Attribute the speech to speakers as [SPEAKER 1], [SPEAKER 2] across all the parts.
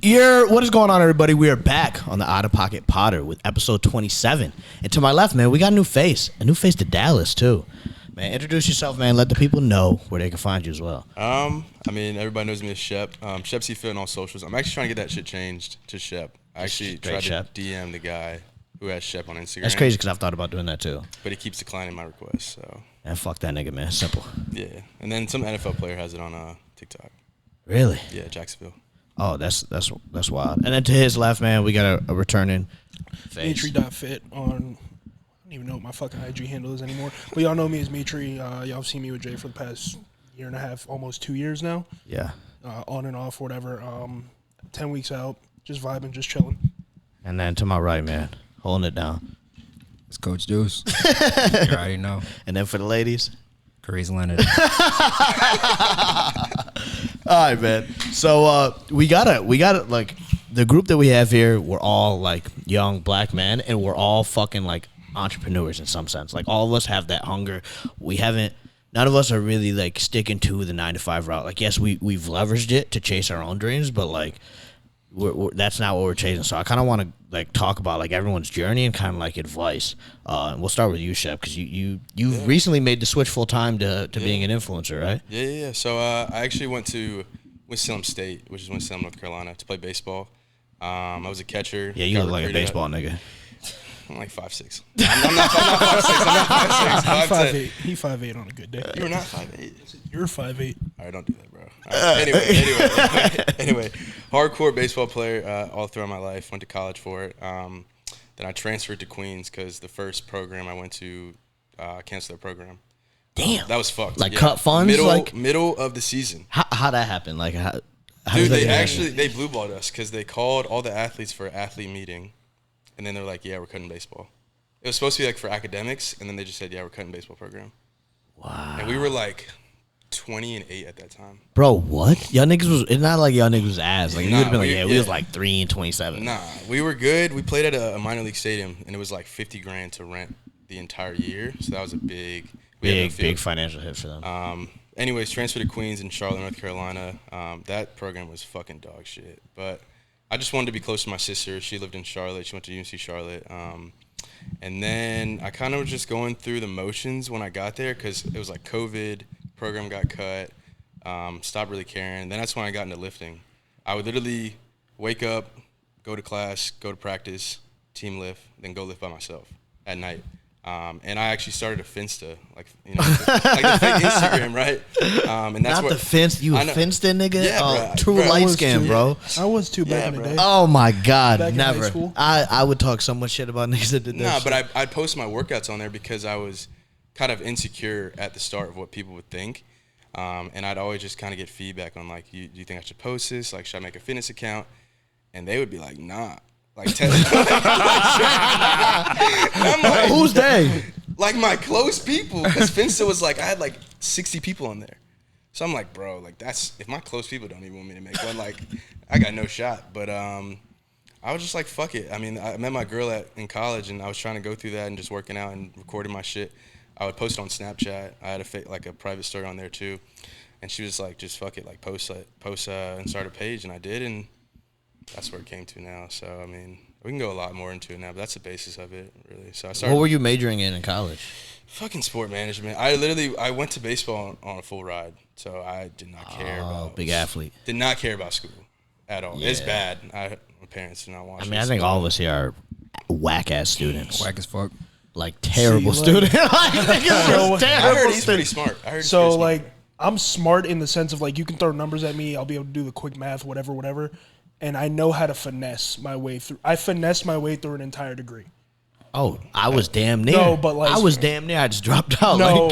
[SPEAKER 1] What is going on, everybody? We are back on the Out of Pocket Potter with episode 27. And to my left, man, we got a new face to Dallas, too. Man, introduce yourself, man. Let the people know where they can find you as well.
[SPEAKER 2] Everybody knows me as Shep. Shep C Fit on all socials. I'm actually trying to get that shit changed to Shep. I actually tried to DM the guy who has Shep on Instagram.
[SPEAKER 1] That's crazy because I've thought about doing that, too.
[SPEAKER 2] But he keeps declining my requests, so.
[SPEAKER 1] And fuck that nigga, man. Simple.
[SPEAKER 2] Yeah. And then some NFL player has it on TikTok.
[SPEAKER 1] Really?
[SPEAKER 2] Yeah, Jacksonville.
[SPEAKER 1] Oh, that's wild. And then to his left, man, we got a returning face.
[SPEAKER 3] Mitri.fit on, I don't even know what my fucking IG handle is anymore. But y'all know me as Mitri. Y'all have seen me with Jay for the past year and a half, almost 2 years now.
[SPEAKER 1] Yeah.
[SPEAKER 3] On and off, whatever. 10 weeks out, just vibing, just chilling.
[SPEAKER 1] And then to my right, man, holding it down.
[SPEAKER 4] It's Coach Deuce. You already know.
[SPEAKER 1] And then for the ladies,
[SPEAKER 4] Crazy Leonard.
[SPEAKER 1] all right, man. So we gotta like the group that we have here. We're all like young black men, and we're all fucking like entrepreneurs in some sense. Like all of us have that hunger. None of us are really like sticking to the 9-to-5 route. Like yes, we've leveraged it to chase our own dreams, but like that's not what we're chasing. So I kind of want to like talk about like everyone's journey and kind of like advice. And we'll start with you, Shep, because you recently made the switch full time to being an influencer, right?
[SPEAKER 2] Yeah. So I actually went to Winston-Salem State, which is Winston-Salem, North Carolina, to play baseball. I was a catcher.
[SPEAKER 1] Yeah, you look like a baseball nigga.
[SPEAKER 2] I'm like 5'6". I'm not 5'6". I'm not 5'6". 5'10".
[SPEAKER 3] He 5'8" on a good day.
[SPEAKER 2] You're not 5'8".
[SPEAKER 3] You're 5'8".
[SPEAKER 2] All right, don't do that, bro. Anyway, hardcore baseball player all throughout my life. Went to college for it. Then I transferred to Queens because the first program I went to canceled their program.
[SPEAKER 1] Damn,
[SPEAKER 2] that was fucked.
[SPEAKER 1] Like cut funds,
[SPEAKER 2] middle of the season.
[SPEAKER 1] How that happened? Like how
[SPEAKER 2] dude, they blue balled us because they called all the athletes for an athlete meeting, and then they're like, "Yeah, we're cutting baseball." It was supposed to be like for academics, and then they just said, "Yeah, we're cutting baseball program."
[SPEAKER 1] Wow.
[SPEAKER 2] And we were like 20-8 at that time.
[SPEAKER 1] Bro, what? Y'all niggas was, it's not like y'all niggas was ass. Like, you would have been like, we was like 3-27.
[SPEAKER 2] Nah, we were good. We played at a minor league stadium, and it was like $50,000 to rent the entire year. So that was a big
[SPEAKER 1] financial hit for them.
[SPEAKER 2] Anyways, transferred to Queens in Charlotte, North Carolina. That program was fucking dog shit. But I just wanted to be close to my sister. She lived in Charlotte. She went to UNC Charlotte. And then I kind of was just going through the motions when I got there because it was like COVID. Program got cut, stopped really caring. Then that's when I got into lifting. I would literally wake up, go to class, go to practice, team lift, then go lift by myself at night. And I actually started a Finsta, like the fake Instagram, right? And that's
[SPEAKER 1] not the Finsta, you a Finsta nigga? Yeah, true light skin, bro.
[SPEAKER 3] I was too back in the day.
[SPEAKER 1] Oh my God,
[SPEAKER 3] back
[SPEAKER 1] never.
[SPEAKER 3] In high school.
[SPEAKER 1] I would talk so much shit about niggas that did that.
[SPEAKER 2] Nah, but I'd post my workouts on there because I was kind of insecure at the start of what people would think. And I'd always just kind of get feedback on like, do you think I should post this? Like, should I make a fitness account? And they would be like, nah. Like, I'm like,
[SPEAKER 1] who's they?
[SPEAKER 2] Like my close people. Because Finsta was like, I had like 60 people on there. So I'm like, bro, like if my close people don't even want me to make one, like I got no shot. But I was just like, fuck it. I mean, I met my girl in college and I was trying to go through that and just working out and recording my shit. I would post it on Snapchat. I had a private story on there too, and she was like, "Just fuck it, like post and start a page," and I did, and that's where it came to now. So I mean, we can go a lot more into it now, but that's the basis of it, really. So I started.
[SPEAKER 1] What were you majoring in college?
[SPEAKER 2] Fucking sport management. I went to baseball on a full ride, so I did not care about.
[SPEAKER 1] Big athlete.
[SPEAKER 2] Did not care about school at all.
[SPEAKER 1] Yeah.
[SPEAKER 2] It's bad. My parents did not watch.
[SPEAKER 1] I mean, I think all of us here are whack ass students.
[SPEAKER 4] Whack as fuck.
[SPEAKER 1] Like terrible student.
[SPEAKER 2] I heard he's pretty smart.
[SPEAKER 3] I'm smart in the sense of like you can throw numbers at me, I'll be able to do the quick math, whatever, and I know how to finesse my way through. I finessed my way through an entire degree.
[SPEAKER 1] Oh, I was damn near.
[SPEAKER 3] No, but like
[SPEAKER 1] I was damn near. I just dropped out.
[SPEAKER 3] No,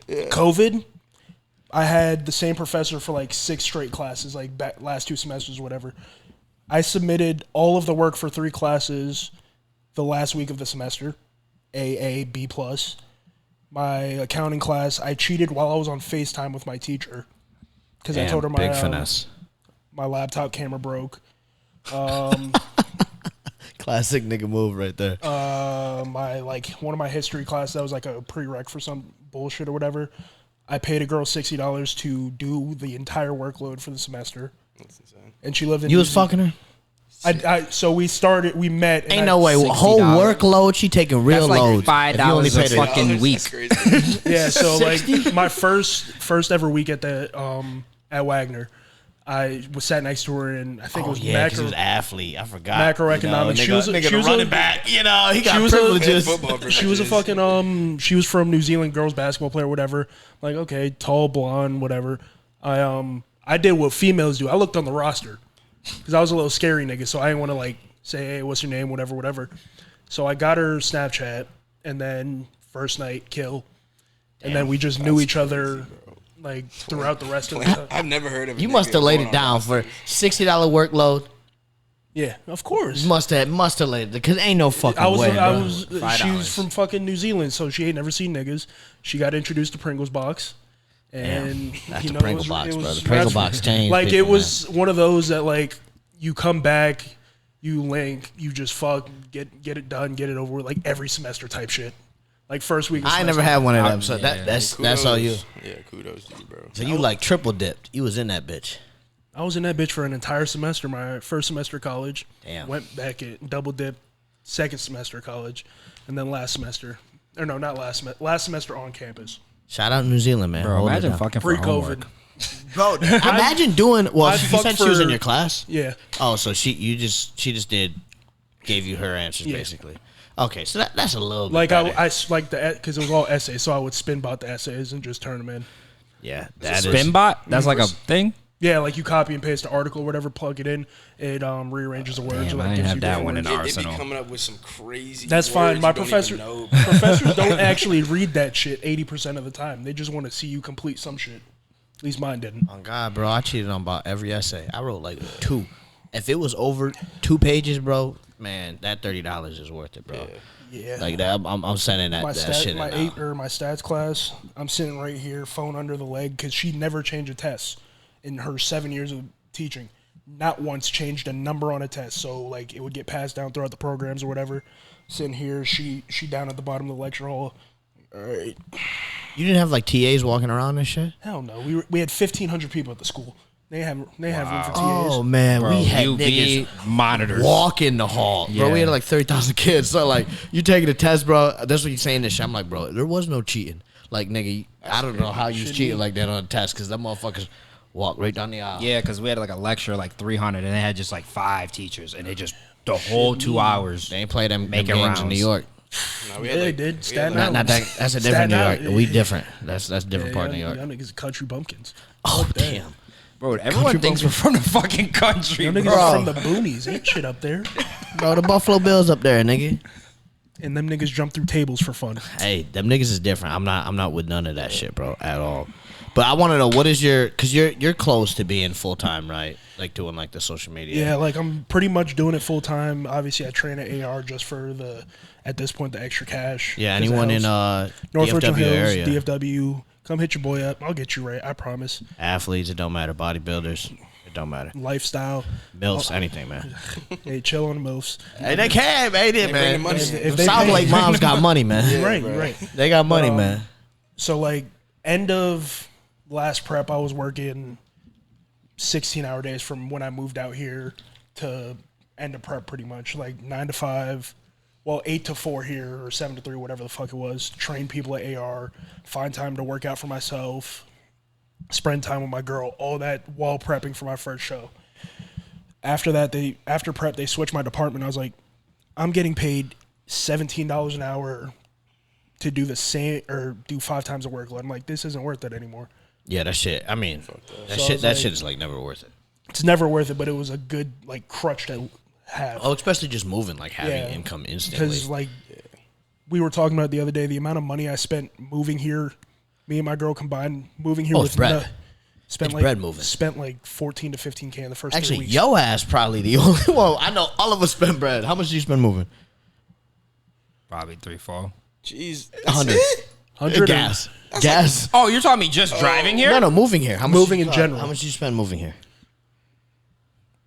[SPEAKER 3] COVID. I had the same professor for like 6 straight classes, like last 2 semesters, whatever. I submitted all of the work for 3 classes. The last week of the semester, AA, B+. My accounting class, I cheated while I was on FaceTime with my teacher because I told her
[SPEAKER 1] big finesse.
[SPEAKER 3] My laptop camera broke.
[SPEAKER 1] Classic nigga move right there.
[SPEAKER 3] One of my history classes, that was like a prereq for some bullshit or whatever. I paid a girl $60 to do the entire workload for the semester.
[SPEAKER 2] That's insane.
[SPEAKER 3] and she lived in.
[SPEAKER 1] You
[SPEAKER 3] New
[SPEAKER 1] was
[SPEAKER 3] Zealand.
[SPEAKER 1] fucking her?
[SPEAKER 3] So we met. and
[SPEAKER 1] Ain't
[SPEAKER 3] I-
[SPEAKER 1] no way. Whole
[SPEAKER 4] $60.
[SPEAKER 1] workload, she taking real
[SPEAKER 4] That's like
[SPEAKER 1] loads.
[SPEAKER 4] $5
[SPEAKER 1] If you only
[SPEAKER 4] a
[SPEAKER 1] paid her-
[SPEAKER 4] fucking week.
[SPEAKER 2] That's crazy.
[SPEAKER 3] Yeah, so like my first ever week at the at Wagner, I was sat next to her, and I think it
[SPEAKER 1] Oh
[SPEAKER 3] was
[SPEAKER 1] yeah, 'cause he
[SPEAKER 3] macro.
[SPEAKER 1] was an athlete. I forgot.
[SPEAKER 3] Macroeconomics.
[SPEAKER 1] You
[SPEAKER 3] She
[SPEAKER 1] know,
[SPEAKER 3] was a-
[SPEAKER 1] nigga,
[SPEAKER 3] she was a-
[SPEAKER 1] running back. You know, he got
[SPEAKER 3] she was a-
[SPEAKER 1] privileges.
[SPEAKER 2] Football
[SPEAKER 3] She was a
[SPEAKER 2] privileges.
[SPEAKER 3] fucking she was from New Zealand, girls basketball player, whatever. Like, okay, tall, blonde, whatever. I did what females do. I looked on the roster because I was a little scary nigga, so I didn't want to like say, hey, what's your name, whatever. So I got her Snapchat, and then first night kill, and then we just knew each other like throughout the rest of the time.
[SPEAKER 2] I've never heard of it.
[SPEAKER 1] You must have laid it down for $60 workload.
[SPEAKER 3] Yeah, of course.
[SPEAKER 1] Must have laid it because ain't no fucking
[SPEAKER 3] I was,
[SPEAKER 1] way. bro.
[SPEAKER 3] she was
[SPEAKER 4] $5.
[SPEAKER 3] from fucking New Zealand, so she ain't never seen niggas. She got introduced to Pringles box, and
[SPEAKER 1] That's
[SPEAKER 3] you
[SPEAKER 1] the
[SPEAKER 3] know,
[SPEAKER 1] Pringle
[SPEAKER 3] it was-
[SPEAKER 1] box,
[SPEAKER 3] it
[SPEAKER 1] bro.
[SPEAKER 3] was-
[SPEAKER 1] The Pringle
[SPEAKER 3] that's-
[SPEAKER 1] box changed.
[SPEAKER 3] Like
[SPEAKER 1] people,
[SPEAKER 3] it was one of those that like you come back, you link, you just fuck, get it done, get it over with, like every semester type shit. Like first week. Of
[SPEAKER 1] man. I ain't never
[SPEAKER 3] semester.
[SPEAKER 1] had one of them, so
[SPEAKER 4] Yeah.
[SPEAKER 1] that's all you.
[SPEAKER 2] Yeah, kudos to you, bro.
[SPEAKER 1] So you like triple dipped. You was in that bitch.
[SPEAKER 3] I was in that bitch for an entire semester. My first semester of college.
[SPEAKER 1] Damn.
[SPEAKER 3] Went back at double dip, second semester of college, and then last semester. Or no, not last semester. Last semester on campus.
[SPEAKER 1] Shout out New Zealand, man.
[SPEAKER 4] Bro,
[SPEAKER 1] Hold it
[SPEAKER 4] imagine
[SPEAKER 1] down.
[SPEAKER 4] fucking for
[SPEAKER 3] Pre-COVID.
[SPEAKER 4] homework.
[SPEAKER 1] Bro, imagine doing. Well,
[SPEAKER 3] I
[SPEAKER 1] you said
[SPEAKER 3] fucked
[SPEAKER 1] she was in
[SPEAKER 3] for-
[SPEAKER 1] your class.
[SPEAKER 3] Yeah.
[SPEAKER 1] Oh, so she just gave you her answers
[SPEAKER 3] Yeah.
[SPEAKER 1] basically. Okay, so that's a little bit
[SPEAKER 3] Like
[SPEAKER 1] better.
[SPEAKER 3] I like the because it was all essays, so I would spin bot the essays and just turn them in.
[SPEAKER 1] yeah, that is.
[SPEAKER 4] Spinbot? That's like a thing?
[SPEAKER 3] Yeah, like you copy and paste the article, whatever, plug it in, it rearranges the words.
[SPEAKER 4] Damn,
[SPEAKER 3] or, like,
[SPEAKER 4] I didn't
[SPEAKER 3] gives
[SPEAKER 4] have
[SPEAKER 3] you
[SPEAKER 4] that
[SPEAKER 3] different
[SPEAKER 4] one in
[SPEAKER 3] words.
[SPEAKER 4] our
[SPEAKER 2] They be
[SPEAKER 4] arsenal.
[SPEAKER 2] coming up with some crazy.
[SPEAKER 3] That's fine.
[SPEAKER 2] words
[SPEAKER 3] My
[SPEAKER 2] you don't
[SPEAKER 3] professor
[SPEAKER 2] even know.
[SPEAKER 3] professors don't actually read that shit 80% of the time. They just want to see you complete some shit. At least mine didn't.
[SPEAKER 1] Oh God, bro, I cheated on about every essay. I wrote like 2. If it was over 2 pages, bro, man, that $30 is worth it, bro.
[SPEAKER 3] Yeah.
[SPEAKER 1] Like that, I'm sending that,
[SPEAKER 3] my
[SPEAKER 1] that shit
[SPEAKER 3] my
[SPEAKER 1] in now.
[SPEAKER 3] my stats class, I'm sitting right here, phone under the leg, because she never changed a test in her 7 years of teaching. Not once changed a number on a test. So like it would get passed down throughout the programs or whatever. Sitting here, she down at the bottom of the lecture hall. All right.
[SPEAKER 1] You didn't have like TAs walking around and shit.
[SPEAKER 3] Hell no. We had 1,500 people at the school. They have room for TAs.
[SPEAKER 1] Oh man,
[SPEAKER 4] Bro,
[SPEAKER 1] we had
[SPEAKER 4] UV
[SPEAKER 1] niggas
[SPEAKER 4] monitors.
[SPEAKER 1] walk in the hall, bro.
[SPEAKER 4] Yeah.
[SPEAKER 1] We had like 30,000 kids. So like, you taking a test, bro. That's what you saying this shit. I'm like, bro, there was no cheating. Like, nigga, I don't know how you was cheating like that on a test because them motherfuckers walk right down the aisle.
[SPEAKER 4] Yeah, because we had like a lecture like 300, and they had just like 5 teachers, and they just the whole 2 hours.
[SPEAKER 1] They ain't play them
[SPEAKER 4] Making
[SPEAKER 1] games in New
[SPEAKER 4] rounds.
[SPEAKER 1] York.
[SPEAKER 2] No, we
[SPEAKER 3] Yeah,
[SPEAKER 2] had
[SPEAKER 3] they
[SPEAKER 2] like,
[SPEAKER 3] did.
[SPEAKER 2] we
[SPEAKER 3] Staten
[SPEAKER 2] had like-
[SPEAKER 1] Not that. That's a different
[SPEAKER 3] Staten
[SPEAKER 1] New
[SPEAKER 3] Island,
[SPEAKER 1] York. We
[SPEAKER 3] yeah.
[SPEAKER 1] different. That's a different part of New
[SPEAKER 3] Y'all
[SPEAKER 1] York.
[SPEAKER 3] niggas are country bumpkins.
[SPEAKER 1] Oh damn.
[SPEAKER 4] Bro, everyone thinks we're from the fucking country,
[SPEAKER 3] Y'all
[SPEAKER 4] bro.
[SPEAKER 3] niggas are from the boonies. Ain't shit up there.
[SPEAKER 1] Bro, the Buffalo Bills up there, nigga.
[SPEAKER 3] And them niggas jump through tables for fun.
[SPEAKER 1] Hey, them niggas is different. I'm not with none of that shit, bro, at all. But I want to know what is your, because you're close to being full time, right? Like doing like the social media.
[SPEAKER 3] Yeah, like I'm pretty much doing it full time. Obviously, I train at AR just for at this point, the extra cash.
[SPEAKER 1] Yeah.
[SPEAKER 3] 'Cause it
[SPEAKER 1] Anyone in
[SPEAKER 3] helps. North
[SPEAKER 1] DFW
[SPEAKER 3] Richland Hills,
[SPEAKER 1] area,
[SPEAKER 3] DFW, come hit your boy up. I'll get you right. I promise.
[SPEAKER 1] athletes, it don't matter. Bodybuilders, it don't matter.
[SPEAKER 3] Lifestyle.
[SPEAKER 1] Milfs, anything, man.
[SPEAKER 3] Hey, chill on the MILFs.
[SPEAKER 1] Hey, they can, man. They,
[SPEAKER 2] bring
[SPEAKER 1] man.
[SPEAKER 2] the money.
[SPEAKER 3] If they
[SPEAKER 1] South
[SPEAKER 3] pay-
[SPEAKER 1] Lake moms got money, man.
[SPEAKER 3] You're right, you're right.
[SPEAKER 1] They got money, man.
[SPEAKER 3] So like end of last prep, I was working 16-hour days from when I moved out here to end of prep, pretty much like 9 to 5. Well, 8 to 4 here or 7 to 3, whatever the fuck it was. Train people at AR, find time to work out for myself, spend time with my girl, all that while prepping for my first show. After that, after prep, they switched my department. I was like, I'm getting paid $17 an hour to do the same or do 5 times the workload. I'm like, this isn't worth it anymore.
[SPEAKER 1] Yeah, that shit. I mean, that
[SPEAKER 3] So I
[SPEAKER 1] shit.
[SPEAKER 3] was
[SPEAKER 1] That
[SPEAKER 3] like-
[SPEAKER 1] shit is like never worth it.
[SPEAKER 3] It's never worth it, but it was a good like crutch to have.
[SPEAKER 1] Oh, especially just moving, like having
[SPEAKER 3] Yeah.
[SPEAKER 1] income instantly.
[SPEAKER 3] Because like we were talking about the other day, the amount of money I spent moving here, me and my girl combined moving here
[SPEAKER 1] Oh,
[SPEAKER 3] with
[SPEAKER 1] it's bread.
[SPEAKER 3] spent
[SPEAKER 1] It's
[SPEAKER 3] like
[SPEAKER 1] bread moving.
[SPEAKER 3] spent like 14 to 15K in the first 3
[SPEAKER 1] Actually,
[SPEAKER 3] weeks.
[SPEAKER 1] yo ass probably the only one. I know all of us spend bread. How much do you spend moving?
[SPEAKER 4] Probably 3-4.
[SPEAKER 2] Jeez, that's
[SPEAKER 1] 100.
[SPEAKER 2] it?
[SPEAKER 3] 100
[SPEAKER 1] Gas. Gas.
[SPEAKER 4] Oh, you're talking me just driving here?
[SPEAKER 1] No, moving here. How much
[SPEAKER 3] Moving
[SPEAKER 1] you-
[SPEAKER 3] in general.
[SPEAKER 1] How much do you spend moving here?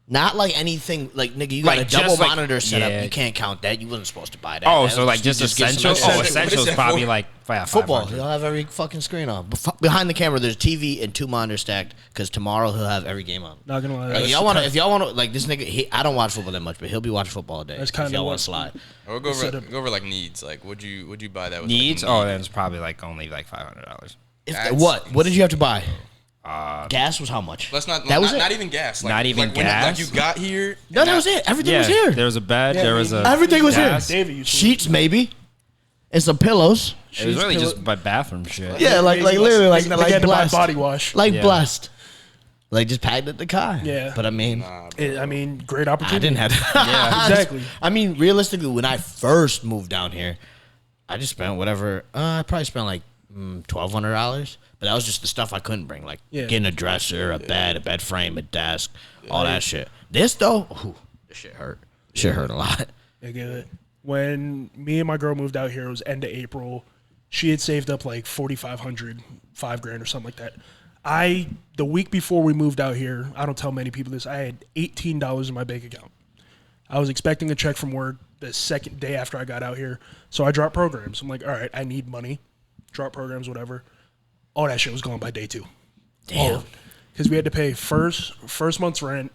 [SPEAKER 1] Not like anything like nigga. You got
[SPEAKER 4] Like,
[SPEAKER 1] a double
[SPEAKER 4] just, like-
[SPEAKER 1] monitor setup.
[SPEAKER 4] yeah.
[SPEAKER 1] You can't count that. You wasn't supposed to buy that.
[SPEAKER 4] Oh,
[SPEAKER 1] That
[SPEAKER 4] so
[SPEAKER 1] was
[SPEAKER 4] like just
[SPEAKER 1] get some
[SPEAKER 4] essentials.
[SPEAKER 1] extra-
[SPEAKER 4] Oh,
[SPEAKER 2] What is
[SPEAKER 4] essentials
[SPEAKER 2] that
[SPEAKER 4] probably
[SPEAKER 2] for?
[SPEAKER 4] like
[SPEAKER 1] Football.
[SPEAKER 4] 500.
[SPEAKER 1] He'll have every fucking screen on. Behind the camera, there's TV and 2 monitors stacked. Because tomorrow he'll have every game on.
[SPEAKER 3] Not gonna lie.
[SPEAKER 1] Like, if y'all want to, like this nigga, I don't watch football that much, but he'll be watching football all day.
[SPEAKER 3] That's
[SPEAKER 1] If
[SPEAKER 3] kinda
[SPEAKER 1] y'all
[SPEAKER 3] what-
[SPEAKER 1] want to slide.
[SPEAKER 2] Or go
[SPEAKER 3] setup.
[SPEAKER 2] over like needs. Like, would you buy that? With
[SPEAKER 4] Needs?
[SPEAKER 2] Like, a
[SPEAKER 4] Oh,
[SPEAKER 2] need?
[SPEAKER 4] then it's probably like only like $500.
[SPEAKER 2] That's
[SPEAKER 1] What did you have to buy? Gas was how much?
[SPEAKER 2] Let's not.
[SPEAKER 1] That was
[SPEAKER 2] not,
[SPEAKER 1] it?
[SPEAKER 2] not even gas. Like,
[SPEAKER 4] Not even
[SPEAKER 2] like when,
[SPEAKER 4] gas?
[SPEAKER 2] Like you got here.
[SPEAKER 1] No,
[SPEAKER 2] and
[SPEAKER 1] that was it. Everything
[SPEAKER 4] Yeah,
[SPEAKER 1] was here.
[SPEAKER 4] there was a bed.
[SPEAKER 3] Yeah,
[SPEAKER 4] there was a
[SPEAKER 1] Everything was
[SPEAKER 4] gas.
[SPEAKER 1] here.
[SPEAKER 3] David used to
[SPEAKER 1] Sheets maybe, and some pillows.
[SPEAKER 4] It was really just my bathroom shit.
[SPEAKER 1] Yeah, like literally like
[SPEAKER 3] They had to buy
[SPEAKER 1] blessed.
[SPEAKER 3] body wash.
[SPEAKER 1] Like
[SPEAKER 4] Yeah.
[SPEAKER 1] blessed. Like just packed at the car.
[SPEAKER 3] Yeah.
[SPEAKER 1] But I mean,
[SPEAKER 3] I mean, great
[SPEAKER 1] I
[SPEAKER 3] opportunity.
[SPEAKER 1] didn't have to.
[SPEAKER 4] Yeah.
[SPEAKER 3] Exactly.
[SPEAKER 1] I mean, realistically, when I first moved down here, I just spent whatever. I probably spent like $1,200, but that was just the stuff I couldn't bring, like
[SPEAKER 3] Yeah.
[SPEAKER 1] getting a dresser, a bed frame, a desk, all that shit. This though, this shit hurt. Shit hurt a lot.
[SPEAKER 3] Nigga, when me and my girl moved out here, it was end of April. She had saved up like $4,500, $5,000 or something like that. The week before we moved out here, I don't tell many people this, I had $18 in my bank account. I was expecting a check from work the second day after I got out here. So I dropped programs. I'm like, all right, I need money. Drop programs, all that shit was gone by day 2.
[SPEAKER 1] Damn.
[SPEAKER 3] Because we had to pay first month's rent,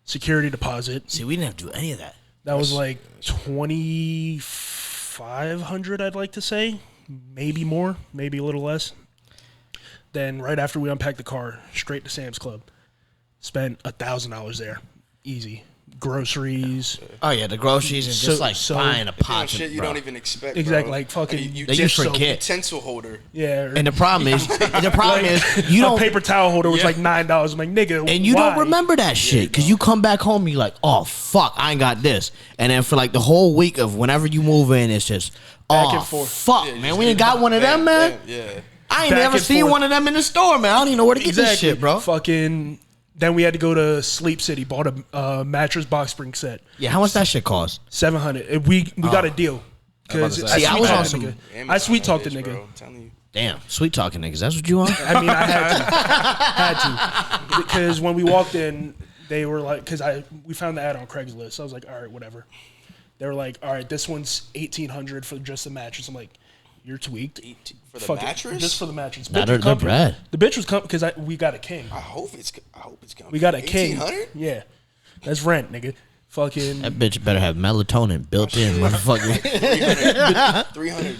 [SPEAKER 3] security deposit.
[SPEAKER 1] See, we didn't have to do any of that.
[SPEAKER 3] That was like 2,500, I'd like to say, maybe more, maybe a little less. Then right after we unpacked the car, straight to Sam's Club, spent $1,000 there, easy. Groceries,
[SPEAKER 1] Oh yeah, the groceries and just like buying a
[SPEAKER 2] Doing
[SPEAKER 1] pot.
[SPEAKER 2] shit you
[SPEAKER 1] bro.
[SPEAKER 2] don't even expect.
[SPEAKER 3] exactly,
[SPEAKER 2] bro.
[SPEAKER 3] like fucking.
[SPEAKER 2] You
[SPEAKER 1] That you
[SPEAKER 2] dish soap,
[SPEAKER 1] forget.
[SPEAKER 2] utensil holder.
[SPEAKER 3] Yeah,
[SPEAKER 1] And the problem is, you
[SPEAKER 3] a
[SPEAKER 1] don't
[SPEAKER 3] paper towel holder was like $9. I'm like, nigga,
[SPEAKER 1] and you
[SPEAKER 3] why?
[SPEAKER 1] don't remember that shit because you come back home, you're like, oh fuck, I ain't got this, and then for like the whole week of whenever you move in, it's just
[SPEAKER 3] Back
[SPEAKER 1] oh
[SPEAKER 3] and forth.
[SPEAKER 1] fuck,
[SPEAKER 2] Yeah,
[SPEAKER 1] man,
[SPEAKER 2] just
[SPEAKER 1] we ain't
[SPEAKER 2] get
[SPEAKER 1] got one of them, man.
[SPEAKER 2] Yeah.
[SPEAKER 1] I ain't
[SPEAKER 3] Back
[SPEAKER 1] never
[SPEAKER 3] and
[SPEAKER 1] seen
[SPEAKER 3] forth.
[SPEAKER 1] one of them in the store, man. I don't even know where to get this shit, bro.
[SPEAKER 3] Fucking. Then we had to go to Sleep City, bought a mattress box spring set,
[SPEAKER 1] Yeah, how much that shit cost?
[SPEAKER 3] $700. We got a deal because
[SPEAKER 4] about to say.
[SPEAKER 1] See, I was on
[SPEAKER 3] some.
[SPEAKER 1] some-
[SPEAKER 3] I sweet talked the
[SPEAKER 2] bitch,
[SPEAKER 3] nigga.
[SPEAKER 2] bro, I'm telling you.
[SPEAKER 1] Damn, sweet talking niggas. That's what you want?
[SPEAKER 3] I mean, I had to because when we walked in, they were like, we found the ad on Craigslist. I was like, all right, whatever. They were like, all right, this one's $1,800 for just the mattress. I'm like, you're tweaked.
[SPEAKER 2] For the
[SPEAKER 3] Fuck it,
[SPEAKER 2] mattress?
[SPEAKER 3] just for the mattress.
[SPEAKER 1] Nah,
[SPEAKER 3] Bitch
[SPEAKER 1] they're
[SPEAKER 3] was coming.
[SPEAKER 1] bread.
[SPEAKER 3] The bitch was coming because we got a king.
[SPEAKER 2] I hope it's coming.
[SPEAKER 3] We got a king.
[SPEAKER 2] 1,800?
[SPEAKER 3] Yeah, that's rent, nigga. Fucking.
[SPEAKER 1] That bitch better have melatonin built in, motherfucker.
[SPEAKER 2] 300.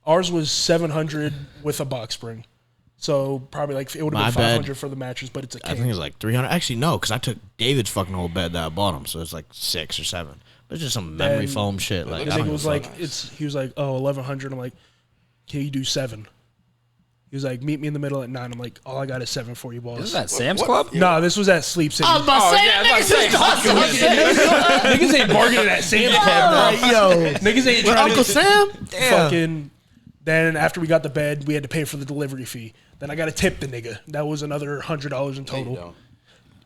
[SPEAKER 3] Ours was $700 with a box spring. So probably like it would
[SPEAKER 1] My
[SPEAKER 3] have been
[SPEAKER 1] bad.
[SPEAKER 3] $500 for the mattress, but it's a
[SPEAKER 1] I
[SPEAKER 3] king.
[SPEAKER 1] think it's like 300. Actually, no, because I took David's fucking whole bed that I bought him, so it's like 6 or 7. But it's just some memory
[SPEAKER 3] And
[SPEAKER 1] foam shit. Like,
[SPEAKER 3] The
[SPEAKER 1] I don't
[SPEAKER 3] nigga
[SPEAKER 1] give
[SPEAKER 3] was
[SPEAKER 1] a
[SPEAKER 3] like,
[SPEAKER 1] fuck.
[SPEAKER 3] he was like, oh, 1,100. I'm like, can you do 7? He was like, meet me in the middle at 9. I'm like, all I got is 7 for you, boss.
[SPEAKER 4] Is that Sam's
[SPEAKER 2] what?
[SPEAKER 4] Club?
[SPEAKER 2] Yeah.
[SPEAKER 3] No, this was at Sleep City.
[SPEAKER 1] I was about to say,
[SPEAKER 4] yeah, I was about to say,
[SPEAKER 3] Niggas ain't bargaining at Sam's Club.
[SPEAKER 1] like, yo,
[SPEAKER 3] Niggas ain't
[SPEAKER 1] with
[SPEAKER 3] trying
[SPEAKER 1] Uncle
[SPEAKER 3] to
[SPEAKER 1] Sam? Damn.
[SPEAKER 3] fucking. Then after we got the bed, we had to pay for the delivery fee. Then I got to tip the nigga. That was another $100 in
[SPEAKER 2] No, you
[SPEAKER 3] total.
[SPEAKER 2] don't.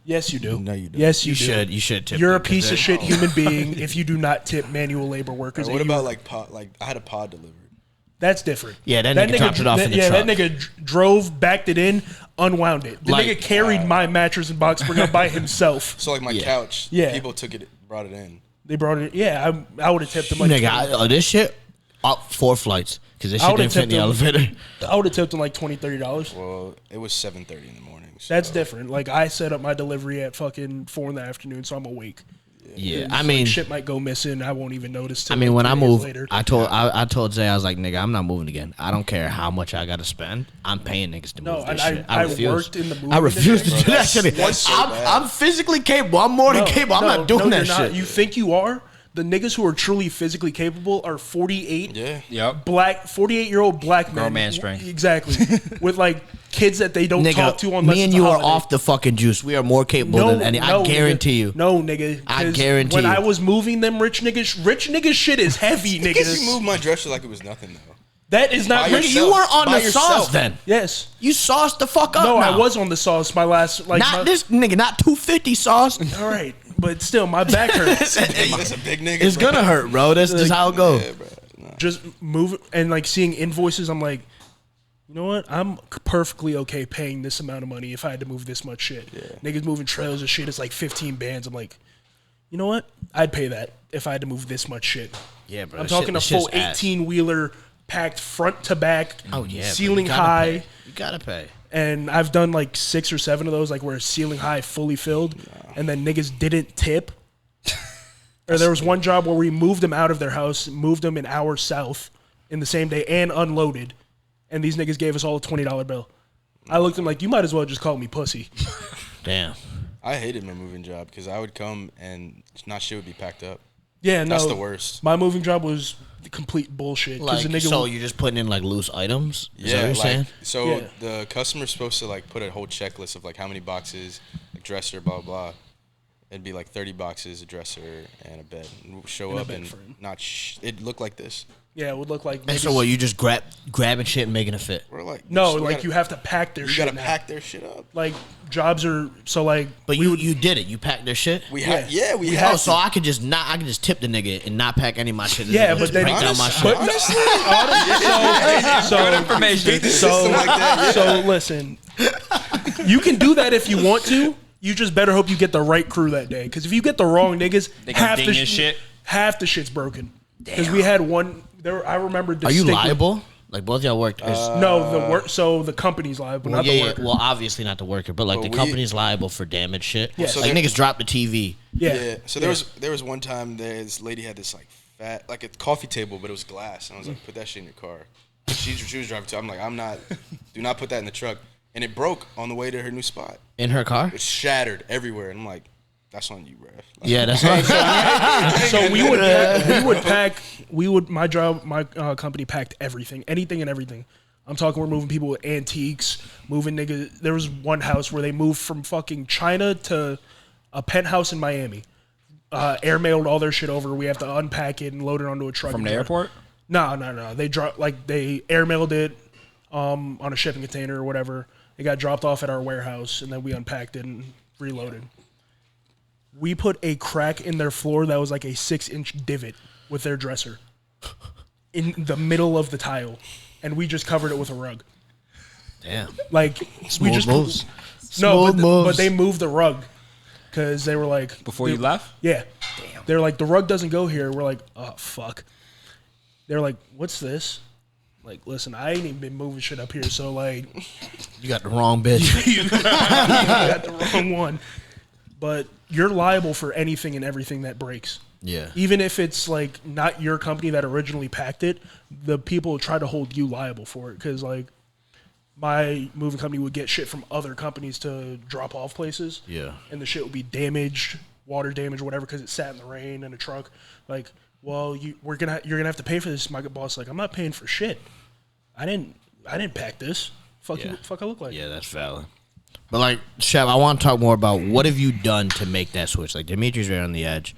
[SPEAKER 3] Yes, you do.
[SPEAKER 2] No, you don't.
[SPEAKER 3] Yes, you,
[SPEAKER 1] You
[SPEAKER 3] do.
[SPEAKER 1] should. You should tip.
[SPEAKER 3] You're a
[SPEAKER 1] them, 'cause
[SPEAKER 3] piece
[SPEAKER 1] they-
[SPEAKER 3] of shit human being if you do not tip manual labor workers.
[SPEAKER 2] What
[SPEAKER 3] And you-
[SPEAKER 2] about like pod? Like I had a pod delivered.
[SPEAKER 3] That's different.
[SPEAKER 1] Yeah, that nigga dropped it off in the
[SPEAKER 3] yeah,
[SPEAKER 1] truck.
[SPEAKER 3] that nigga drove, backed it in, unwound it. The
[SPEAKER 1] Like-
[SPEAKER 3] nigga carried my mattress and box spring up by himself.
[SPEAKER 2] So like my
[SPEAKER 1] Yeah.
[SPEAKER 2] couch.
[SPEAKER 3] Yeah.
[SPEAKER 2] People brought it in.
[SPEAKER 3] They brought it. Yeah, I would have tipped him like.
[SPEAKER 1] Nigga, this shit up 4 flights because this
[SPEAKER 3] I
[SPEAKER 1] shit
[SPEAKER 3] would've
[SPEAKER 1] didn't fit in the
[SPEAKER 3] tipped
[SPEAKER 1] elevator.
[SPEAKER 3] I would have tipped him like $20-$30.
[SPEAKER 2] Well, it was 7:30 in the morning. So
[SPEAKER 3] That's different. Like I set up my delivery at fucking 4 in the afternoon, so I'm awake.
[SPEAKER 1] Yeah,
[SPEAKER 3] And,
[SPEAKER 1] I
[SPEAKER 3] like,
[SPEAKER 1] mean,
[SPEAKER 3] shit might go missing. I won't even notice. Till
[SPEAKER 1] I mean, when I
[SPEAKER 3] 3 days
[SPEAKER 1] move,
[SPEAKER 3] later.
[SPEAKER 1] I told Zay, I was like, nigga, I'm not moving again. I don't care how much I got to spend. I'm paying niggas to
[SPEAKER 3] No,
[SPEAKER 1] move
[SPEAKER 3] and
[SPEAKER 1] this shit.
[SPEAKER 3] I
[SPEAKER 1] refuse.
[SPEAKER 3] worked in the movie
[SPEAKER 1] I refuse to
[SPEAKER 3] industry.
[SPEAKER 1] do that shit.
[SPEAKER 2] that's so bad.
[SPEAKER 1] I'm physically capable. I'm more than capable. I'm not doing that
[SPEAKER 3] you're
[SPEAKER 1] shit.
[SPEAKER 3] You think you are? The niggas who are truly physically capable are 48
[SPEAKER 2] Yeah.
[SPEAKER 4] Yep.
[SPEAKER 3] 48-year-old black men.
[SPEAKER 4] Grown man strength.
[SPEAKER 3] Exactly. With like kids that they don't
[SPEAKER 1] Nigga,
[SPEAKER 3] talk to unless
[SPEAKER 1] me and
[SPEAKER 3] it's a
[SPEAKER 1] you are
[SPEAKER 3] holiday.
[SPEAKER 1] off the fucking juice. We are more capable than any. I guarantee
[SPEAKER 3] nigga.
[SPEAKER 1] you.
[SPEAKER 3] No, nigga.
[SPEAKER 1] I
[SPEAKER 3] 'Cause
[SPEAKER 1] guarantee
[SPEAKER 3] when
[SPEAKER 1] you.
[SPEAKER 3] I was moving them rich niggas shit is heavy,
[SPEAKER 2] I guess
[SPEAKER 3] niggas.
[SPEAKER 2] you moved my dresser like it was nothing though.
[SPEAKER 3] That is not
[SPEAKER 2] By
[SPEAKER 3] rich.
[SPEAKER 1] Nigga,
[SPEAKER 2] yourself.
[SPEAKER 1] you weren't on
[SPEAKER 2] By
[SPEAKER 1] the
[SPEAKER 2] yourself.
[SPEAKER 1] sauce then.
[SPEAKER 3] Yes.
[SPEAKER 1] You sauced the fuck up.
[SPEAKER 3] No,
[SPEAKER 1] now.
[SPEAKER 3] I was on the sauce. My last like.
[SPEAKER 1] Not this nigga. Not 250 sauce.
[SPEAKER 3] All right, but still, my back hurts.
[SPEAKER 2] That's a big nigga.
[SPEAKER 1] It's
[SPEAKER 2] bro.
[SPEAKER 1] gonna hurt, bro. That's just how it goes.
[SPEAKER 2] Yeah, bro. Nah.
[SPEAKER 3] Just move and like seeing invoices. I'm like, you know what? I'm perfectly okay paying this amount of money if I had to move this much shit.
[SPEAKER 2] Yeah.
[SPEAKER 3] Niggas moving trailers of shit is like 15 bands. I'm like, you know what? I'd pay that if I had to move this much shit.
[SPEAKER 1] Yeah, bro.
[SPEAKER 3] I'm talking a full 18-wheeler packed front to back, ceiling high.
[SPEAKER 1] You gotta pay.
[SPEAKER 3] And I've done like 6 or 7 of those, like where it's ceiling high, fully filled, and then niggas didn't tip. Or there was one job where we moved them out of their house, moved them an hour south in the same day, and unloaded. And these niggas gave us all a $20 bill. I looked at them like, you might as well just call me pussy.
[SPEAKER 1] Damn.
[SPEAKER 2] I hated my moving job because I would come and not shit would be packed up.
[SPEAKER 3] Yeah, no.
[SPEAKER 2] That's the worst.
[SPEAKER 3] My moving job was complete bullshit.
[SPEAKER 1] Like,
[SPEAKER 3] the nigga
[SPEAKER 1] so you're just putting in like loose items? Is that what you're saying?
[SPEAKER 2] So the customer's supposed to like put a whole checklist of like how many boxes, like dresser, blah, blah. It'd be like 30 boxes, a dresser, and a bed. And we'll show up and not it looked like this.
[SPEAKER 3] Yeah, it would look like.
[SPEAKER 1] And so what? You just grabbing shit and making it fit?
[SPEAKER 2] We're like,
[SPEAKER 3] no, like you have to pack their shit.
[SPEAKER 2] You gotta pack their shit up.
[SPEAKER 3] Like jobs are so like.
[SPEAKER 1] But you did it. You packed their shit.
[SPEAKER 2] We had
[SPEAKER 1] So I could just tip the nigga and not pack any of my shit.
[SPEAKER 3] Yeah, but then
[SPEAKER 1] break down my shit.
[SPEAKER 3] So listen, you can do that if you want to. You just better hope you get the right crew that day. Because if you get the wrong niggas, half the shit's broken. Because we had one there. I remember.
[SPEAKER 1] Are you liable? Like both y'all worked?
[SPEAKER 3] No, the work. So the company's liable, not the worker.
[SPEAKER 1] Well, obviously not the worker, but like the company's liable for damaged shit.
[SPEAKER 3] Yeah.
[SPEAKER 1] So like niggas dropped the TV.
[SPEAKER 3] Yeah.
[SPEAKER 2] So there was one time this lady had this like fat like a coffee table, but it was glass, and I was like, put that shit in your car. She was driving too. I'm like, do not put that in the truck. And it broke on the way to her new spot.
[SPEAKER 1] In her car?
[SPEAKER 2] It shattered everywhere. And I'm like, that's on you, bro. Like,
[SPEAKER 1] yeah, that's on
[SPEAKER 3] So my company packed everything, anything and everything. I'm talking, we're moving people with antiques, moving niggas. There was one house where they moved from fucking China to a penthouse in Miami. Airmailed all their shit over. We have to unpack it and load it onto a truck.
[SPEAKER 4] From the airport?
[SPEAKER 3] No. They airmailed it on a shipping container or whatever. It got dropped off at our warehouse, and then we unpacked it and reloaded. We put a crack in their floor that was like a 6-inch divot with their dresser in the middle of the tile, and we just covered it with a rug.
[SPEAKER 1] Damn.
[SPEAKER 3] Like
[SPEAKER 1] Smooth
[SPEAKER 3] we just
[SPEAKER 1] moves.
[SPEAKER 3] but they moved the rug because they were like
[SPEAKER 4] before you left.
[SPEAKER 3] Yeah. Damn. They're like, the rug doesn't go here. We're like, oh fuck. They're like, what's this? Like, listen, I ain't even been moving shit up here, so like,
[SPEAKER 1] you got the wrong bitch.
[SPEAKER 3] you got the wrong one. But you're liable for anything and everything that breaks.
[SPEAKER 1] Yeah.
[SPEAKER 3] Even if it's like not your company that originally packed it, the people try to hold you liable for it. Because like my moving company would get shit from other companies to drop off places.
[SPEAKER 1] Yeah.
[SPEAKER 3] And the shit would be damaged, water damage, whatever, because it sat in the rain in a truck. Like, well, you're gonna have to pay for this. My boss like, I'm not paying for shit. I didn't pack this. Fuck I look like.
[SPEAKER 1] Yeah, that's valid. But like, Shep, I want to talk more about what have you done to make that switch? Like, Dimitri's right on the edge.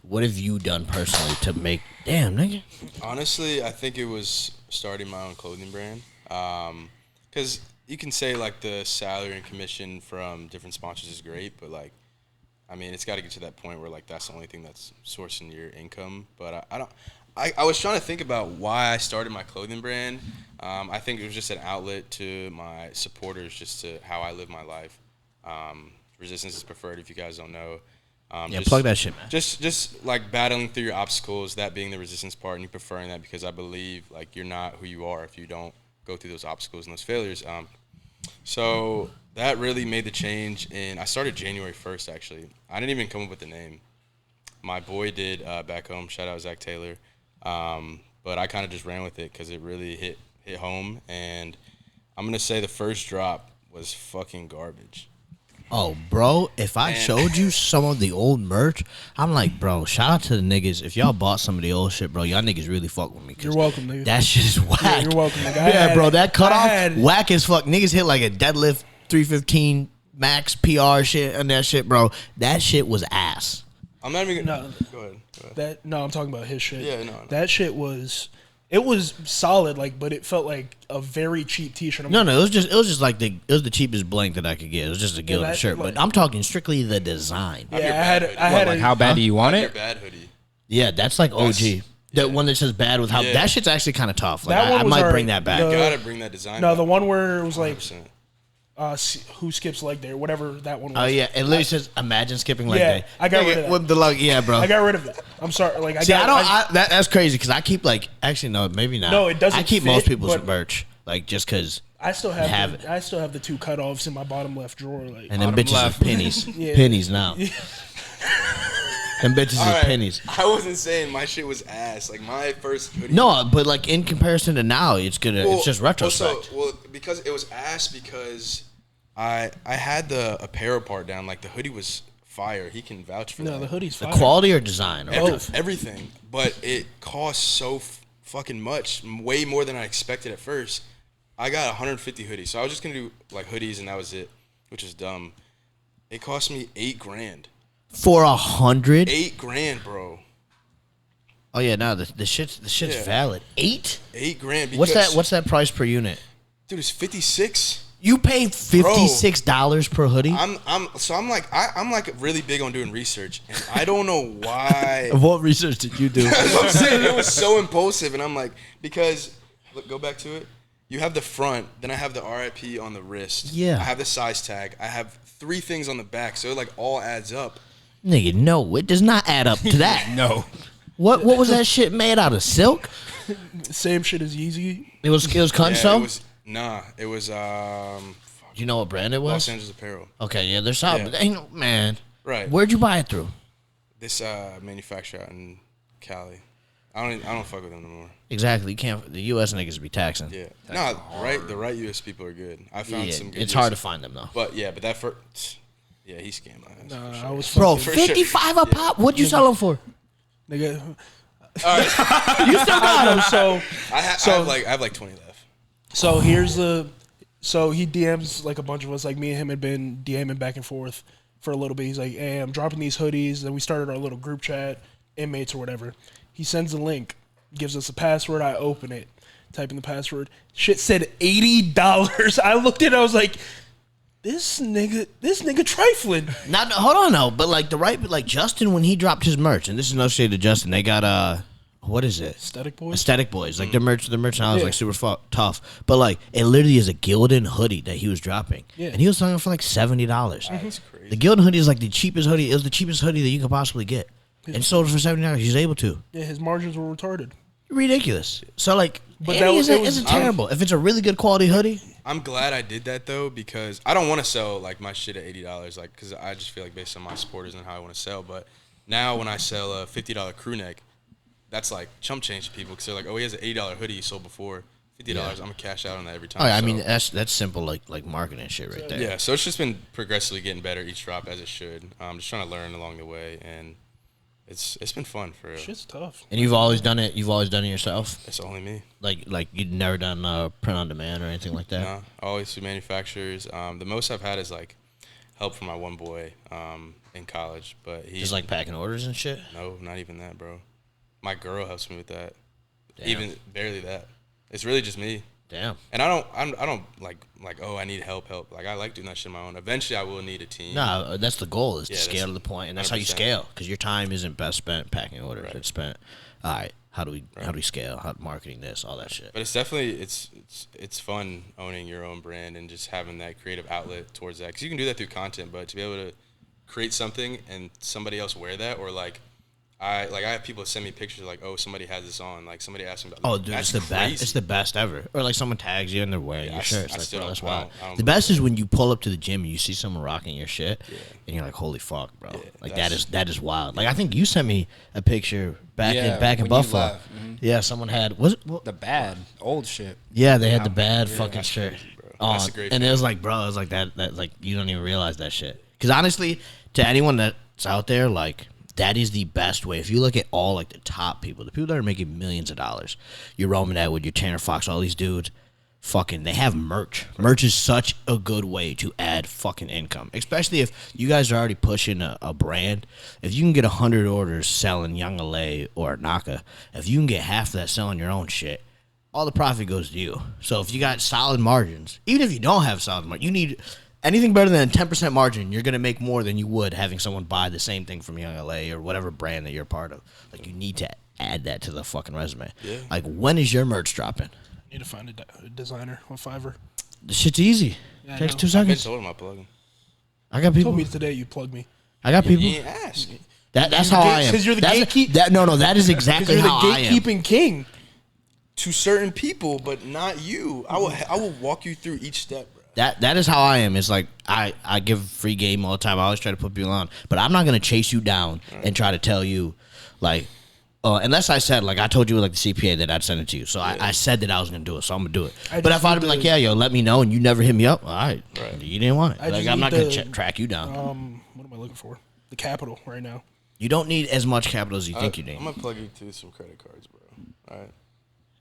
[SPEAKER 1] What have you done personally to make? Damn, nigga.
[SPEAKER 2] Honestly, I think it was starting my own clothing brand. Because you can say like the salary and commission from different sponsors is great, but like, I mean, it's got to get to that point where like that's the only thing that's sourcing your income. But I was trying to think about why I started my clothing brand. I think it was just an outlet to my supporters, just to how I live my life. Resistance is preferred, if you guys don't know.
[SPEAKER 1] Plug that shit, man.
[SPEAKER 2] Just like battling through your obstacles, that being the resistance part, and you preferring that because I believe like you're not who you are if you don't go through those obstacles and those failures. So that really made the change, and I started January 1st, actually. I didn't even come up with the name. My boy did back home. Shout out Zach Taylor. But I kind of just ran with it because it really hit home, and I'm going to say the first drop was fucking garbage.
[SPEAKER 1] Oh, bro, if I showed you some of the old merch, I'm like, bro, shout out to the niggas. If y'all bought some of the old shit, bro, y'all niggas really fuck with me.
[SPEAKER 3] You're welcome, nigga.
[SPEAKER 1] That shit is whack.
[SPEAKER 3] Yeah, you're welcome, nigga.
[SPEAKER 1] Yeah, bro, that cutoff, whack as fuck. Niggas hit like a deadlift 315 max PR shit and that shit, bro. That shit was ass.
[SPEAKER 2] I'm not even
[SPEAKER 3] gonna...
[SPEAKER 2] No, go ahead.
[SPEAKER 3] I'm talking about his shit.
[SPEAKER 2] Yeah, no.
[SPEAKER 3] That shit was... It was solid, like, but it felt like a very cheap T-shirt.
[SPEAKER 1] No, it was just like it was the cheapest blank that I could get. It was just a gilded shirt,
[SPEAKER 3] like,
[SPEAKER 1] but I'm talking strictly the design.
[SPEAKER 3] Yeah, I had
[SPEAKER 4] how bad do you want it?
[SPEAKER 2] Your bad hoodie.
[SPEAKER 1] Yeah, that's like OG. That one that says bad with how
[SPEAKER 2] Yeah.
[SPEAKER 1] that shit's actually kind of tough. Like,
[SPEAKER 3] That one
[SPEAKER 1] I
[SPEAKER 3] was
[SPEAKER 1] might
[SPEAKER 3] alright.
[SPEAKER 1] bring that back.
[SPEAKER 3] The-
[SPEAKER 2] You gotta bring that design.
[SPEAKER 3] No,
[SPEAKER 2] back.
[SPEAKER 3] the one where it was like
[SPEAKER 2] 100%.
[SPEAKER 3] who skips leg day or whatever that one was.
[SPEAKER 1] Oh yeah, it literally says imagine skipping leg
[SPEAKER 3] Yeah,
[SPEAKER 1] day.
[SPEAKER 3] I got rid of that.
[SPEAKER 1] With the luck, yeah, bro.
[SPEAKER 3] I got rid of it. I'm sorry. Like I
[SPEAKER 1] See,
[SPEAKER 3] got,
[SPEAKER 1] that's crazy because I keep like actually no, maybe not.
[SPEAKER 3] No, it doesn't
[SPEAKER 1] I keep
[SPEAKER 3] fit,
[SPEAKER 1] most people's
[SPEAKER 3] but-
[SPEAKER 1] merch like just because.
[SPEAKER 3] I still
[SPEAKER 1] have
[SPEAKER 3] have
[SPEAKER 1] it.
[SPEAKER 3] I still have the 2 cutoffs in my bottom left drawer. Like
[SPEAKER 1] And them
[SPEAKER 4] Bottom
[SPEAKER 1] bitches
[SPEAKER 4] left.
[SPEAKER 1] is pennies.
[SPEAKER 3] Yeah.
[SPEAKER 1] Pennies now. Them bitches
[SPEAKER 2] All
[SPEAKER 1] is
[SPEAKER 2] right,
[SPEAKER 1] pennies.
[SPEAKER 2] I wasn't saying my shit was ass. Like my first hoodie.
[SPEAKER 1] No, but like in comparison to now, it's gonna. It's just retrospect.
[SPEAKER 2] Well, because it was ass because I had the apparel part down. Like the hoodie was fire. He can vouch for that.
[SPEAKER 3] no, the hoodie's
[SPEAKER 1] The
[SPEAKER 3] fire.
[SPEAKER 1] quality or design? Or
[SPEAKER 3] Both.
[SPEAKER 2] Everything, but it cost so fucking much, way more than I expected at first. I got 150 hoodies, so I was just gonna do like hoodies and that was it, which is dumb. It cost me $8,000.
[SPEAKER 1] For 100?
[SPEAKER 2] $8,000, bro.
[SPEAKER 1] Oh yeah, no, the shit's
[SPEAKER 2] Yeah.
[SPEAKER 1] valid. 8?
[SPEAKER 2] $8,000.
[SPEAKER 1] What's that price per unit?
[SPEAKER 2] Dude, it's 56.
[SPEAKER 1] You paid $56 per hoodie.
[SPEAKER 2] I'm like really big on doing research, and I don't know why.
[SPEAKER 1] What research did you do?
[SPEAKER 2] That's what I'm saying. It was so impulsive, and I'm like, because look, go back to it. You have the front, then I have the RIP on the wrist.
[SPEAKER 1] Yeah.
[SPEAKER 2] I have the size tag. I have 3 things on the back, so it like all adds up.
[SPEAKER 1] Nigga, no, it does not add up to that.
[SPEAKER 4] No.
[SPEAKER 1] What was that shit made out of? Silk?
[SPEAKER 3] Same shit as Yeezy.
[SPEAKER 1] It was
[SPEAKER 2] Yeah,
[SPEAKER 1] Kunso?
[SPEAKER 2] it was
[SPEAKER 1] Do you know what brand it was?
[SPEAKER 2] Los Angeles Apparel.
[SPEAKER 1] Okay, yeah, they're solid.
[SPEAKER 2] Yeah.
[SPEAKER 1] But ain't no man.
[SPEAKER 2] Right.
[SPEAKER 1] Where'd you buy it through?
[SPEAKER 2] This manufacturer out in Cali. I don't fuck with them no more.
[SPEAKER 1] Exactly. You can't. The U.S. niggas be taxing.
[SPEAKER 2] Yeah. No, the right US people are good. I found
[SPEAKER 1] Yeah,
[SPEAKER 2] some good
[SPEAKER 1] it's
[SPEAKER 2] US
[SPEAKER 1] hard to find them though.
[SPEAKER 2] But yeah, but that first, yeah, he scammed my ass. for sure.
[SPEAKER 3] I was
[SPEAKER 1] Bro,
[SPEAKER 3] fucking,
[SPEAKER 2] sure.
[SPEAKER 1] 55 a pop. What'd you sell them for?
[SPEAKER 3] nigga.
[SPEAKER 2] All right,
[SPEAKER 3] You still got them. So
[SPEAKER 2] I have like 20 left.
[SPEAKER 3] here's the. So he DMs like a bunch of us. Like me and him had been DMing back and forth for a little bit. He's like, "Hey, I'm dropping these hoodies." Then we started our little group chat, inmates or whatever. He sends a link, gives us a password. I open it, type in the password. Shit said $80. I looked at it. I was like, this nigga trifling.
[SPEAKER 1] Not hold on though, but like Justin when he dropped his merch, and this is no shade to Justin. They got what is it?
[SPEAKER 3] Aesthetic Boys?
[SPEAKER 1] Aesthetic Boys. Like their merch now is
[SPEAKER 3] Yeah.
[SPEAKER 1] like super tough. But like it literally is a Gildan hoodie that he was dropping.
[SPEAKER 3] Yeah.
[SPEAKER 1] And he was selling it for like $70.
[SPEAKER 2] That's crazy.
[SPEAKER 1] The Gildan hoodie is like the cheapest hoodie. It was the cheapest hoodie that you could possibly get. And sold it for $70. He's able to.
[SPEAKER 3] Yeah, his margins were retarded.
[SPEAKER 1] Ridiculous. So like
[SPEAKER 3] But
[SPEAKER 1] it
[SPEAKER 3] that was-
[SPEAKER 1] isn't terrible. If it's a really good quality hoodie,
[SPEAKER 2] I'm glad I did that though because I don't want to sell like my shit at $80, like because I just feel like based on my supporters and how I want to sell. But now when I sell a $50 crew neck, that's like chump change to people because they're like, oh, he has an $80 hoodie he sold before. $50, I'm gonna cash out on that every time.
[SPEAKER 1] oh yeah, I
[SPEAKER 2] So,
[SPEAKER 1] mean that's simple like marketing shit right there.
[SPEAKER 2] yeah. So it's just been progressively getting better each drop as it should. I'm just trying to learn along the way, and it's been fun for real.
[SPEAKER 3] Shit's tough.
[SPEAKER 1] And you've always done it. You've always done it yourself.
[SPEAKER 2] It's only me.
[SPEAKER 1] Like you'd never done print on demand or anything like that.
[SPEAKER 2] No, always through manufacturers. The most I've had is like help from my one boy in college, but he
[SPEAKER 1] Just like packing orders and shit.
[SPEAKER 2] no, not even that, bro. My girl helps me with that.
[SPEAKER 1] Damn.
[SPEAKER 2] Even barely that. It's really just me.
[SPEAKER 1] Damn.
[SPEAKER 2] And I don't like oh I need help. Like I like doing that shit on my own. Eventually I will need a team.
[SPEAKER 1] No, that's the goal is to
[SPEAKER 2] Yeah,
[SPEAKER 1] scale
[SPEAKER 2] that's
[SPEAKER 1] to the point, and that's how you
[SPEAKER 2] 100%.
[SPEAKER 1] scale because your time isn't best spent packing orders.
[SPEAKER 2] Right.
[SPEAKER 1] It's spent. All right, how do we scale? How marketing this, all that shit.
[SPEAKER 2] But it's definitely it's fun owning your own brand and just having that creative outlet towards that because you can do that through content, but to be able to create something and somebody else wear that or like I have people send me pictures like, oh, somebody has this on. Like somebody asked me about.
[SPEAKER 1] Oh, dude,
[SPEAKER 2] that's
[SPEAKER 1] it's the
[SPEAKER 2] crazy.
[SPEAKER 1] best. It's the best ever. Or like someone tags you and they're wearing
[SPEAKER 2] Yeah,
[SPEAKER 1] your
[SPEAKER 2] I
[SPEAKER 1] shirt. It's
[SPEAKER 2] I
[SPEAKER 1] like,
[SPEAKER 2] still
[SPEAKER 1] bro, that's
[SPEAKER 2] don't- I
[SPEAKER 1] wild.
[SPEAKER 2] don't- I don't
[SPEAKER 1] The best is when you pull up to the gym and you see someone rocking your shit, and you're like, holy fuck, bro. Like that is wild. Like I think you sent me a picture back
[SPEAKER 4] Yeah,
[SPEAKER 1] in
[SPEAKER 4] when you
[SPEAKER 1] Buffalo.
[SPEAKER 4] left.
[SPEAKER 1] Yeah, someone had was it?
[SPEAKER 4] The bad old shit.
[SPEAKER 1] Yeah, they had the bad fucking
[SPEAKER 2] that's
[SPEAKER 1] shirt
[SPEAKER 2] crazy, bro.
[SPEAKER 1] on,
[SPEAKER 2] That's a great
[SPEAKER 1] and it was like, bro, it was like that like you don't even realize that shit. Because honestly, to anyone that's out there, like that is the best way. If you look at all like the top people, the people that are making millions of dollars, your Roman Atwood, your Tanner Fox, all these dudes, fucking, they have merch. Merch is such a good way to add fucking income, especially if you guys are already pushing a brand. If you can get 100 orders selling Young LA or Naka, if you can get half of that selling your own shit, all the profit goes to you. So if you got solid margins, even if you don't have solid margins, you need anything better than a 10% margin. You're going to make more than you would having someone buy the same thing from Young LA or whatever brand that you're a part of. Like you need to add that to the fucking resume.
[SPEAKER 2] Yeah.
[SPEAKER 1] Like, when is your merch dropping?
[SPEAKER 3] Need to find a designer on Fiverr.
[SPEAKER 1] The shit's easy.
[SPEAKER 3] Yeah, I
[SPEAKER 1] Takes
[SPEAKER 3] know.
[SPEAKER 1] 2
[SPEAKER 2] I've been
[SPEAKER 1] seconds.
[SPEAKER 2] told him I plug him.
[SPEAKER 1] I got
[SPEAKER 3] You told
[SPEAKER 1] people.
[SPEAKER 3] me today you plug me.
[SPEAKER 1] I got people.
[SPEAKER 2] You ain't ask.
[SPEAKER 1] That's how I am.
[SPEAKER 3] 'Cause you're the
[SPEAKER 1] That's-
[SPEAKER 3] gatekeep-
[SPEAKER 1] No, that is
[SPEAKER 3] Because
[SPEAKER 1] exactly
[SPEAKER 3] you're the
[SPEAKER 1] how I am.
[SPEAKER 3] gatekeeping king.
[SPEAKER 2] To certain people, but not you. I will walk you through each step, bro.
[SPEAKER 1] That is how I am. It's like I give free game all the time. I always try to put people on, but I'm not gonna chase you down and try to tell you, like, unless I said, like, I told you like the CPA that I'd send it to you. So I said that I was gonna do it, so I'm gonna do it. But if I'd have been like, yeah, yo, let me know, and you never hit me up, all right, you didn't want it.
[SPEAKER 3] I
[SPEAKER 1] Like,
[SPEAKER 3] just
[SPEAKER 1] I'm not
[SPEAKER 3] need
[SPEAKER 1] gonna track you down.
[SPEAKER 3] What am I looking for? The capital right now.
[SPEAKER 1] You don't need as much capital as you think you need.
[SPEAKER 2] I'm gonna plug you to some credit cards, bro. All right.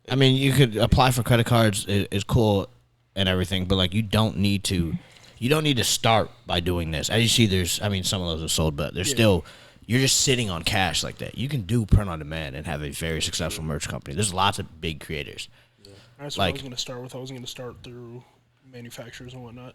[SPEAKER 1] I mean, you could apply for credit cards. Is cool and everything, but like, you don't need to start by doing this. As you see, some of those are sold, but they're still. You're just sitting on cash like that. You can do print on demand and have a very successful merch company. There's lots of big creators.
[SPEAKER 3] That's what I was going to start with. I was going to start through manufacturers and whatnot.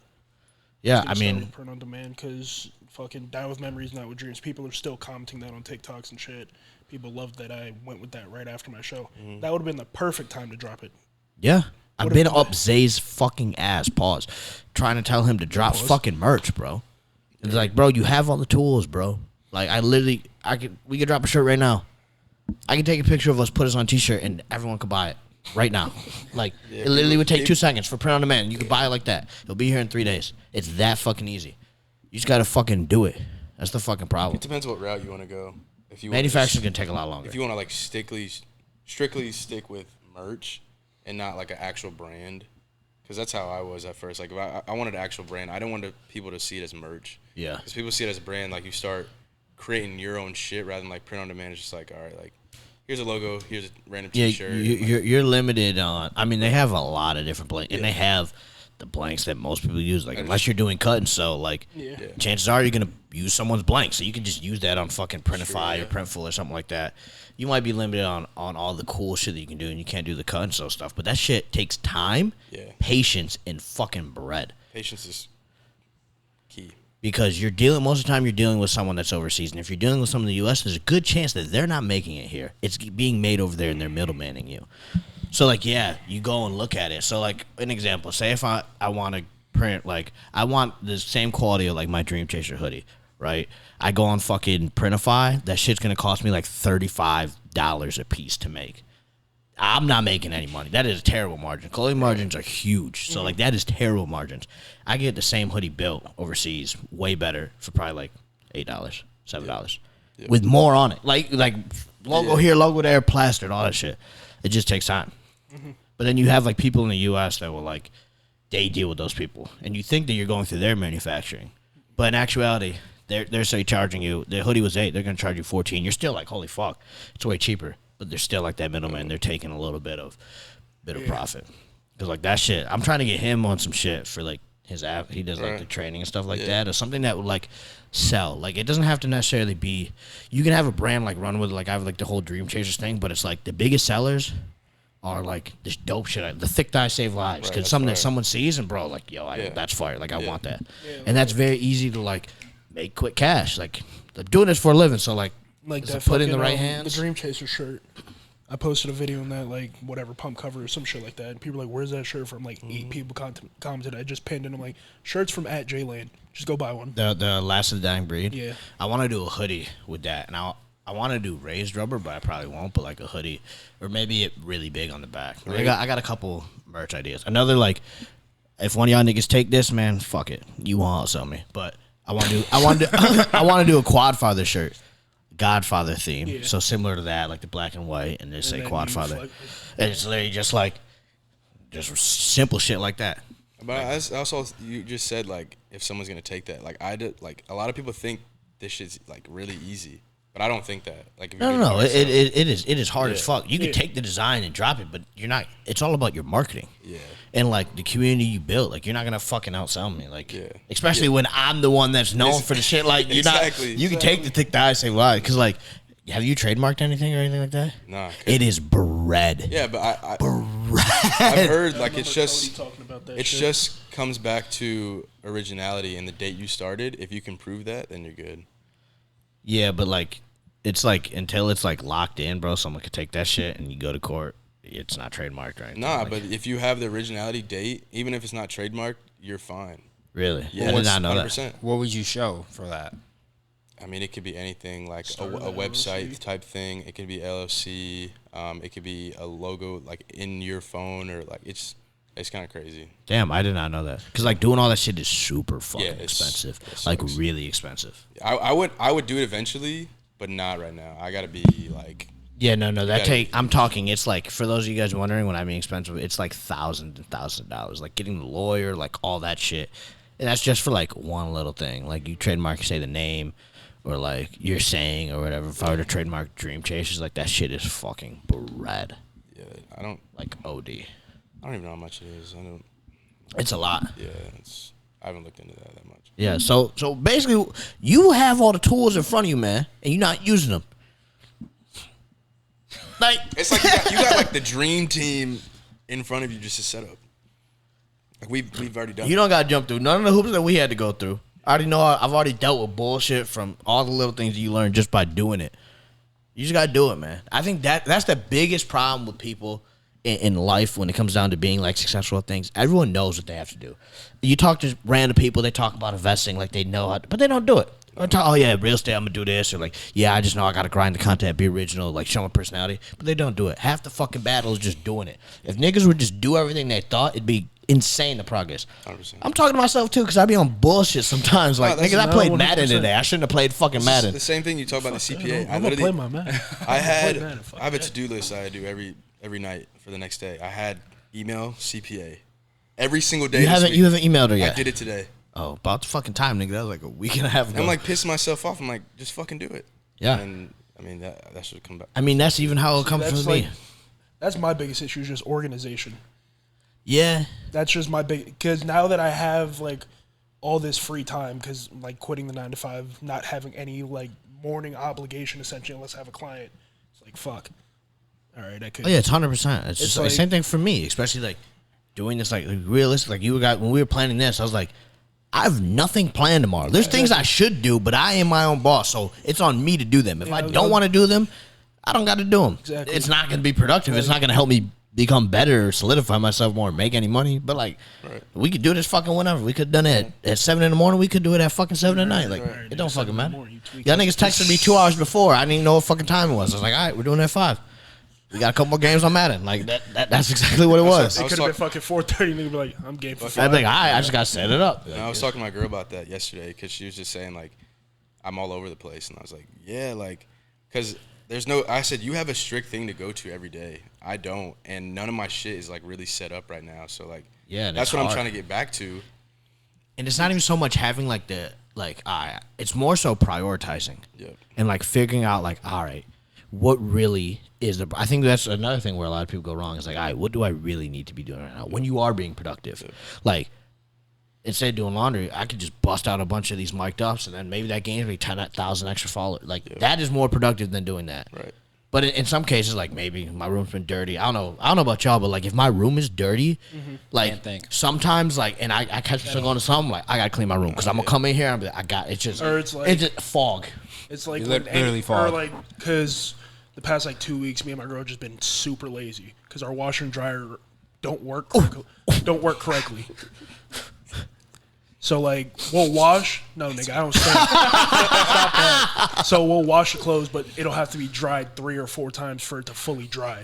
[SPEAKER 1] Yeah,
[SPEAKER 3] Gonna start with print on demand because fucking Die With Memories, Not With Dreams. People are still commenting that on TikToks and shit. People loved that I went with that right after my show. That would have been the perfect time to drop it.
[SPEAKER 1] Yeah. I've been
[SPEAKER 3] What if-
[SPEAKER 1] up Zay's fucking ass, pause, trying to tell him to drop fucking merch, bro. It's like, bro, you have all the tools, bro. Like, we could drop a shirt right now. I could take a picture of us, put us on a t-shirt, and everyone could buy it right now. Like, it literally would take 2 seconds for print on demand. You could buy it like that. It'll be here in 3 days. It's that fucking easy. You just gotta fucking do it. That's the fucking problem.
[SPEAKER 2] It depends what route you want to go. If you
[SPEAKER 1] Manufacturing's gonna take a lot longer.
[SPEAKER 2] If you want to like strictly stick with merch and not like an actual brand, because that's how I was at first. Like, if I wanted an actual brand. I didn't want people to see it as merch. Yeah. Because people see it as a brand, like you start creating your own shit rather than like print on demand. It's just like, all right, like, here's a logo, here's a random t-shirt.
[SPEAKER 1] You're limited on. I mean, they have a lot of different blanks, and they have the blanks that most people use. Like, unless you're doing cut and sew, like, chances are you're gonna use someone's blank, so you can just use that on fucking Printify or Printful or something like that. You might be limited on all the cool shit that you can do, and you can't do the cut and sew stuff. But that shit takes time, patience, and fucking bread.
[SPEAKER 2] Patience is key.
[SPEAKER 1] Because most of the time you're dealing with someone that's overseas. And if you're dealing with someone in the U.S., there's a good chance that they're not making it here. It's being made over there and they're middlemaning you. So, like, yeah, you go and look at it. So, like, an example. Say if I want to print, like, I want the same quality of, like, my Dream Chaser hoodie, right? I go on fucking Printify. That shit's going to cost me, like, $35 a piece to make. I'm not making any money. That is a terrible margin. Clothing margins are huge. So, like, that is terrible margins. I get the same hoodie built overseas way better for probably, like, $8, $7. With more on it. Like logo here, logo there, plastered, all that shit. It just takes time. But then you have, like, people in the U.S. that will, like, they deal with those people. And you think that you're going through their manufacturing. But in actuality, they're say charging you, the hoodie was $8, they're going to charge you $14. You're still like, holy fuck, it's way cheaper. But they're still like that middleman. They're taking a little bit of profit. Because, like, that shit, I'm trying to get him on some shit for, like, his app. He does, like, the training and stuff like that. Or something that would, like, sell. Like, it doesn't have to necessarily be, you can have a brand, like, run with, like, I have, like, the whole Dream Chasers thing. But it's, like, the biggest sellers are, like, this dope shit. The thick dye save lives. Because something that someone sees and, bro, like, yo, that's fire. Like, I want that. And that's very easy to, like, make quick cash. Like, I'm doing this for a living. So, like
[SPEAKER 3] that
[SPEAKER 1] put in the
[SPEAKER 3] fucking,
[SPEAKER 1] right hands.
[SPEAKER 3] The Dream Chaser shirt. I posted a video on that, like, whatever, pump cover or some shit like that. And people are like, where's that shirt from? Like, 8 people commented. I just pinned it. I'm like, shirts from @JLand. Just go buy one.
[SPEAKER 1] The Last of the Dying Breed?
[SPEAKER 3] Yeah.
[SPEAKER 1] I want to do a hoodie with that. And I want to do raised rubber, but I probably won't. But, like, a hoodie. Or maybe it really big on the back. I got a couple merch ideas. Another, like, if one of y'all niggas take this, man, fuck it. You won't sell me. But I want to do a Quadfather shirt. Godfather theme, so similar to that, like the black and white, and just say Quadfather. And it's literally just like, just simple shit like that.
[SPEAKER 2] But I also, you just said, like, if someone's gonna take that, like, I did, like, a lot of people think this shit's, like, really easy, but I don't think that. Like, if
[SPEAKER 1] no, it is hard as fuck. You can take the design and drop it, but you're not. It's all about your marketing. Yeah. And, like, the community you built, like, you're not gonna fucking outsell me, like, especially when I'm the one that's known for the shit. Like, you're not. You can take the thick dye, say why, because, like, have you trademarked anything or anything like that?
[SPEAKER 2] Nah.
[SPEAKER 1] It is bread.
[SPEAKER 2] Yeah, but
[SPEAKER 1] bread.
[SPEAKER 2] I've heard, like, it's just
[SPEAKER 3] it
[SPEAKER 2] just comes back to originality and the date you started. If you can prove that, then you're good.
[SPEAKER 1] Yeah, but, like, it's like until it's like locked in, bro. Someone could take that shit and you go to court. It's not trademarked or anything.
[SPEAKER 2] Nah,
[SPEAKER 1] like,
[SPEAKER 2] but if you have the originality date, even if it's not trademarked, you're fine.
[SPEAKER 1] really,
[SPEAKER 2] Yeah,
[SPEAKER 1] I did not know
[SPEAKER 2] 100%.
[SPEAKER 1] that.
[SPEAKER 4] What would you show for that?
[SPEAKER 2] I mean, it could be anything like a
[SPEAKER 3] LLC.
[SPEAKER 2] website type thing. It could be LLC. It could be a logo like in your phone or like it's kind of crazy.
[SPEAKER 1] Damn, I did not know that. Because like doing all that shit is super fucking
[SPEAKER 2] Yeah,
[SPEAKER 1] expensive.
[SPEAKER 2] it
[SPEAKER 1] Like
[SPEAKER 2] sucks.
[SPEAKER 1] really expensive.
[SPEAKER 2] I would do it eventually, but not right now. I gotta be like.
[SPEAKER 1] Yeah, no, that
[SPEAKER 2] Yeah.
[SPEAKER 1] take. I'm talking. It's like for those of you guys wondering when I mean expensive, it's like thousands and thousands of dollars. Like getting the lawyer, like all that shit, and that's just for like one little thing. Like you trademark, say the name, or like you're saying or whatever. If I were to trademark Dream Chasers, like that shit is fucking bread.
[SPEAKER 2] Yeah, I don't
[SPEAKER 1] OD.
[SPEAKER 2] even know how much it is.
[SPEAKER 1] It's a lot.
[SPEAKER 2] Yeah, I haven't looked into that much.
[SPEAKER 1] Yeah. So basically, you have all the tools in front of you, man, and you're not using them. Like
[SPEAKER 2] It's like you got like the dream team in front of you just to set up. Like we've already done.
[SPEAKER 1] you don't gotta jump through none of the hoops that we had to go through. I already know. I've already dealt with bullshit from all the little things that you learn just by doing it. You just gotta do it, man. I think that's the biggest problem with people in life when it comes down to being like successful at things. Everyone knows what they have to do. You talk to random people, they talk about investing like they know how to, but they don't do it. Or talk, oh yeah, real estate, I'm gonna do this, or like, yeah, I just know I gotta grind the content, be original, like show my personality, but they don't do it. Half the fucking battle is just doing it. If niggas would just do everything they thought, it'd be insane the progress.
[SPEAKER 2] 100%.
[SPEAKER 1] I'm talking to myself too, because I be on bullshit sometimes. Like,
[SPEAKER 2] that's
[SPEAKER 1] niggas, I played
[SPEAKER 3] another
[SPEAKER 1] Madden
[SPEAKER 3] 100%.
[SPEAKER 1] today. I shouldn't have played fucking Madden.
[SPEAKER 2] The same thing you talk about the CPA.
[SPEAKER 3] I'm gonna play my man.
[SPEAKER 2] I
[SPEAKER 3] play Madden, fuck
[SPEAKER 2] have a
[SPEAKER 3] that.
[SPEAKER 2] to-do list I do every night for the next day. I had email CPA every single day.
[SPEAKER 1] You
[SPEAKER 2] this
[SPEAKER 1] haven't
[SPEAKER 2] week.
[SPEAKER 1] you haven't emailed her yet.
[SPEAKER 2] I did it today.
[SPEAKER 1] Oh, about the fucking time, nigga. That was like a week and a half ago.
[SPEAKER 2] I'm like pissing myself off. I'm like, just fucking do it.
[SPEAKER 1] Yeah.
[SPEAKER 2] And I mean that should come back.
[SPEAKER 1] I mean, that's even how it comes
[SPEAKER 3] That's
[SPEAKER 1] from me.
[SPEAKER 3] like, that's my biggest issue is just organization.
[SPEAKER 1] Yeah.
[SPEAKER 3] That's just my big, because now that I have like all this free time, because like quitting the 9 to 5, not having any like morning obligation essentially unless I have a client, it's like fuck. All right, I could.
[SPEAKER 1] Oh yeah, it's 100%. It's just like,
[SPEAKER 3] like-
[SPEAKER 1] same thing for me, especially like doing this like realistic. Like you got when we were planning this, I was like, I have nothing planned tomorrow. There's things I should do, but I am my own boss, so it's on me to do them. If I don't want to do them, I don't got to do them.
[SPEAKER 3] Exactly.
[SPEAKER 1] It's not going to be productive. It's not going to help me become better or solidify myself more, make any money. But like, we could do this fucking whenever. We could have done it at 7 in the morning. We could do it at fucking 7 at night. Like, it don't fucking matter. Y'all niggas texted me 2 hours before. I didn't even know what fucking time it was. I was like, all right, we're doing it at 5. We got a couple more games on Madden. Like that's exactly what it was.
[SPEAKER 3] It could have been fucking 4:30. Nigga be like, I'm game for
[SPEAKER 1] I'd
[SPEAKER 3] 5.
[SPEAKER 1] be like, all right, I just got to set it up.
[SPEAKER 2] And I was talking to my girl about that yesterday because she was just saying like, I'm all over the place, and I was like, yeah, like, because there's no. I said you have a strict thing to go to every day. I don't, and none of my shit is like really set up right now. So like,
[SPEAKER 1] Yeah, and
[SPEAKER 2] that's
[SPEAKER 1] it's
[SPEAKER 2] what I'm
[SPEAKER 1] hard.
[SPEAKER 2] trying to get back to.
[SPEAKER 1] And it's not even so much having like the it's more so prioritizing.
[SPEAKER 2] Yep.
[SPEAKER 1] And like figuring out like, all right, what really is the I think that's another thing where a lot of people go wrong is like, all right, what do I really need to be doing right now when you are being productive? Like instead of doing laundry, I could just bust out a bunch of these mic'd ups and then maybe that gains me 10,000 extra followers. Like that is more productive than doing that.
[SPEAKER 2] Right.
[SPEAKER 1] But in some cases, like maybe my room's been dirty. I don't know about y'all, but like if my room is dirty, like
[SPEAKER 4] Can't think.
[SPEAKER 1] sometimes like, and I catch myself going to something like I gotta clean my room because I'm gonna come in here and be like, it's just
[SPEAKER 3] Or it's like-
[SPEAKER 1] it's just fog.
[SPEAKER 3] It's like
[SPEAKER 4] You
[SPEAKER 3] when
[SPEAKER 4] literally
[SPEAKER 3] or
[SPEAKER 4] fall.
[SPEAKER 3] like because the past like 2 weeks, me and my girl just been super lazy because our washer and dryer don't work correctly. So like we'll wash. No, nigga, I don't stop that. So we'll wash the clothes, but it'll have to be dried 3 or 4 times for it to fully dry.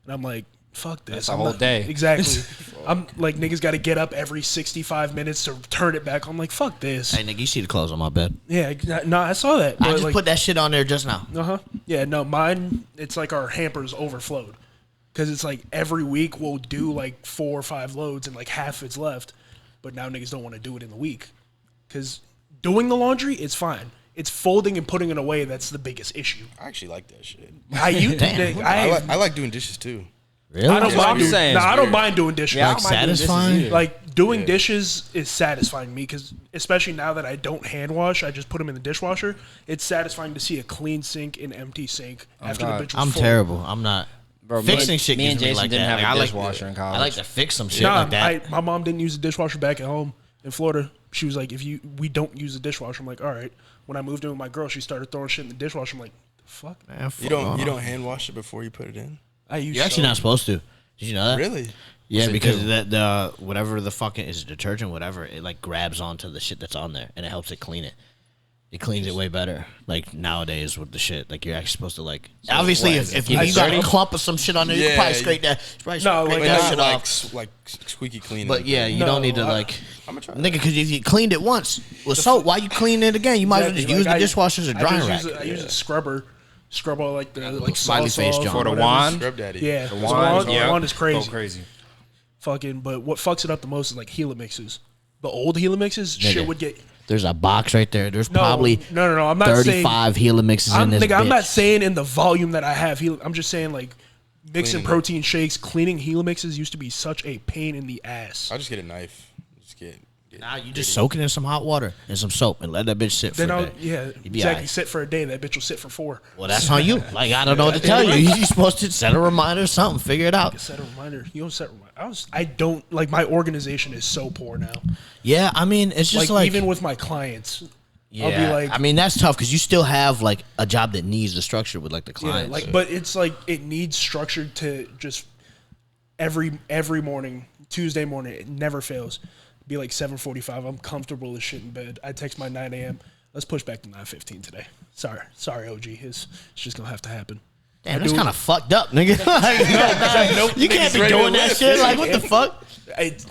[SPEAKER 3] And I'm like, fuck this.
[SPEAKER 4] That's a
[SPEAKER 3] I'm
[SPEAKER 4] whole
[SPEAKER 3] not-
[SPEAKER 4] day.
[SPEAKER 3] Exactly. I'm like niggas got to get up every 65 minutes to turn it back. I'm like, fuck this.
[SPEAKER 1] Hey, nigga, you see the clothes on my bed?
[SPEAKER 3] Yeah, no, I saw that.
[SPEAKER 1] I
[SPEAKER 3] but,
[SPEAKER 1] just
[SPEAKER 3] like,
[SPEAKER 1] put that shit on there just now.
[SPEAKER 3] Yeah, no, mine, it's like our hampers overflowed. Because it's like every week we'll do like 4 or 5 loads and like half it's left. But now niggas don't want to do it in the week. Because doing the laundry, it's fine. It's folding and putting it away that's the biggest issue.
[SPEAKER 2] I actually like that shit.
[SPEAKER 1] Damn.
[SPEAKER 2] I like doing dishes too.
[SPEAKER 1] Really?
[SPEAKER 3] I don't
[SPEAKER 4] That's what I'm
[SPEAKER 3] mind doing,
[SPEAKER 4] saying.
[SPEAKER 3] nah,
[SPEAKER 4] It's
[SPEAKER 3] I don't
[SPEAKER 2] weird.
[SPEAKER 3] mind doing dishes.
[SPEAKER 4] Yeah, I
[SPEAKER 1] Like
[SPEAKER 4] don't mind doing dishes
[SPEAKER 1] satisfying?
[SPEAKER 4] either.
[SPEAKER 3] Like doing dishes is satisfying me because especially now that I don't hand wash, I just put them in the dishwasher. It's satisfying to see a clean sink and empty sink after
[SPEAKER 4] God.
[SPEAKER 3] the bitch was
[SPEAKER 1] I'm
[SPEAKER 3] full.
[SPEAKER 1] terrible. I'm not.
[SPEAKER 4] Bro,
[SPEAKER 1] Fixing
[SPEAKER 4] me,
[SPEAKER 1] shit
[SPEAKER 4] me and
[SPEAKER 1] gives me
[SPEAKER 4] Jason
[SPEAKER 1] like
[SPEAKER 4] didn't
[SPEAKER 1] that.
[SPEAKER 4] have
[SPEAKER 1] Like,
[SPEAKER 4] a
[SPEAKER 1] I
[SPEAKER 4] dishwasher in college.
[SPEAKER 1] I like to fix some shit
[SPEAKER 3] Nah,
[SPEAKER 1] like that.
[SPEAKER 3] my mom didn't use the dishwasher back at home in Florida. She was like, we don't use the dishwasher. I'm like, all right. When I moved in with my girl, she started throwing shit in the dishwasher. I'm like, the Fuck.
[SPEAKER 1] Man,
[SPEAKER 2] You don't hand wash it before you put it in?
[SPEAKER 3] I use
[SPEAKER 1] You're actually not supposed to. Did you know that?
[SPEAKER 2] Really?
[SPEAKER 1] Yeah,
[SPEAKER 4] What's it
[SPEAKER 1] because
[SPEAKER 4] do?
[SPEAKER 1] the whatever the fucking is detergent, whatever, it like grabs onto the shit that's on there and it helps it clean it. It cleans it way better. Like nowadays with the shit, like you're actually supposed to like. Obviously,
[SPEAKER 4] what,
[SPEAKER 1] if
[SPEAKER 4] keep
[SPEAKER 1] you
[SPEAKER 4] it
[SPEAKER 1] got a
[SPEAKER 4] dirty?
[SPEAKER 1] clump of some shit on there, you can
[SPEAKER 2] Yeah,
[SPEAKER 1] probably scrape that. Probably
[SPEAKER 3] No,
[SPEAKER 1] scrape
[SPEAKER 3] like
[SPEAKER 1] that
[SPEAKER 3] not
[SPEAKER 1] shit
[SPEAKER 2] Not
[SPEAKER 1] off.
[SPEAKER 2] like squeaky clean.
[SPEAKER 1] But yeah, you
[SPEAKER 3] No,
[SPEAKER 1] don't need to like.
[SPEAKER 2] I'm gonna try
[SPEAKER 1] Nigga, because if you cleaned it once with soap, why you clean it again? You might as well just use the dishwasher as a drying rack.
[SPEAKER 3] I use a scrubber. Scrub all like the like
[SPEAKER 1] smiley
[SPEAKER 3] sauce
[SPEAKER 1] face
[SPEAKER 3] off
[SPEAKER 1] John.
[SPEAKER 3] or
[SPEAKER 4] For the
[SPEAKER 3] whatever.
[SPEAKER 4] wand?
[SPEAKER 2] Scrub daddy.
[SPEAKER 3] Yeah,
[SPEAKER 4] The
[SPEAKER 3] the
[SPEAKER 4] wand,
[SPEAKER 3] wand is crazy.
[SPEAKER 4] Go crazy.
[SPEAKER 3] Fucking, but what fucks it up the most is like Helix. The old Helixes,
[SPEAKER 1] Nigga.
[SPEAKER 3] shit would get.
[SPEAKER 1] There's a box right there. There's
[SPEAKER 3] No,
[SPEAKER 1] probably
[SPEAKER 3] no. I'm not saying.
[SPEAKER 1] 35 Helixes in this bitch.
[SPEAKER 3] I'm not saying in the volume that I have. I'm just saying like mixing
[SPEAKER 2] Cleaning
[SPEAKER 3] protein shakes, cleaning Helixes used to be such a pain in the ass.
[SPEAKER 2] I'll just get a knife. Just get
[SPEAKER 1] Nah, you just soak it in some hot water and some soap and let that bitch sit for
[SPEAKER 3] Then
[SPEAKER 1] a
[SPEAKER 3] I'll
[SPEAKER 1] day.
[SPEAKER 3] exactly
[SPEAKER 1] alright.
[SPEAKER 3] sit for a day. That bitch will sit for 4.
[SPEAKER 1] Well, that's on you. Like, I don't know what to tell you. You're supposed to set a reminder or something. Figure it out.
[SPEAKER 3] Set a reminder. You don't set. I don't like my organization is so poor now.
[SPEAKER 1] Yeah, I mean, it's just like
[SPEAKER 3] even with my clients,
[SPEAKER 1] yeah,
[SPEAKER 3] I'll be like,
[SPEAKER 1] I mean, that's tough because you still have like a job that needs the structure with like the
[SPEAKER 3] yeah,
[SPEAKER 1] clients.
[SPEAKER 3] like, but it's like it needs structured to just every morning, Tuesday morning, it never fails. Be like 7:45. I'm comfortable as shit in bed. I text my 9 a.m. Let's push back to 9:15 today. Sorry, OG. It's just gonna have to happen.
[SPEAKER 1] Damn, that's kind of fucked up, nigga. Like, you can't be
[SPEAKER 2] ready to
[SPEAKER 1] doing that
[SPEAKER 2] live.
[SPEAKER 1] shit. Like, what the fuck?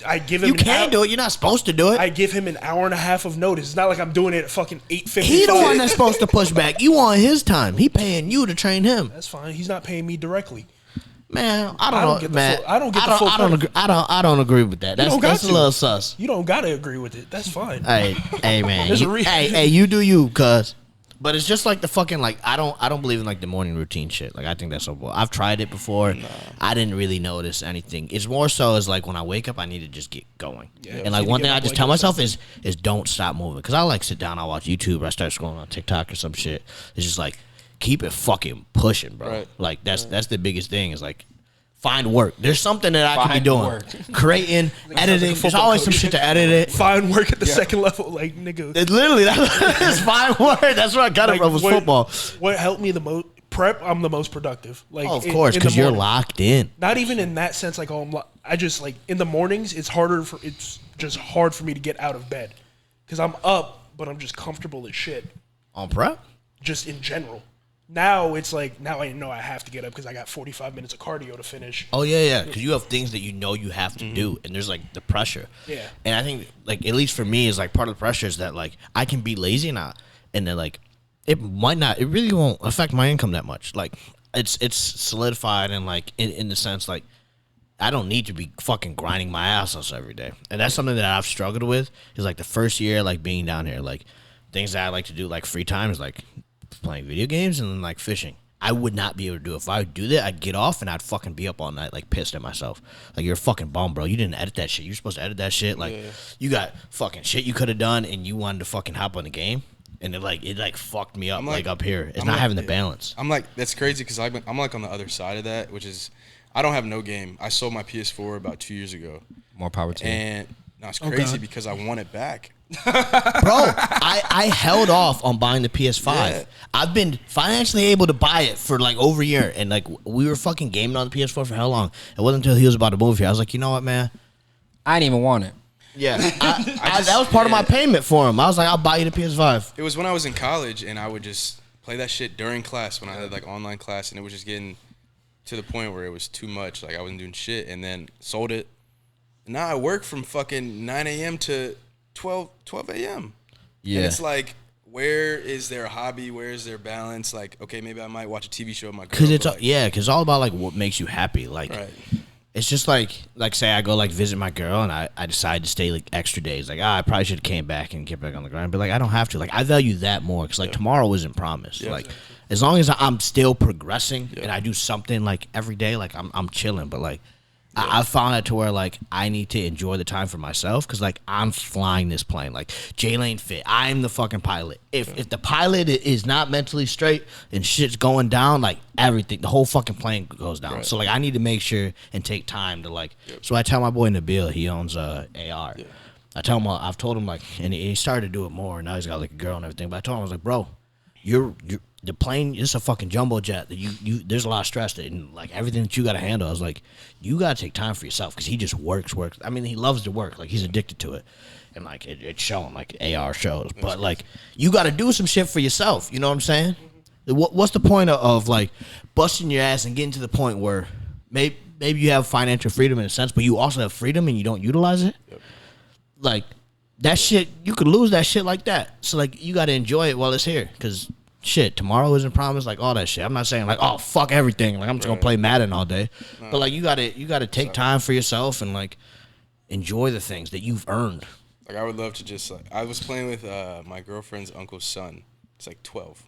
[SPEAKER 3] I give him.
[SPEAKER 1] You can't do it. You're not supposed to do it.
[SPEAKER 3] I give him an hour and a half of notice. It's not like I'm doing it at fucking 8:55.
[SPEAKER 1] He the one that's supposed to push back. You on his time. He paying you to train him.
[SPEAKER 3] That's fine. He's not paying me directly.
[SPEAKER 1] Man, I
[SPEAKER 3] I don't
[SPEAKER 1] don't
[SPEAKER 3] get
[SPEAKER 1] know,
[SPEAKER 3] the
[SPEAKER 1] man.
[SPEAKER 3] full- I don't get the full
[SPEAKER 1] I don't
[SPEAKER 3] credit.
[SPEAKER 1] agree. I don't agree with that.
[SPEAKER 3] don't got
[SPEAKER 1] That's a
[SPEAKER 3] to.
[SPEAKER 1] little sus.
[SPEAKER 3] You don't gotta agree with it. That's fine.
[SPEAKER 1] Hey, man.
[SPEAKER 3] There's a
[SPEAKER 1] You,
[SPEAKER 3] reason.
[SPEAKER 1] hey, you do you, cuz. But it's just like the fucking like I don't believe in like the morning routine shit. Like I think that's so bull. I've tried it before. I didn't really notice anything. It's more so as like when I wake up, I need to just get going. And like
[SPEAKER 3] You
[SPEAKER 1] one
[SPEAKER 3] get
[SPEAKER 1] thing
[SPEAKER 3] up,
[SPEAKER 1] I just
[SPEAKER 3] like,
[SPEAKER 1] tell
[SPEAKER 3] do
[SPEAKER 1] myself is don't stop moving. Because I like sit down, I watch YouTube, or I start scrolling on TikTok or some shit. It's just like keep it fucking pushing, bro.
[SPEAKER 2] Right.
[SPEAKER 1] Like that's the biggest thing is like. Find work. There's something that I could be
[SPEAKER 4] Find
[SPEAKER 1] doing.
[SPEAKER 4] work.
[SPEAKER 1] Creating, editing. There's
[SPEAKER 3] football
[SPEAKER 1] always some
[SPEAKER 3] coach.
[SPEAKER 1] shit to edit it.
[SPEAKER 3] Find work at the second level, like nigga.
[SPEAKER 1] It literally, that's fine work. That's where I got it
[SPEAKER 3] Like,
[SPEAKER 1] from was
[SPEAKER 3] what-
[SPEAKER 1] football.
[SPEAKER 3] What helped me the most? Prep. I'm the most productive. Like
[SPEAKER 1] Oh, of
[SPEAKER 3] in-
[SPEAKER 1] course,
[SPEAKER 3] in the
[SPEAKER 1] because you're
[SPEAKER 3] morning.
[SPEAKER 1] locked in.
[SPEAKER 3] Not even in that sense. Like I just like in the mornings. It's just hard for me to get out of bed because I'm up, but I'm just comfortable as shit.
[SPEAKER 1] On prep?
[SPEAKER 3] Just in general. Now it's like now I know I have to get up because I got 45 minutes of cardio to finish.
[SPEAKER 1] Oh, yeah. Because you have things that you know you have to do, and there's like the pressure.
[SPEAKER 3] Yeah.
[SPEAKER 1] And I think, like, at least for me, is like part of the pressure is that, like, I can be lazy now, and then, like, it really won't affect my income that much. Like, it's solidified, and, like, in the sense, like, I don't need to be fucking grinding my ass off every day. And that's something that I've struggled with is, like, the first year, like, being down here, like, things that I like to do, like, free time is, like, playing video games and then like fishing. I would not be able to do it. If I would do that, I'd get off and I'd fucking be up all night like pissed at myself. Like you're a fucking bum, bro. You didn't edit that shit. You're supposed to edit that shit. Like you got fucking shit you could have done and you wanted to fucking hop on the game and it like fucked me up like up here. It's
[SPEAKER 2] I'm
[SPEAKER 1] not
[SPEAKER 2] like-
[SPEAKER 1] having the balance.
[SPEAKER 2] I'm like that's crazy because I'm like on the other side of that, which is I don't have no game. I sold my PS4 about 2 years ago,
[SPEAKER 4] More power to you.
[SPEAKER 2] and no, it's crazy
[SPEAKER 3] God.
[SPEAKER 2] because I want it back.
[SPEAKER 1] Bro, I held off on buying the PS5.
[SPEAKER 2] Yeah.
[SPEAKER 1] I've been financially able to buy it for like over a year. And like we were fucking gaming on the PS4 for how long? It wasn't until he was about to move here. I was like, you know what, man?
[SPEAKER 4] I didn't even want it.
[SPEAKER 1] Yeah. That was part of my payment for him. I was like, I'll buy you the PS5.
[SPEAKER 2] It was when I was in college, and I would just play that shit during class when I had like online class, and it was just getting to the point where it was too much. Like I wasn't doing shit, and then sold it. And now I work from fucking 9 a.m. to 12 a.m.
[SPEAKER 1] Yeah.
[SPEAKER 2] And it's like, where is their hobby? Where is their balance? Like, okay, maybe I might watch a TV show with my girl.
[SPEAKER 1] Cause it's
[SPEAKER 2] but, like,
[SPEAKER 1] it's all about like what makes you happy. Like
[SPEAKER 2] right.
[SPEAKER 1] it's just like say I go like visit my girl and I decide to stay like extra days. Like I probably should have came back and get back on the grind, but like I don't have to. Like I value that more because like tomorrow isn't promised.
[SPEAKER 2] Yeah.
[SPEAKER 1] Like as long as I'm still progressing and I do something like every day, like I'm chilling. But like I found it to where like I need to enjoy the time for myself because like I'm flying this plane. Like Jay ain't fit. I'm the fucking pilot. If the pilot is not mentally straight and shit's going down, like everything, the whole fucking plane goes down.
[SPEAKER 2] Right.
[SPEAKER 1] So like I need to make sure and take time to like. So I tell my boy Nabil, he owns AR. I tell him I've told him like, and he started to do it more. Now he's got like a girl and everything. But I told him I was like, bro, you're the plane is a fucking jumbo jet. That you there's a lot of stress and like everything that you got to handle. I was like, you got to take time for yourself because he just works. I mean, he loves to work. Like he's addicted to it, and like it's showing like AR shows. But like you got to do some shit for yourself. You know what I'm saying? What's the point of like busting your ass and getting to the point where maybe you have financial freedom in a sense, but you also have freedom and you don't utilize it? Yep. Like that shit, you could lose that shit like that. So like you got to enjoy it while it's here because. Shit, tomorrow isn't promised, like all that shit. I'm not saying like, oh fuck everything, like I'm just gonna play Madden all day. No. But like you gotta take time for yourself and like enjoy the things that you've earned.
[SPEAKER 2] Like I would love to just like I was playing with my girlfriend's uncle's son. It's like 12.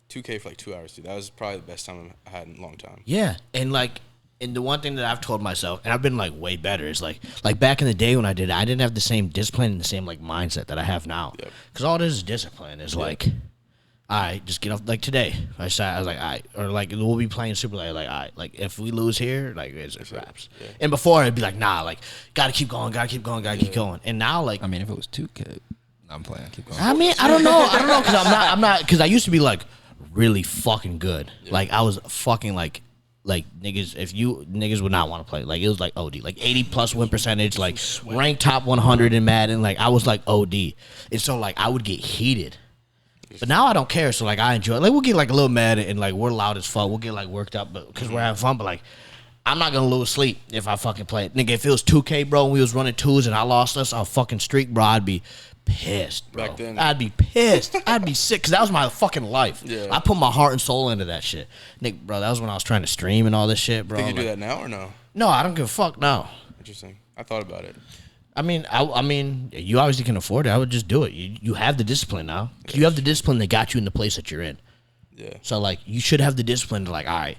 [SPEAKER 2] 2K for like 2 hours, dude. That was probably the best time I had in a long time.
[SPEAKER 1] Yeah, and the one thing that I've told myself, and I've been like way better, is like back in the day when I didn't have the same discipline and the same like mindset that I have now. Because all this is discipline is like. All right, just get off. Like today, I was like, all right, or like we'll be playing Super League. Like, all right, like if we lose here, like it's raps. Yeah. And before I'd be like, nah, like gotta keep going. Keep going. And now, like,
[SPEAKER 4] I mean, if it was 2K, I'm playing. Keep going.
[SPEAKER 1] I mean, I don't know, because I'm not, because I used to be like really fucking good. Yeah. Like I was fucking like niggas. If you niggas would not want to play, like it was like OD, like 80+ win percentage, like ranked top 100 in Madden. Like I was like OD, and so like I would get heated. But now I don't care, so like I enjoy it. Like we'll get like a little mad and like we're loud as fuck. We'll get like worked up because we're having fun. But like I'm not gonna lose sleep if I fucking play it. Nigga, if it was 2K, bro, and we was running twos and I lost us on fucking streak, bro, I'd be pissed, bro.
[SPEAKER 2] Back then,
[SPEAKER 1] I'd be pissed. I'd be sick because that was my fucking life.
[SPEAKER 2] Yeah.
[SPEAKER 1] I put my heart and soul into that shit, Nick, bro. That was when I was trying to stream and all this shit, bro.
[SPEAKER 2] Think you do that now or no?
[SPEAKER 1] No, I don't give a fuck now.
[SPEAKER 2] Interesting. I thought about it.
[SPEAKER 1] I mean, you obviously can afford it. I would just do it. You have the discipline now. Yeah. You have the discipline that got you in the place that you're in. Yeah. So like, you should have the discipline to like, all right,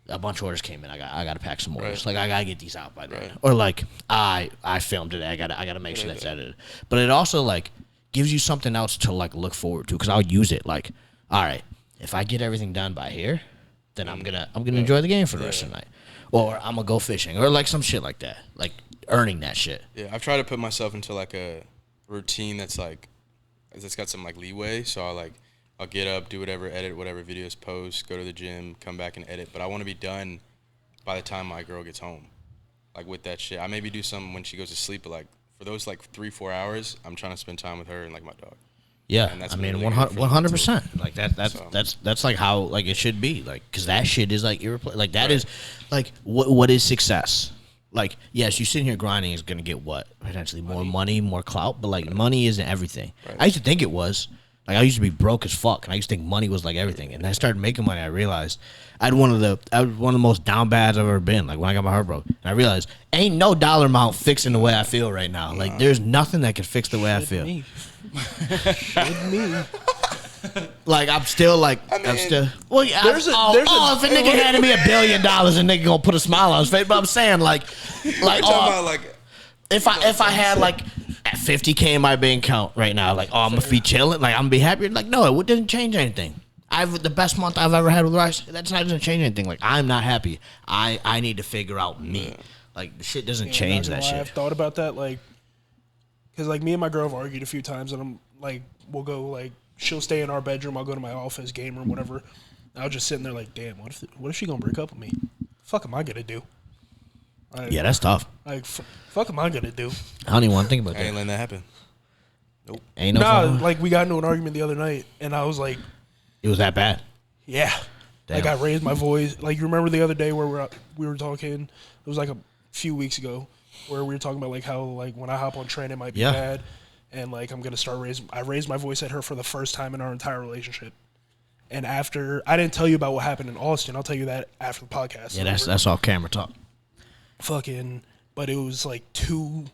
[SPEAKER 1] a bunch of orders came in. I got to pack some orders. Right. Like I gotta get these out by then. Right. Or like, I filmed today. I gotta make sure that's edited. But it also like gives you something else to like look forward to because I'll use it. Like, all right, if I get everything done by here, then I'm gonna enjoy the game for the rest of the night. Or I'm gonna go fishing or like some shit like that. Like. Earning that shit.
[SPEAKER 2] Yeah, I've tried to put myself into like a routine that's got some like leeway. So I'll get up, do whatever, edit whatever videos, post, go to the gym, come back and edit. But I want to be done by the time my girl gets home. Like with that shit, I maybe do something when she goes to sleep, but like for those like 3-4 hours, I'm trying to spend time with her and like my dog.
[SPEAKER 1] Yeah, I mean, 100%. Like that's like how like it should be. Like, cause that shit is like irreplaceable. Like that is like what is success? Like, yes, you sitting here grinding is gonna get what potentially more money, more clout, but like money isn't everything. Right. I used to think it was. Like I used to be broke as fuck, and I used to think money was like everything. And I started making money. I realized I was one of the most down bads I've ever been. Like when I got my heart broke, and I realized ain't no dollar amount fixing the way I feel right now. Like there's nothing that can fix the way I feel. Me. Like I'm still like I'm still. Well, yeah. If a nigga handed me $1 billion, a nigga gonna put a smile on his face. But I'm saying like if I had like 50K in my bank account right now, like I'm gonna be chilling, like I'm gonna be happy. Like no, it didn't change anything. The best month I've ever had with Rice. That's not gonna change anything. Like I'm not happy. I need to figure out me. Like the shit doesn't change that shit.
[SPEAKER 3] I've thought about that, like, cause like me and my girl have argued a few times, and I'm like, we'll go like. She'll stay in our bedroom. I'll go to my office, game room, whatever. I'll just sitting there like, damn, what if she gonna break up with me? The fuck am I gonna do? Like,
[SPEAKER 1] yeah, that's tough.
[SPEAKER 3] Like, fuck am I gonna do?
[SPEAKER 1] I don't even want to think about that.
[SPEAKER 2] I ain't letting that happen. Nope.
[SPEAKER 1] Ain't no. Nah,
[SPEAKER 3] like we got into an argument the other night, and I was like,
[SPEAKER 1] it was that bad.
[SPEAKER 3] Yeah. Damn. Like I raised my voice. Like you remember the other day where we were talking? It was like a few weeks ago where we were talking about like how like when I hop on train it might be bad. And, like, I'm going to start I raised my voice at her for the first time in our entire relationship. And after, I didn't tell you about what happened in Austin. I'll tell you that after the podcast.
[SPEAKER 1] Yeah, that's all camera talk.
[SPEAKER 3] But it was, like, 2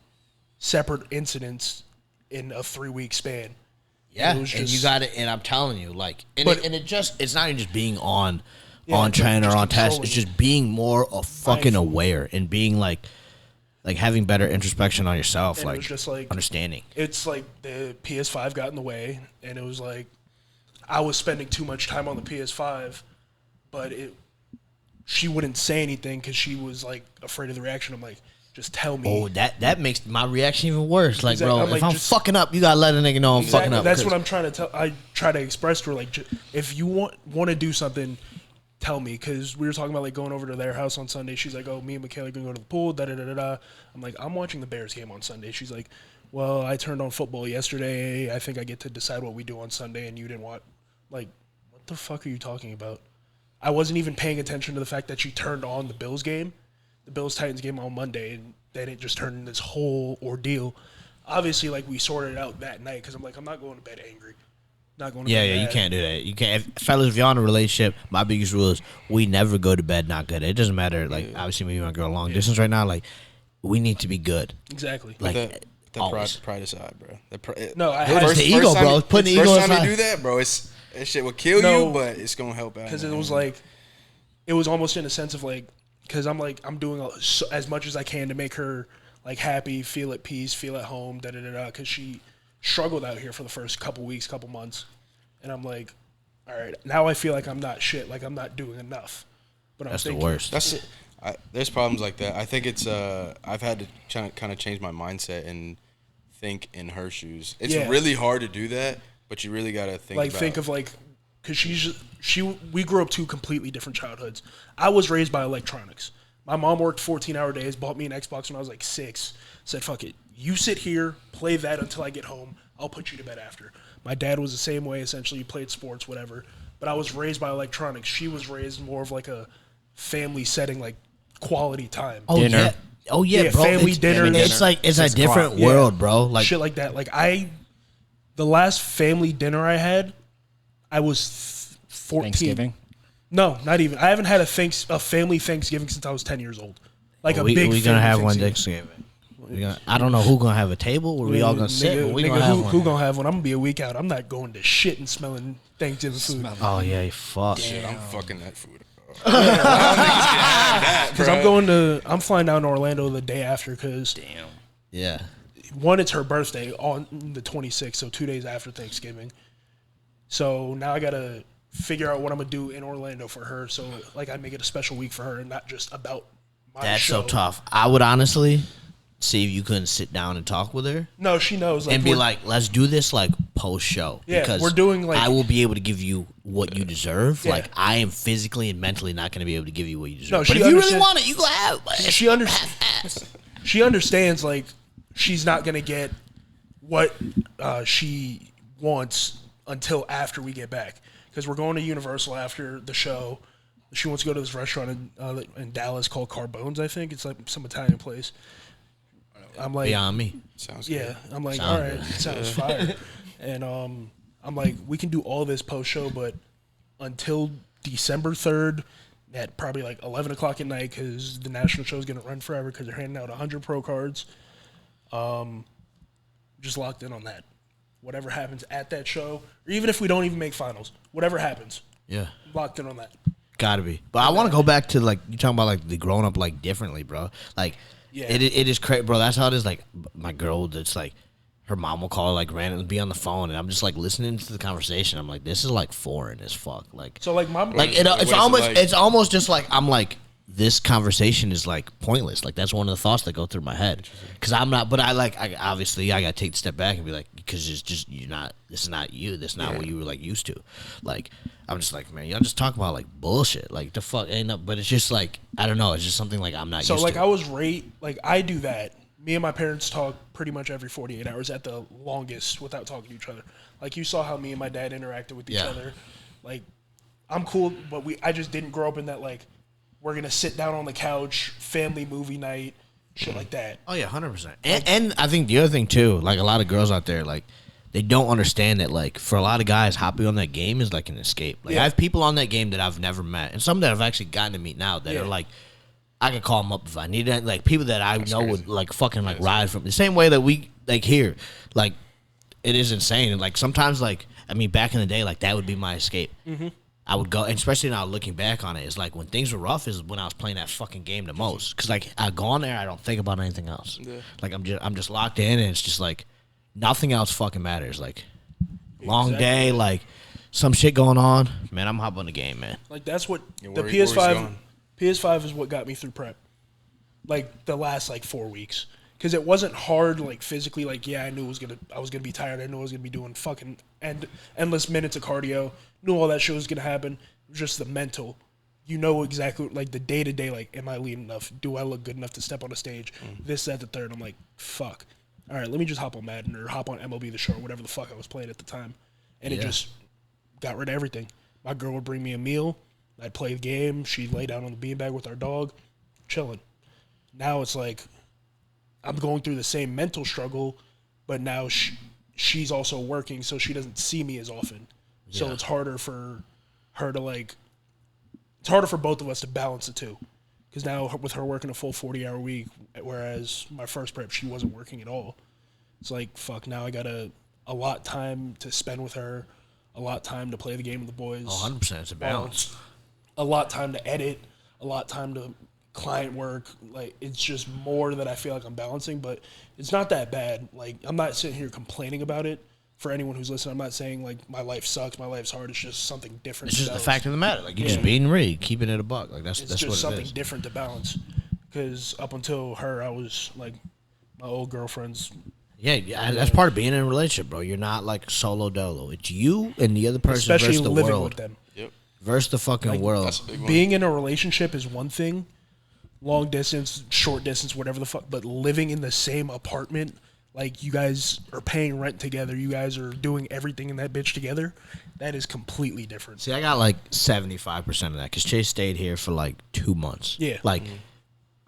[SPEAKER 3] separate incidents in a 3-week span.
[SPEAKER 1] Yeah, and you got it, and I'm telling you, like, it's not even just being on train or on test. It's just being more fucking aware and being, like having better introspection on yourself, and like, just like understanding.
[SPEAKER 3] It's like the PS5 got in the way, and it was like I was spending too much time on the PS5, but she wouldn't say anything because she was like afraid of the reaction. I'm like, Just tell me.
[SPEAKER 1] Oh, that makes my reaction even worse. Like,
[SPEAKER 3] Exactly.
[SPEAKER 1] bro,
[SPEAKER 3] I'm like,
[SPEAKER 1] if I'm
[SPEAKER 3] just-
[SPEAKER 1] fucking up, you gotta let a nigga know I'm fucking up.
[SPEAKER 3] That's what I'm trying to tell. I try to express to her, like, if you want to do something, tell me. Because we were talking about like going over to their house on Sunday. She's like, oh, me and Michaela are gonna go to the pool. Da da da da da. I'm like, I'm watching the Bears game on Sunday. She's like, well, I turned on football yesterday. I think I get to decide what we do on Sunday, and you didn't watch. Like, what the fuck are you talking about? I wasn't even paying attention to the fact that she turned on the Bills game, the Bills-Titans game on Monday, and then it just turned into this whole ordeal. Obviously, like, we sorted it out that night because I'm like, I'm not going to bed angry. Not going to bed
[SPEAKER 1] Yeah, you
[SPEAKER 3] mad.
[SPEAKER 1] can't do that. You can't, fellas. If you're in a relationship, my biggest rule is we never go to bed not good. It doesn't matter. Like, obviously, me and my girl long distance right now. Like, we need to be good.
[SPEAKER 3] Exactly.
[SPEAKER 1] Like,
[SPEAKER 2] The pride aside, bro.
[SPEAKER 3] No, I
[SPEAKER 1] It's
[SPEAKER 3] had
[SPEAKER 1] the ego,
[SPEAKER 2] time
[SPEAKER 1] bro.
[SPEAKER 2] you-
[SPEAKER 1] It's putting the
[SPEAKER 2] first
[SPEAKER 1] ego
[SPEAKER 2] time
[SPEAKER 1] aside.
[SPEAKER 2] you do that, bro, that shit will kill
[SPEAKER 3] No.
[SPEAKER 2] you, but it's gonna help out.
[SPEAKER 3] because it was like, it was almost in a sense of like, because I'm like, I'm doing as much as I can to make her like happy, feel at peace, feel at home, da da da da. Because she struggled out here for the first couple weeks, couple months, and I'm like, all right, now I feel like I'm not shit, like I'm not doing enough. But
[SPEAKER 1] That's the
[SPEAKER 3] I'm thinking,
[SPEAKER 1] worst.
[SPEAKER 2] There's problems like that. I think it's I've had to kind of change my mindset and think in her shoes. It's
[SPEAKER 3] Yeah.
[SPEAKER 2] really hard to do that, but you really gotta think.
[SPEAKER 3] like
[SPEAKER 2] about,
[SPEAKER 3] think of like, because we grew up two completely different childhoods. I was raised by electronics. My mom worked 14-hour days, bought me an Xbox when I was like 6. Said, fuck it, you sit here, play that until I get home. I'll put you to bed after. My dad was the same way. Essentially, he played sports, whatever. But I was raised by electronics. She was raised more of like a family setting, like quality time.
[SPEAKER 1] Oh
[SPEAKER 4] Dinner.
[SPEAKER 1] yeah. Oh yeah,
[SPEAKER 3] Yeah,
[SPEAKER 1] bro.
[SPEAKER 3] family
[SPEAKER 1] it's,
[SPEAKER 3] dinner.
[SPEAKER 1] It's like it's a
[SPEAKER 4] 6 o'clock.
[SPEAKER 1] different
[SPEAKER 3] Yeah.
[SPEAKER 1] world, bro. Like
[SPEAKER 3] shit like that. Like the last family dinner I had, I was 14.
[SPEAKER 4] Thanksgiving.
[SPEAKER 3] No, not even. I haven't had a family Thanksgiving since I was 10 years old. Like a
[SPEAKER 1] we
[SPEAKER 3] big.
[SPEAKER 1] gonna
[SPEAKER 3] family
[SPEAKER 1] have one
[SPEAKER 3] Thanksgiving.
[SPEAKER 1] Thanksgiving. I don't know who gonna have a table. Where we all gonna sit? But we
[SPEAKER 3] Nigga,
[SPEAKER 1] gonna have one.
[SPEAKER 3] who gonna have one? I'm gonna be a week out. I'm not going to shit and smelling Thanksgiving food.
[SPEAKER 1] Oh yeah, fuck.
[SPEAKER 2] shit, I'm fucking that food.
[SPEAKER 3] Because I'm flying down to Orlando the day after. Because
[SPEAKER 1] Yeah.
[SPEAKER 3] one, it's her birthday on the 26th, so 2 days after Thanksgiving. So now I gotta figure out what I'm gonna do in Orlando for her. So like I make it a special week for her and not just about my
[SPEAKER 1] That's
[SPEAKER 3] show.
[SPEAKER 1] so tough. I would honestly see if you couldn't sit down and talk with her
[SPEAKER 3] No, she knows. Like,
[SPEAKER 1] and be
[SPEAKER 3] we're-
[SPEAKER 1] like, let's do this like post show.
[SPEAKER 3] Yeah,
[SPEAKER 1] because
[SPEAKER 3] we're doing, like-
[SPEAKER 1] I will be able to give you what you deserve.
[SPEAKER 3] Yeah.
[SPEAKER 1] Like I am physically and mentally not going to be able to give you what you deserve.
[SPEAKER 3] No,
[SPEAKER 1] but
[SPEAKER 3] she
[SPEAKER 1] if you really
[SPEAKER 3] understands-
[SPEAKER 1] want it, you go have.
[SPEAKER 3] she understands. She understands. Like she's not gonna get what she wants until after we get back because we're going to Universal after the show. She wants to go to this restaurant in Dallas called Carbone's. I think it's like some Italian place. I'm like,
[SPEAKER 1] Beyond me.
[SPEAKER 2] Sounds
[SPEAKER 3] yeah.
[SPEAKER 2] good.
[SPEAKER 3] I'm like,
[SPEAKER 1] Sound
[SPEAKER 3] all right,
[SPEAKER 1] good.
[SPEAKER 3] it sounds fire. And I'm like, we can do all this post show, but until December 3rd at probably like 11 o'clock at night, because the national show is going to run forever because they're handing out 100 pro cards. Just locked in on that. Whatever happens at that show, or even if we don't even make finals, whatever happens,
[SPEAKER 1] Yeah.
[SPEAKER 3] locked in on that.
[SPEAKER 1] Gotta be. But I want to go back to like you talking about like the growing up like differently, bro. Like
[SPEAKER 3] Yeah.
[SPEAKER 1] it is crazy, bro. That's how it is. Like my girl, that's like her mom will call like randomly be on the phone, and I'm just like listening to the conversation. I'm like, this is like foreign as fuck. Like
[SPEAKER 3] So like my
[SPEAKER 1] like
[SPEAKER 2] What is it like?
[SPEAKER 1] it's almost just like I'm like this conversation is like pointless. Like that's one of the thoughts that go through my head because I'm not. But I obviously I got to take a step back and be like because it's just you're not. This is not you. This is not what you were like used to. Like I'm just like man, y'all just talk about like bullshit. Like the fuck ain't up. But it's just like I don't know. It's just something like I'm not
[SPEAKER 3] So
[SPEAKER 1] used
[SPEAKER 3] like
[SPEAKER 1] to.
[SPEAKER 3] I was like I do that. Me and my parents talk pretty much every 48 hours at the longest without talking to each other. Like you saw how me and my dad interacted with each
[SPEAKER 1] Yeah.
[SPEAKER 3] other. Like I'm cool, but I just didn't grow up in that like we're gonna sit down on the couch, family movie night, shit like that.
[SPEAKER 1] Oh yeah, 100%. And I think the other thing too, like a lot of girls out there, like they don't understand that like for a lot of guys, hopping on that game is like an escape. Like
[SPEAKER 3] Yeah.
[SPEAKER 1] I have people on that game that I've never met, and some that I've actually gotten to meet now that
[SPEAKER 3] Yeah.
[SPEAKER 1] are like, I could call them up if I need it. Like people that I know would like fucking like ride from the same way that we like here. Like it is insane. And like sometimes like I mean back in the day like that would be my escape. Mm-hmm. I would go, and especially now looking back on it, it's like when things were rough is when I was playing that fucking game the most. Cause like I go on there, I don't think about anything else. Yeah. Like I'm just locked in, and it's just like nothing else fucking matters. Like long day, like some shit going on, man. I'm hopping on the game, man.
[SPEAKER 3] Like that's what
[SPEAKER 2] Yeah,
[SPEAKER 3] the
[SPEAKER 2] where he's
[SPEAKER 3] PS5.
[SPEAKER 2] going.
[SPEAKER 3] PS5 is what got me through prep. like the last like 4 weeks. Because it wasn't hard, like physically. Like, yeah, I knew I was gonna be tired. I knew I was gonna be doing fucking endless minutes of cardio. Knew all that shit was gonna happen. It was just the mental. You know exactly, like the day to day. Like, am I lean enough? Do I look good enough to step on a stage? This, that, the third. I'm like, fuck. All right, let me just hop on Madden or hop on MLB The Show or whatever the fuck I was playing at the time, and it just got rid of everything. My girl would bring me a meal. I'd play the game. She'd lay down on the beanbag with our dog, chilling. Now it's like, I'm going through the same mental struggle, but now she's also working, so she doesn't see me as often. Yeah. So it's harder for her to like. It's harder for both of us to balance the two, because now with her working a full 40-hour week, whereas my first prep she wasn't working at all. It's like, fuck. Now I gotta allot time to spend with her, allot time to play the game with the boys.
[SPEAKER 1] 100%, it's a balance.
[SPEAKER 3] A lot time to edit, a lot time to client work. Like, it's just more that I feel like I'm balancing, but it's not that bad. Like, I'm not sitting here complaining about it. For anyone who's listening, I'm not saying like my life sucks, my life's hard. It's just something different.
[SPEAKER 1] It's just the fact of the matter. Like, you're just being real, keeping it a buck. Like, that's
[SPEAKER 3] just
[SPEAKER 1] what it is.
[SPEAKER 3] something different to balance. Because up until her, I was like my old girlfriend's.
[SPEAKER 1] Yeah, that's part of being in a relationship, bro. You're not like solo dolo. It's you and the other person
[SPEAKER 3] Especially
[SPEAKER 1] versus the
[SPEAKER 3] living
[SPEAKER 1] world.
[SPEAKER 3] with them.
[SPEAKER 2] Yep.
[SPEAKER 1] Versus the fucking world.
[SPEAKER 2] That's a big one.
[SPEAKER 3] Being in a relationship is one thing, long distance, short distance, whatever the fuck. But living in the same apartment, like you guys are paying rent together, you guys are doing everything in that bitch together, that is completely different.
[SPEAKER 1] See, I got like 75% of that because Chase stayed here for like 2 months.
[SPEAKER 3] Yeah.
[SPEAKER 1] Like,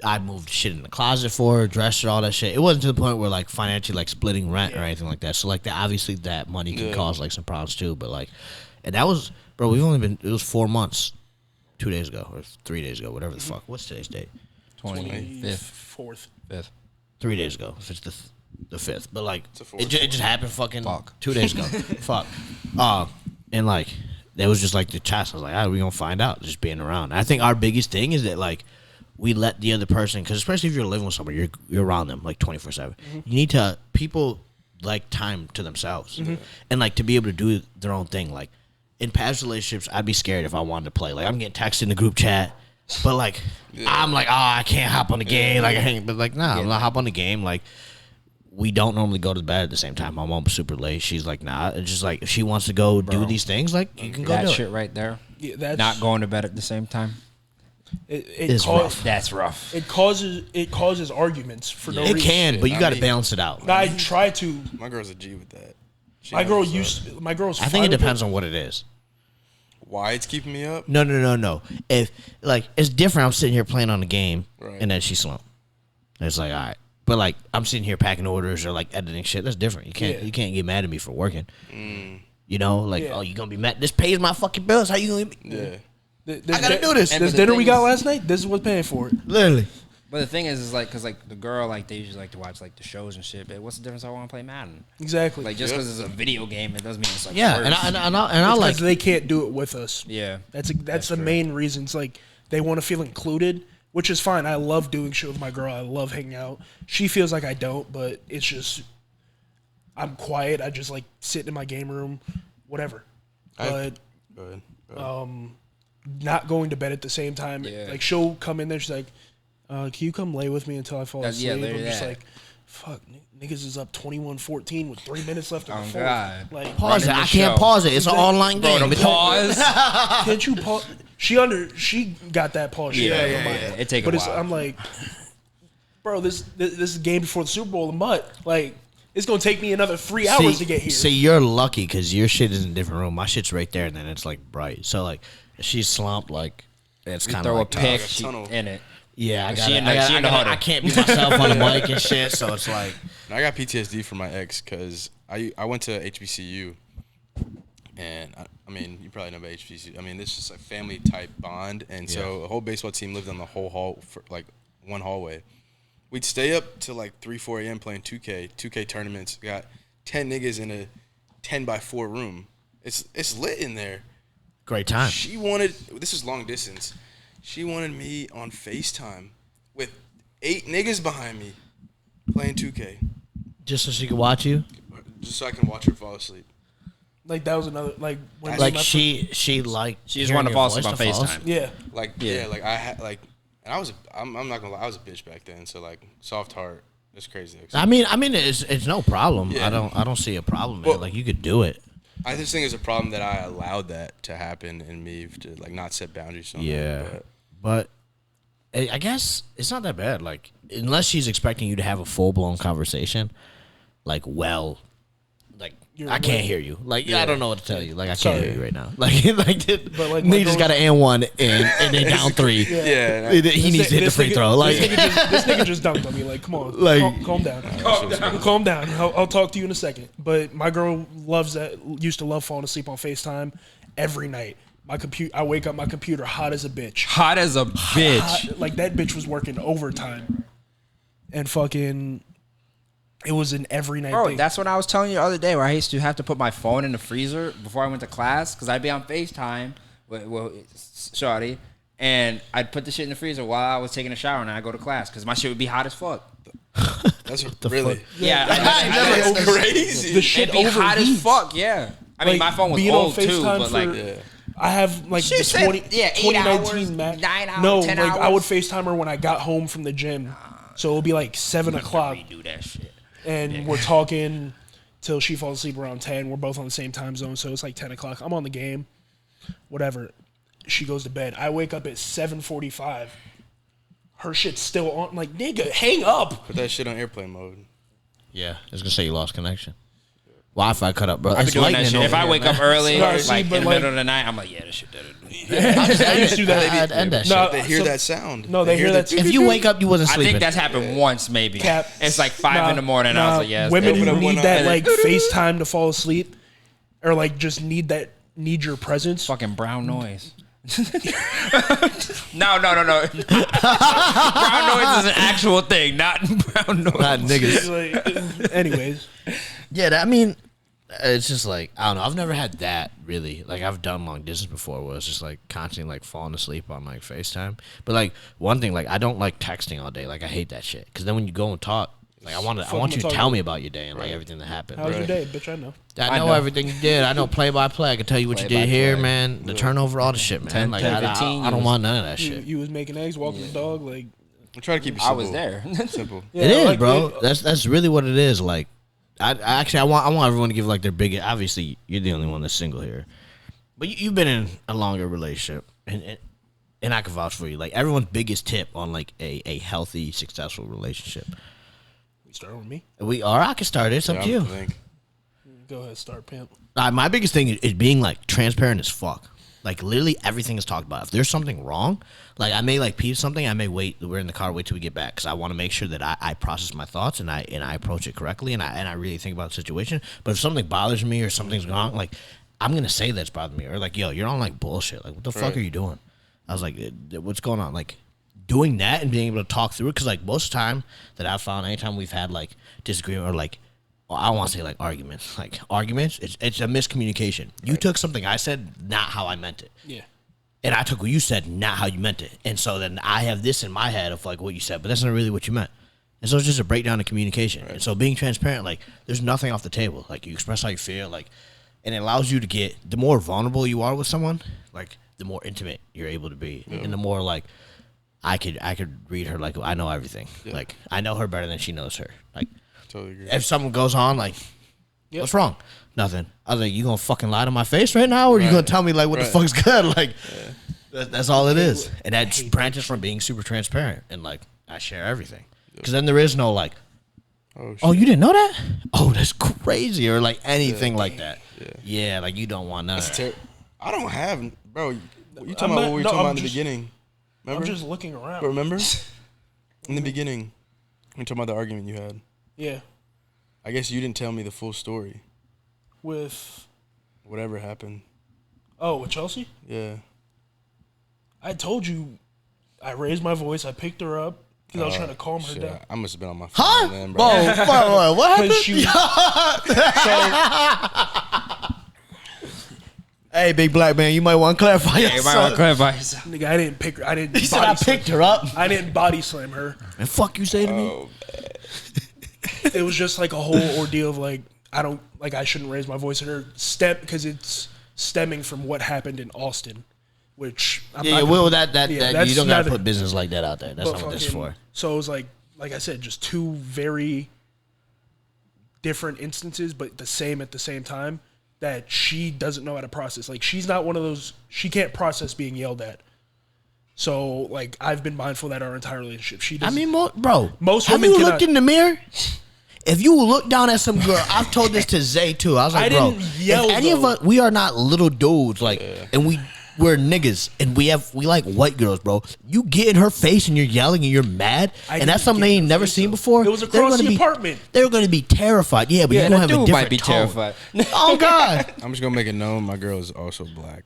[SPEAKER 1] I moved shit in the closet for her, dressed her, all that shit. It wasn't to the point where like financially like splitting rent or anything like that. So like obviously that money can cause like some problems too. But like, and that was, bro, we've only been, it was 4 months, 2 days ago or 3 days ago, whatever the fuck. What's today's date?
[SPEAKER 3] 25th.
[SPEAKER 4] 5th.
[SPEAKER 1] 3 days ago. If it's the 5th. But like, it just happened fucking
[SPEAKER 4] Fuck.
[SPEAKER 1] 2 days ago. Fuck. And like, that was just like the chat. I was like, how are we gonna find out? Just being around. I think our biggest thing is that like, we let the other person, because especially if you're living with somebody, you're around them like 24/7. You need to, people like time to themselves, and like to be able to do their own thing. Like in past relationships, I'd be scared if I wanted to play. Like I'm getting texted in the group chat, but like I'm like, oh, I can't hop on the game. Like I hang, but like nah, I'm not hop on the game. Like we don't normally go to bed at the same time. My mom's super late. She's like, nah. It's just like if she wants to go do these things, like you can go
[SPEAKER 4] That
[SPEAKER 1] do
[SPEAKER 4] shit
[SPEAKER 1] it.
[SPEAKER 4] right there.
[SPEAKER 3] Yeah, that's
[SPEAKER 4] Not going to bed at the same time.
[SPEAKER 3] It's
[SPEAKER 1] rough.
[SPEAKER 4] That's rough.
[SPEAKER 3] It causes arguments for no
[SPEAKER 1] It
[SPEAKER 3] reason.
[SPEAKER 1] can, but you
[SPEAKER 2] I
[SPEAKER 1] got to
[SPEAKER 2] mean-
[SPEAKER 1] balance it out.
[SPEAKER 3] I try to.
[SPEAKER 2] My girl's a G with that. She
[SPEAKER 3] My girl
[SPEAKER 2] knows what's up.
[SPEAKER 3] My girl's.
[SPEAKER 1] I think it depends on what it is.
[SPEAKER 2] Why it's keeping me up?
[SPEAKER 1] No. If like it's different, I'm sitting here playing on the game,
[SPEAKER 2] Right.
[SPEAKER 1] and then she slumped. It's like all right, but like I'm sitting here packing orders or like editing shit. That's different. You can't get mad at me for working. You know, like oh, you gonna be mad? This pays my fucking bills. How you gonna?
[SPEAKER 2] Yeah.
[SPEAKER 1] I gotta do this.
[SPEAKER 3] This
[SPEAKER 4] the
[SPEAKER 3] dinner
[SPEAKER 4] thing
[SPEAKER 3] we got
[SPEAKER 4] is-
[SPEAKER 3] last night. This is what's paying for it.
[SPEAKER 1] Literally.
[SPEAKER 4] But the thing is like, because like the girl, like they usually like to watch like the shows and shit. But what's the difference? I want to play Madden.
[SPEAKER 3] Exactly.
[SPEAKER 4] Like just because it's a video game, it doesn't mean it's like
[SPEAKER 1] Yeah,
[SPEAKER 4] worse.
[SPEAKER 1] and I like.
[SPEAKER 3] Because they can't do it with us.
[SPEAKER 4] Yeah,
[SPEAKER 3] That's the
[SPEAKER 4] true.
[SPEAKER 3] main reason. It's like they want to feel included, which is fine. I love doing shit with my girl. I love hanging out. She feels like I don't, but it's just I'm quiet. I just like sit in my game room, whatever. But
[SPEAKER 2] Go ahead.
[SPEAKER 3] not going to bed at the same time.
[SPEAKER 4] Yeah.
[SPEAKER 3] Like she'll come in there. She's like, "Can you come lay with me until I fall
[SPEAKER 4] Yeah,
[SPEAKER 3] asleep?"
[SPEAKER 4] literally
[SPEAKER 3] I'm just
[SPEAKER 4] that.
[SPEAKER 3] like, "Fuck, niggas is up 21-14 with 3 minutes left in the
[SPEAKER 4] Oh,
[SPEAKER 3] fourth."
[SPEAKER 4] God.
[SPEAKER 3] Like,
[SPEAKER 1] Pause it.
[SPEAKER 4] running
[SPEAKER 1] I
[SPEAKER 4] the
[SPEAKER 1] can't
[SPEAKER 4] show.
[SPEAKER 1] pause it. It's an online game.
[SPEAKER 4] Pause.
[SPEAKER 3] can't you pause? She got that pause. She
[SPEAKER 4] Yeah,
[SPEAKER 3] got
[SPEAKER 4] yeah,
[SPEAKER 3] mine.
[SPEAKER 4] yeah. It take a
[SPEAKER 3] But it's,
[SPEAKER 4] while.
[SPEAKER 3] I'm like, bro, this is a game before the Super Bowl in Mutt. Like, it's gonna take me another 3 hours to get here.
[SPEAKER 1] See, you're lucky because your shit is in a different room. My shit's right there, and then it's like bright. So like, if she's slumped, like it's
[SPEAKER 4] You
[SPEAKER 1] kind of
[SPEAKER 4] throw a
[SPEAKER 1] like
[SPEAKER 4] pick
[SPEAKER 2] a
[SPEAKER 4] she,
[SPEAKER 2] tunnel.
[SPEAKER 4] in it.
[SPEAKER 1] yeah. I
[SPEAKER 4] She
[SPEAKER 1] got
[SPEAKER 4] in the- she in the huddle.
[SPEAKER 1] I can't be myself on the mic and shit. So it's like
[SPEAKER 2] And I got PTSD from my ex because I went to HBCU, and I mean you probably know about HBCU. I mean this is a family type bond, and so the whole baseball team lived on the whole hall for like one hallway. We'd stay up till like 3-4 a.m. playing 2K tournaments. Got 10 niggas in a 10x4 room. It's lit in there.
[SPEAKER 1] great time.
[SPEAKER 2] She wanted, this is long distance. She wanted me on FaceTime with 8 niggas behind me playing 2K
[SPEAKER 1] Just so she could watch you.
[SPEAKER 2] just so I can watch her fall asleep.
[SPEAKER 3] like that was another like when
[SPEAKER 1] Like
[SPEAKER 3] my
[SPEAKER 1] she like
[SPEAKER 4] She just wanted to fall asleep on
[SPEAKER 1] fall
[SPEAKER 4] FaceTime.
[SPEAKER 3] yeah.
[SPEAKER 2] Like
[SPEAKER 4] Yeah.
[SPEAKER 2] like I had like And I'm not gonna lie, I was a bitch back then. So like, soft heart, it's crazy.
[SPEAKER 1] I mean, it's no problem.
[SPEAKER 2] Yeah.
[SPEAKER 1] I don't see a problem, man.
[SPEAKER 2] Well,
[SPEAKER 1] Like you could do it.
[SPEAKER 2] I just think it's a problem that I allowed that to happen in me to like not set boundaries.
[SPEAKER 1] Yeah, but I guess it's not that bad. Like unless she's expecting you to have a full blown conversation, like I can't hear you. Like I don't know what to tell you. Like I can't hear you right now. Like
[SPEAKER 3] But like
[SPEAKER 1] he just got an and one and they down 3.
[SPEAKER 2] Yeah.
[SPEAKER 1] He needs to hit the free throw. Like
[SPEAKER 3] this nigga just dunked on me. Like, come on,
[SPEAKER 1] Like-
[SPEAKER 3] calm down. Calm down. I'll talk to you in a second. But my girl used to love falling asleep on FaceTime every night. I wake up, my computer hot as a bitch.
[SPEAKER 4] Hot as a bitch.
[SPEAKER 3] Like that bitch was working overtime, and fucking. It was an every night
[SPEAKER 4] Bro,
[SPEAKER 3] thing.
[SPEAKER 4] that's what I was telling you the other day, where I used to have to put my phone in the freezer before I went to class, because I'd be on FaceTime with Shawty, and I'd put the shit in the freezer while I was taking a shower, and then I'd go to class, because my shit would be hot as fuck.
[SPEAKER 2] That's really
[SPEAKER 4] Yeah,
[SPEAKER 2] that's crazy.
[SPEAKER 3] The shit
[SPEAKER 4] it'd be hot as
[SPEAKER 3] overheats.
[SPEAKER 4] fuck, yeah. I mean,
[SPEAKER 3] Like,
[SPEAKER 4] my phone was
[SPEAKER 3] being on
[SPEAKER 4] old, too,
[SPEAKER 3] FaceTime
[SPEAKER 4] but like...
[SPEAKER 3] for- I have like
[SPEAKER 4] She
[SPEAKER 3] the
[SPEAKER 4] said,
[SPEAKER 3] 20,
[SPEAKER 4] 8
[SPEAKER 3] 2019
[SPEAKER 4] hours,
[SPEAKER 3] Mac.
[SPEAKER 4] 9 hours,
[SPEAKER 3] No,
[SPEAKER 4] 10
[SPEAKER 3] like I
[SPEAKER 4] hours.
[SPEAKER 3] would FaceTime her when I got home from the gym. So it'll be like 7 o'clock.
[SPEAKER 4] Redo that shit.
[SPEAKER 3] And we're talking till she falls asleep around 10. We're both on the same time zone, so it's like 10 o'clock. I'm on the game, whatever. She goes to bed. I wake up at 7:45. Her shit's still on. I'm like, nigga, hang up.
[SPEAKER 2] Put that shit on airplane mode.
[SPEAKER 1] yeah, I was gonna say you lost connection. Wi-Fi cut up, bro.
[SPEAKER 4] I be
[SPEAKER 1] It's
[SPEAKER 4] doing that
[SPEAKER 1] lightning
[SPEAKER 4] shit.
[SPEAKER 1] over
[SPEAKER 4] If I
[SPEAKER 1] here,
[SPEAKER 4] wake
[SPEAKER 1] man.
[SPEAKER 4] up early,
[SPEAKER 3] Sorry, see,
[SPEAKER 4] like
[SPEAKER 3] but
[SPEAKER 4] in the
[SPEAKER 3] like-
[SPEAKER 4] middle of the night, I'm like, yeah, this shit did it.
[SPEAKER 3] I used to do that.
[SPEAKER 1] I'd end that
[SPEAKER 3] No,
[SPEAKER 1] shit.
[SPEAKER 2] They hear
[SPEAKER 3] so-
[SPEAKER 2] that sound.
[SPEAKER 3] No, they hear that.
[SPEAKER 1] If you wake up, you wasn't
[SPEAKER 4] I
[SPEAKER 1] sleeping.
[SPEAKER 4] think that's happened once, maybe.
[SPEAKER 3] Cap.
[SPEAKER 4] It's like 5 in the morning. I was like, yeah. it's
[SPEAKER 3] women
[SPEAKER 4] good.
[SPEAKER 3] who
[SPEAKER 2] open up
[SPEAKER 3] need
[SPEAKER 2] one
[SPEAKER 3] that
[SPEAKER 2] eye.
[SPEAKER 3] like FaceTime to fall asleep, or like just need your presence.
[SPEAKER 4] Fucking brown noise. No. Brown noise is an actual thing, not brown noise.
[SPEAKER 1] Not niggas.
[SPEAKER 3] Like, anyways,
[SPEAKER 1] Yeah, I mean, it's just like I don't know. I've never had that really. Like I've done long distance before, where it's just like constantly like falling asleep on like FaceTime. But like one thing, like I don't like texting all day. Like I hate that shit. Because then when you go and talk, like I want you to
[SPEAKER 3] talk
[SPEAKER 1] tell
[SPEAKER 3] about.
[SPEAKER 1] me about your day and like everything that happened.
[SPEAKER 3] how's your day, bitch? I know.
[SPEAKER 1] I know everything you did. I know play by play. I can tell you what you did here, man. The turnover, all the shit, man.
[SPEAKER 4] 10,
[SPEAKER 1] Like
[SPEAKER 4] 10,
[SPEAKER 1] I
[SPEAKER 4] 15
[SPEAKER 1] don't
[SPEAKER 4] years.
[SPEAKER 1] want none of that shit.
[SPEAKER 3] You was making eggs, walking the dog, like.
[SPEAKER 2] I'm trying to keep it
[SPEAKER 4] I
[SPEAKER 2] simple.
[SPEAKER 4] was there.
[SPEAKER 2] Simple.
[SPEAKER 3] Yeah,
[SPEAKER 1] It is,
[SPEAKER 3] like,
[SPEAKER 1] bro. That's really what it is. Like, I want everyone to give like their biggest. Obviously, you're the only one that's single here, but you've been in a longer relationship, and I can vouch for you. Like everyone's biggest tip on like a healthy, successful relationship.
[SPEAKER 3] We start with me.
[SPEAKER 1] I can start it. It's up to you.
[SPEAKER 2] I think.
[SPEAKER 3] Go ahead, start pimp.
[SPEAKER 1] My biggest thing is being like transparent as fuck. Like literally everything is talked about. If there's something wrong, like I may like peep something, I may wait. We're in the car, wait till we get back because I want to make sure that I process my thoughts and I approach it correctly and I really think about the situation. But if something bothers me or something's wrong, like I'm gonna say that's bothering me or like yo, you're on like bullshit. Like what the fuck are you doing? I was like, what's going on? Like doing that and being able to talk through it because like most of the time that I've found, anytime we've had like disagreement or like. Well, I don't want to say like arguments. Like arguments, it's a miscommunication. You took something I said, not how I meant it.
[SPEAKER 3] Yeah.
[SPEAKER 1] And I took what you said, not how you meant it. And so then I have this in my head of like what you said, but that's not really what you meant. And so it's just a breakdown of communication. And so being transparent, like there's nothing off the table. Like you express how you feel, like, and it allows you to get, the more vulnerable you are with someone, like the more intimate you're able to be. And the more like, I could read her like I know everything. Like I know her better than she knows her. Like,
[SPEAKER 2] Totally agree.
[SPEAKER 1] if something goes on, like, what's wrong? Nothing. I was like, you gonna fucking lie to my face right now, or you gonna tell me like what the fuck's good? Like, that's all it is. And that branches from being super transparent and like I share everything. Because then there is no like, oh, you didn't know that? Oh, that's crazy, or like anything like that. Yeah, like you don't want none of that.
[SPEAKER 2] I don't have, bro. You talking about what we were talking about in the beginning? Remember?
[SPEAKER 3] I'm just looking around.
[SPEAKER 2] But remember? In the beginning, we were talking about the argument you had.
[SPEAKER 3] Yeah.
[SPEAKER 2] I guess you didn't tell me the full story.
[SPEAKER 3] With
[SPEAKER 2] Whatever happened.
[SPEAKER 3] with Chelsea?
[SPEAKER 2] Yeah.
[SPEAKER 3] I told you I raised my voice, I picked her up because I was trying to calm her
[SPEAKER 2] Shit,
[SPEAKER 3] down.
[SPEAKER 2] I must have been on my phone
[SPEAKER 1] Huh?
[SPEAKER 2] then, bro.
[SPEAKER 1] Whoa, what happened?
[SPEAKER 3] 'Cause she
[SPEAKER 1] Hey, big black man, you might want to clarify
[SPEAKER 4] You might want
[SPEAKER 1] yourself.
[SPEAKER 4] to clarify yourself.
[SPEAKER 3] nigga, I didn't pick her. I didn't
[SPEAKER 1] He said I picked her up.
[SPEAKER 3] I didn't body slam her.
[SPEAKER 1] And fuck you say to me?
[SPEAKER 2] Oh,
[SPEAKER 3] It was just like a whole ordeal of like I shouldn't raise my voice at her because it's stemming from what happened in Austin which I'm
[SPEAKER 1] Yeah,
[SPEAKER 3] not
[SPEAKER 1] well,
[SPEAKER 3] gonna-
[SPEAKER 1] that
[SPEAKER 3] yeah,
[SPEAKER 1] you
[SPEAKER 3] that's
[SPEAKER 1] don't gotta
[SPEAKER 3] neither-
[SPEAKER 1] put business like that out there. That's
[SPEAKER 3] but
[SPEAKER 1] not what this is
[SPEAKER 3] fucking-
[SPEAKER 1] for.
[SPEAKER 3] So it was like I said, just two very different instances, but the same at the same time. That she doesn't know how to process. Like she's not one of those. She can't process being yelled at. So like I've been mindful that our entire relationship. She
[SPEAKER 1] I
[SPEAKER 3] doesn't.
[SPEAKER 1] mean, bro,
[SPEAKER 3] Most
[SPEAKER 1] have
[SPEAKER 3] women
[SPEAKER 1] you
[SPEAKER 3] cannot-
[SPEAKER 1] looked in the mirror? If you look down at some girl, I've told this to Zay too. I was like,
[SPEAKER 3] I
[SPEAKER 1] bro,
[SPEAKER 3] didn't yell,
[SPEAKER 1] if any of
[SPEAKER 3] though.
[SPEAKER 1] us, we are not little dudes, like, and we're niggas, and we like white girls, bro. You get in her face and you're yelling and you're mad, and that's
[SPEAKER 3] didn't
[SPEAKER 1] something
[SPEAKER 3] get
[SPEAKER 1] they
[SPEAKER 3] in
[SPEAKER 1] ain't
[SPEAKER 3] her
[SPEAKER 1] never
[SPEAKER 3] face,
[SPEAKER 1] seen
[SPEAKER 3] though.
[SPEAKER 1] before.
[SPEAKER 3] It was
[SPEAKER 1] they're
[SPEAKER 3] across
[SPEAKER 1] gonna
[SPEAKER 3] the
[SPEAKER 1] be,
[SPEAKER 3] apartment.
[SPEAKER 1] They're going to be terrified. Yeah, but
[SPEAKER 4] Yeah,
[SPEAKER 1] you're gonna
[SPEAKER 4] the
[SPEAKER 1] have a
[SPEAKER 4] dude
[SPEAKER 1] different
[SPEAKER 4] might be
[SPEAKER 1] tone.
[SPEAKER 4] terrified.
[SPEAKER 1] Oh God.
[SPEAKER 2] I'm just gonna make it known my girl is also black.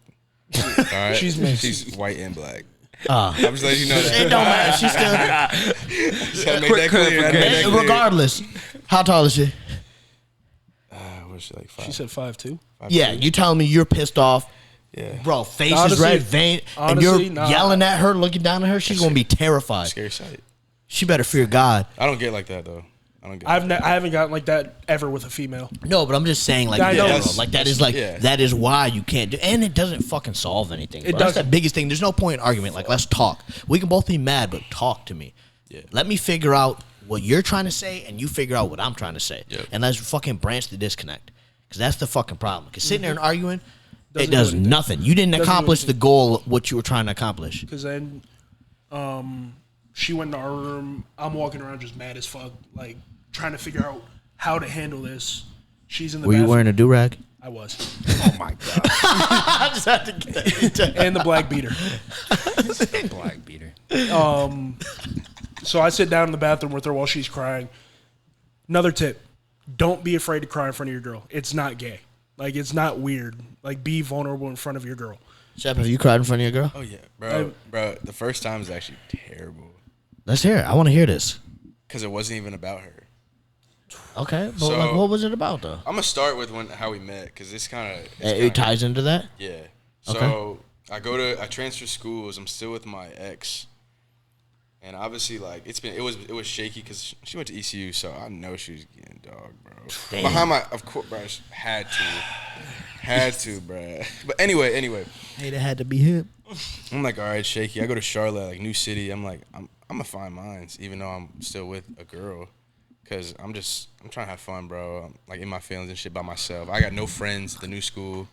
[SPEAKER 2] All right,
[SPEAKER 3] She's mixed.
[SPEAKER 2] She's white and black.
[SPEAKER 1] Uh,
[SPEAKER 2] I'm just letting you know
[SPEAKER 1] it
[SPEAKER 2] that.
[SPEAKER 1] don't matter. She's still.
[SPEAKER 2] Just gotta make that clear. Gotta make that clear.
[SPEAKER 1] Regardless, how tall is she?
[SPEAKER 2] What's she like? 5?
[SPEAKER 3] She said 5'2".
[SPEAKER 1] Yeah, you telling me you're pissed off,
[SPEAKER 2] Yeah.
[SPEAKER 1] bro? Face is
[SPEAKER 3] Honestly-
[SPEAKER 1] red, vein, and
[SPEAKER 3] honestly,
[SPEAKER 1] you're
[SPEAKER 3] nah.
[SPEAKER 1] yelling at her, looking down at her. She's gonna be terrified.
[SPEAKER 2] Scary sight.
[SPEAKER 1] She better fear God.
[SPEAKER 2] I don't get like that though. I don't get.
[SPEAKER 3] I haven't gotten like that ever with a female.
[SPEAKER 1] No, but I'm just saying, like,
[SPEAKER 3] I know.
[SPEAKER 1] in general, like that is like
[SPEAKER 2] Yeah.
[SPEAKER 1] that is why you can't do, and it doesn't fucking solve anything.
[SPEAKER 3] It
[SPEAKER 1] bro. That's the
[SPEAKER 3] doesn't.
[SPEAKER 1] biggest thing. There's no point in argument. Like, let's talk. We can both be mad, but talk to me.
[SPEAKER 2] Yeah.
[SPEAKER 1] Let me figure out what you're trying to say, and you figure out what I'm trying to say,
[SPEAKER 2] Yep.
[SPEAKER 1] and let's fucking branch the disconnect. Because that's the fucking problem. Because sitting there and arguing,
[SPEAKER 3] Doesn't
[SPEAKER 1] it
[SPEAKER 3] do
[SPEAKER 1] does
[SPEAKER 3] anything.
[SPEAKER 1] nothing. You didn't
[SPEAKER 3] Doesn't do
[SPEAKER 1] accomplish the
[SPEAKER 3] anything.
[SPEAKER 1] goal of what you were trying to accomplish.
[SPEAKER 3] Because then, she went in our room. I'm walking around just mad as fuck, like trying to figure out how to handle this. She's in the
[SPEAKER 1] Were you
[SPEAKER 3] bathroom.
[SPEAKER 1] wearing a do rag?
[SPEAKER 3] I was,
[SPEAKER 4] Oh my god,
[SPEAKER 1] I just had to get that.
[SPEAKER 3] and the black beater.
[SPEAKER 4] black beater.
[SPEAKER 3] So I sit down in the bathroom with her while she's crying. Another tip: don't be afraid to cry in front of your girl. It's not gay. Like it's not weird. Like be vulnerable in front of your girl.
[SPEAKER 1] Shep, have you cried in front of your girl?
[SPEAKER 2] Oh yeah, bro. The first time is actually terrible
[SPEAKER 1] Let's hear it. I want to hear this.
[SPEAKER 2] because it wasn't even about her.
[SPEAKER 1] Okay, but
[SPEAKER 2] So-
[SPEAKER 1] like, what was it about though?
[SPEAKER 2] I'm gonna start with how we met because it's kind of
[SPEAKER 1] It ties into that.
[SPEAKER 2] yeah. So I transfer schools. I'm still with my ex, and obviously like it was shaky because she went to ECU, so I know she was getting dog, bro.
[SPEAKER 1] Damn.
[SPEAKER 2] Behind of course, bro, had to, bro. But anyway,
[SPEAKER 1] Hey, that had to be him.
[SPEAKER 2] I'm like, all right, shaky. I go to Charlotte, like new city. I'm like, I'm gonna find mines, even though I'm still with a girl, cause I'm trying to have fun, bro. I'm like in my feelings and shit by myself. I got no friends at the new school,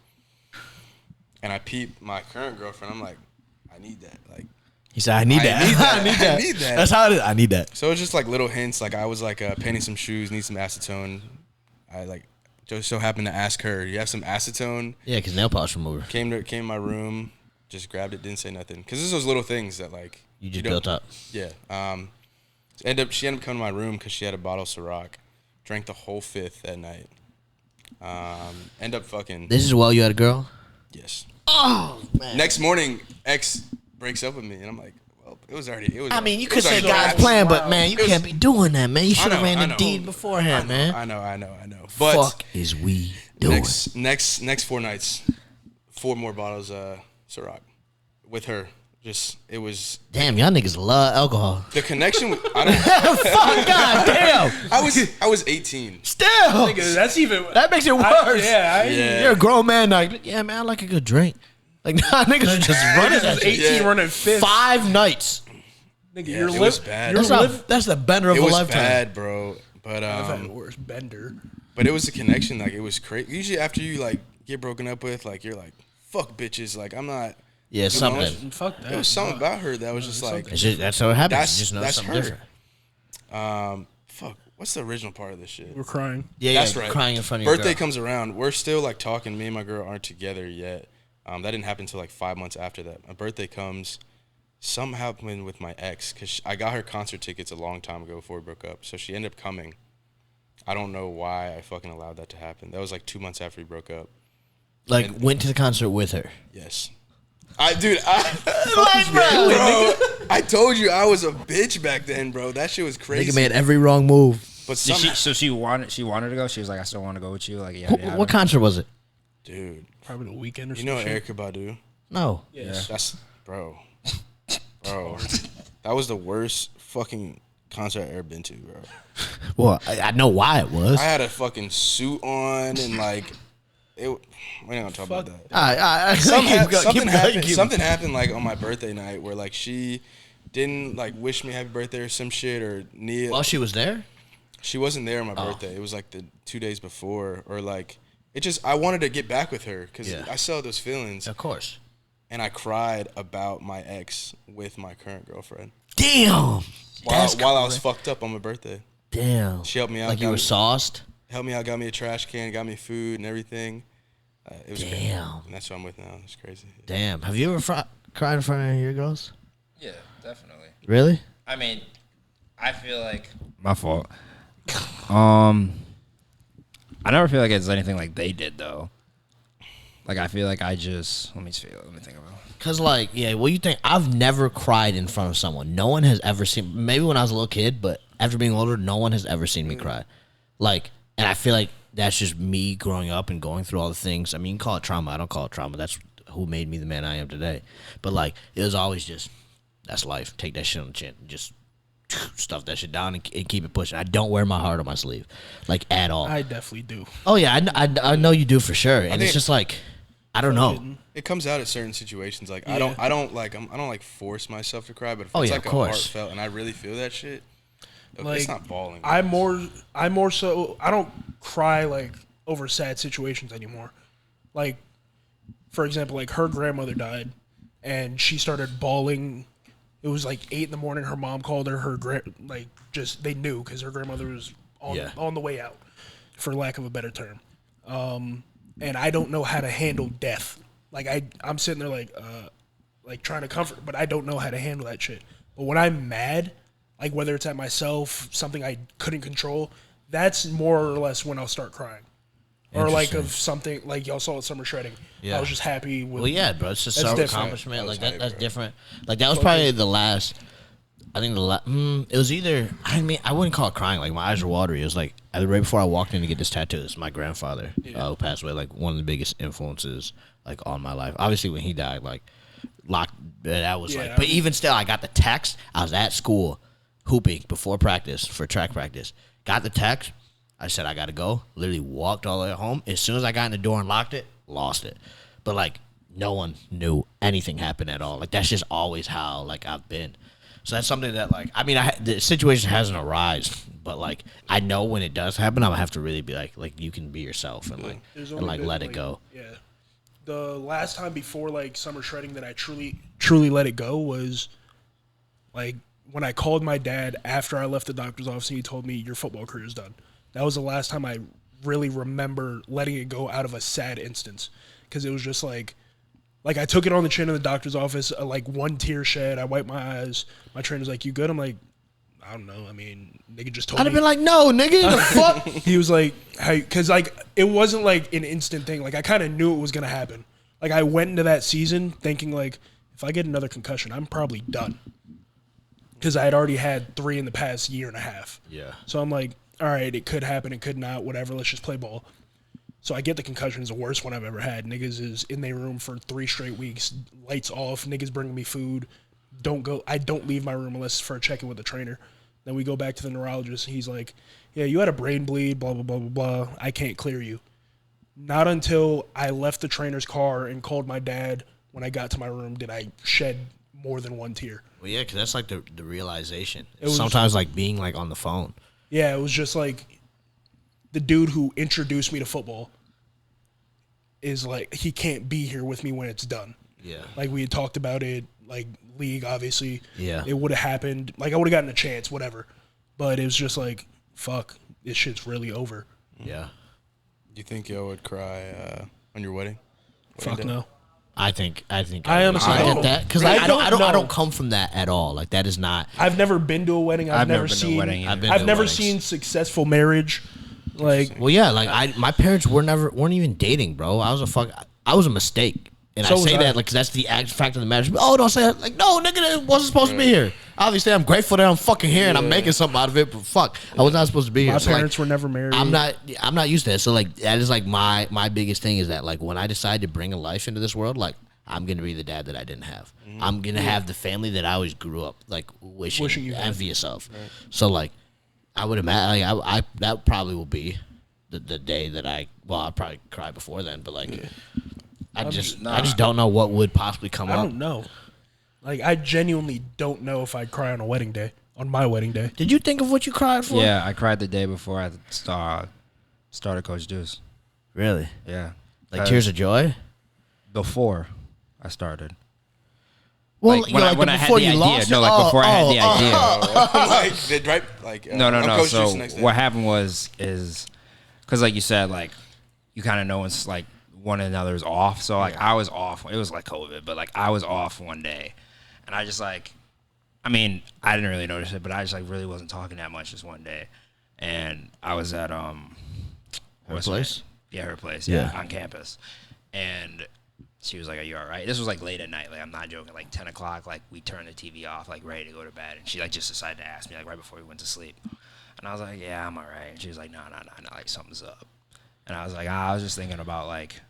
[SPEAKER 2] and I peep my current girlfriend. I'm like, I need that, like.
[SPEAKER 1] He said, "I need that.
[SPEAKER 2] I need that.
[SPEAKER 1] That's how it is. I need that."
[SPEAKER 2] So it's just like little hints. Like I was like painting some shoes, need some acetone. I like just so happened to ask her, "You have some acetone?"
[SPEAKER 1] Yeah, because nail polish remover.
[SPEAKER 2] Came in my room, just grabbed it, didn't say nothing. Cause it's those little things that like
[SPEAKER 1] You just
[SPEAKER 2] don't-
[SPEAKER 1] built up.
[SPEAKER 2] Yeah. She ended up coming to my room because she had a bottle of Ciroc. Drank the whole fifth that night. End up fucking.
[SPEAKER 1] This is while you had a girl.
[SPEAKER 2] Yes.
[SPEAKER 1] Oh man.
[SPEAKER 2] Next morning, ex breaks up with me, and I'm like, well, it was.
[SPEAKER 1] I mean, you
[SPEAKER 2] it
[SPEAKER 1] could
[SPEAKER 2] was
[SPEAKER 1] say
[SPEAKER 2] already
[SPEAKER 1] God's
[SPEAKER 2] happening.
[SPEAKER 1] plan, but man, you
[SPEAKER 2] It was-
[SPEAKER 1] can't be doing that, man. You should have
[SPEAKER 2] I
[SPEAKER 1] ran the
[SPEAKER 2] know.
[SPEAKER 1] deed beforehand, man.
[SPEAKER 2] I know. But
[SPEAKER 1] Fuck is we doing?
[SPEAKER 2] next 4 nights, 4 more bottles Ciroc with her. Just it was
[SPEAKER 1] Damn, y'all niggas love alcohol.
[SPEAKER 2] the connection. I don't.
[SPEAKER 1] Fuck, God damn.
[SPEAKER 2] I was 18.
[SPEAKER 1] Still,
[SPEAKER 3] That's even.
[SPEAKER 1] that makes it worse.
[SPEAKER 2] Yeah.
[SPEAKER 1] You're a grown man. Like, yeah, man, I like a good drink. Like, nah, niggas are just running that shit.
[SPEAKER 3] 18
[SPEAKER 2] Yeah.
[SPEAKER 3] running fifth.
[SPEAKER 1] 5 nights.
[SPEAKER 3] Nigga,
[SPEAKER 2] Yeah,
[SPEAKER 3] your
[SPEAKER 2] it
[SPEAKER 3] lip.
[SPEAKER 2] was bad.
[SPEAKER 3] Your
[SPEAKER 1] That's,
[SPEAKER 3] lip.
[SPEAKER 1] that's the bender of
[SPEAKER 2] It
[SPEAKER 1] a
[SPEAKER 2] was
[SPEAKER 1] lifetime.
[SPEAKER 2] bad, bro. But
[SPEAKER 3] I've had worse bender.
[SPEAKER 2] but it was a connection. Like it was crazy. Usually after you like get broken up with, like you're like fuck bitches. Like I'm not.
[SPEAKER 1] Yeah,
[SPEAKER 2] You know,
[SPEAKER 1] something.
[SPEAKER 3] Fuck that.
[SPEAKER 2] It was something about her that was just like
[SPEAKER 1] It's just, that's how it happens.
[SPEAKER 2] that's
[SPEAKER 1] you just know
[SPEAKER 2] that's
[SPEAKER 1] something
[SPEAKER 2] her.
[SPEAKER 1] different.
[SPEAKER 2] Fuck. What's the original part of this shit?
[SPEAKER 3] We're crying.
[SPEAKER 1] Yeah,
[SPEAKER 2] That's
[SPEAKER 1] yeah,
[SPEAKER 2] right.
[SPEAKER 1] crying in front of your
[SPEAKER 2] Birthday
[SPEAKER 1] girl.
[SPEAKER 2] comes around. We're still like talking. Me and my girl aren't together yet. That didn't happen until like 5 months after that. My birthday comes. Something happened with my ex because I got her concert tickets a long time ago before we broke up. So she ended up coming. I don't know why I fucking allowed that to happen. That was like 2 months after we broke up.
[SPEAKER 1] Like, went to the concert with her.
[SPEAKER 2] Yes. Bro, I told you I was a bitch back then, bro. That shit was crazy.
[SPEAKER 1] Nigga made every wrong move.
[SPEAKER 2] But
[SPEAKER 4] Did
[SPEAKER 2] somehow,
[SPEAKER 4] she wanted to go. She was like, I still want to go with you. Like, yeah.
[SPEAKER 1] What concert was it?
[SPEAKER 2] dude,
[SPEAKER 3] Probably the weekend or
[SPEAKER 2] you
[SPEAKER 3] something.
[SPEAKER 2] know Erykah Badu?
[SPEAKER 1] No.
[SPEAKER 3] Yes.
[SPEAKER 2] That's bro. That was the worst fucking concert I ever been to, bro.
[SPEAKER 1] Well, I know why it was.
[SPEAKER 2] I had a fucking suit on and like we're not gonna talk about that.
[SPEAKER 1] Something
[SPEAKER 2] happened like on my birthday night where like she didn't like wish me happy birthday or some shit or Nia.
[SPEAKER 1] While she was there?
[SPEAKER 2] She wasn't there on my birthday. It was like the 2 days before, or like it just. I wanted to get back with her because I still had those feelings.
[SPEAKER 1] Of course.
[SPEAKER 2] And I cried about my ex with my current girlfriend.
[SPEAKER 1] Damn.
[SPEAKER 2] While I was fucked up on my birthday.
[SPEAKER 1] Damn.
[SPEAKER 2] She helped me out.
[SPEAKER 1] Like you were sauced?
[SPEAKER 2] Helped me out, got me a trash can, got me food and everything. It was crazy. And that's who I'm with now. It's crazy.
[SPEAKER 1] Damn. Have you ever cried in front of your girls?
[SPEAKER 4] Yeah, definitely.
[SPEAKER 1] Really?
[SPEAKER 4] I mean, I feel like my fault. I never feel like it's anything like they did though. Like I feel like I just let me think about it.
[SPEAKER 1] Cause like what you think? I've never cried in front of someone. No one has ever seen. Maybe when I was a little kid, but after being older, no one has ever seen me cry. Like, and I feel like that's just me growing up and going through all the things. I mean, you can call it trauma. I don't call it trauma. That's who made me the man I am today. But like, it was always just that's life. Take that shit on the chin. Just stuff that shit down and keep it pushing. I don't wear my heart on my sleeve, like at all.
[SPEAKER 3] I definitely do.
[SPEAKER 1] Oh yeah, I know you do for sure. And it's just like I don't know.
[SPEAKER 2] It comes out at certain situations. Like I don't like force myself to cry. But if it's like a heartfelt and I really feel that shit,
[SPEAKER 3] like,
[SPEAKER 2] it's not bawling.
[SPEAKER 3] I'm more so. I don't cry like over sad situations anymore. Like, for example, like her grandmother died, and she started bawling. It was like 8 a.m. Her mom called her. They knew because her grandmother was on the way out, for lack of a better term. And I don't know how to handle death. Like I'm sitting there like trying to comfort, but I don't know how to handle that shit. But when I'm mad, like whether it's at myself, something I couldn't control, that's more or less when I'll start crying. Or like of something like y'all saw at summer shredding. Yeah. I was just happy with.
[SPEAKER 1] Well, yeah, bro, it's just self-accomplishment. Like that's different. Like that was probably the last. I think it was either. I mean, I wouldn't call it crying. Like my eyes were watery. It was like right before I walked in to get this tattoo. It's my grandfather who passed away. Like one of the biggest influences like on my life. Obviously, when he died, like locked. That was like. But even still, I got the text. I was at school hooping before practice for track practice. Got the text. I said, I got to go. Literally walked all the way home. As soon as I got in the door and locked it, lost it. But, like, no one knew anything happened at all. Like, that's just always how, like, I've been. So that's something that, like, I mean, the situation hasn't arisen. But, like, I know when it does happen, I'm going to have to really be like, you can be yourself and, like, let it go.
[SPEAKER 3] Yeah. The last time before, like, summer shredding that I truly let it go was, like, when I called my dad after I left the doctor's office and he told me, your football career is done. That was the last time I really remember letting it go out of a sad instance, because it was just like I took it on the chin in the doctor's office, like one tear shed. I wiped my eyes. My trainer's like, "You good?" I'm like, "I don't know. I mean, nigga just told me."
[SPEAKER 1] I'd have been like, "No, nigga, the fuck."
[SPEAKER 3] He was like, "Hey," because like it wasn't like an instant thing. Like I kind of knew it was gonna happen. Like I went into that season thinking like, if I get another concussion, I'm probably done, because I had already had 3 in the past year and a half.
[SPEAKER 1] Yeah.
[SPEAKER 3] So I'm like, all right, it could happen, it could not, whatever, let's just play ball. So I get the concussion is the worst one I've ever had. Niggas is in their room for 3 straight weeks, lights off, niggas bringing me food. I don't leave my room unless for a check-in with the trainer. Then we go back to the neurologist, and he's like, yeah, you had a brain bleed, blah, blah, blah, blah, blah. I can't clear you. Not until I left the trainer's car and called my dad when I got to my room did I shed more than one tear.
[SPEAKER 1] Well, yeah, because that's like the realization. Sometimes like being like on the phone.
[SPEAKER 3] Yeah, it was just like the dude who introduced me to football is like, he can't be here with me when it's done.
[SPEAKER 1] Yeah.
[SPEAKER 3] Like we had talked about it, like league, obviously.
[SPEAKER 1] Yeah.
[SPEAKER 3] It would have happened. Like I would have gotten a chance, whatever. But it was just like, fuck, this shit's really over.
[SPEAKER 1] Yeah.
[SPEAKER 2] Do you think yo would cry on your wedding?
[SPEAKER 3] Fuck no.
[SPEAKER 1] I think
[SPEAKER 3] I honestly
[SPEAKER 1] get that, because like, I don't come from that at all. Like that is not.
[SPEAKER 3] I've never been to a wedding. I've never seen. I've never seen successful marriage. Like,
[SPEAKER 1] well, yeah, like my parents weren't even dating, bro. I was a mistake, and I say that like 'cause that's the fact of the matter. Oh, don't say that. Like, no, nigga, that wasn't supposed to be here. Obviously, I'm grateful that I'm fucking here and I'm making something out of it. But fuck, I was not supposed to be here.
[SPEAKER 3] My parents were never married.
[SPEAKER 1] I'm not used to that. So like that is like my biggest thing is that like when I decide to bring a life into this world, like I'm gonna be the dad that I didn't have. I'm gonna have the family that I always grew up like wishing you envious of. Right. So like I would imagine like, I that probably will be the day that I probably cry before then, but like I just
[SPEAKER 4] Nah.
[SPEAKER 1] don't know what would possibly come
[SPEAKER 3] I
[SPEAKER 1] up.
[SPEAKER 3] don't know. Like, I genuinely don't know if I'd cry on a wedding day, on my wedding day.
[SPEAKER 1] Did you think of what you cried for?
[SPEAKER 4] Yeah, I cried the day before I started Coach Deuce.
[SPEAKER 1] Really?
[SPEAKER 4] Yeah.
[SPEAKER 1] Like tears of joy?
[SPEAKER 4] Before I started.
[SPEAKER 1] Well,
[SPEAKER 4] Like, when I had the idea. No, like before I had the idea. No.
[SPEAKER 2] Coach
[SPEAKER 4] So
[SPEAKER 2] next day.
[SPEAKER 4] what happened is because like you said, like you kind of know when like one another's off. So like I was off. It was like COVID, but like I was off one day, and I just like, I mean, I didn't really notice it, but I just like really wasn't talking that much just one day, and I was at
[SPEAKER 1] her
[SPEAKER 4] what's
[SPEAKER 1] place?
[SPEAKER 4] name? Yeah, her place.
[SPEAKER 1] Yeah.
[SPEAKER 4] On campus, and she was like, "Are you all right?" This was like late at night. Like I'm not joking. Like 10 o'clock. Like we turned the TV off. Like ready to go to bed. And she like just decided to ask me like right before we went to sleep. And I was like, "Yeah, I'm all right." And she was like, "No. Like something's up." And I was like, I was just thinking about like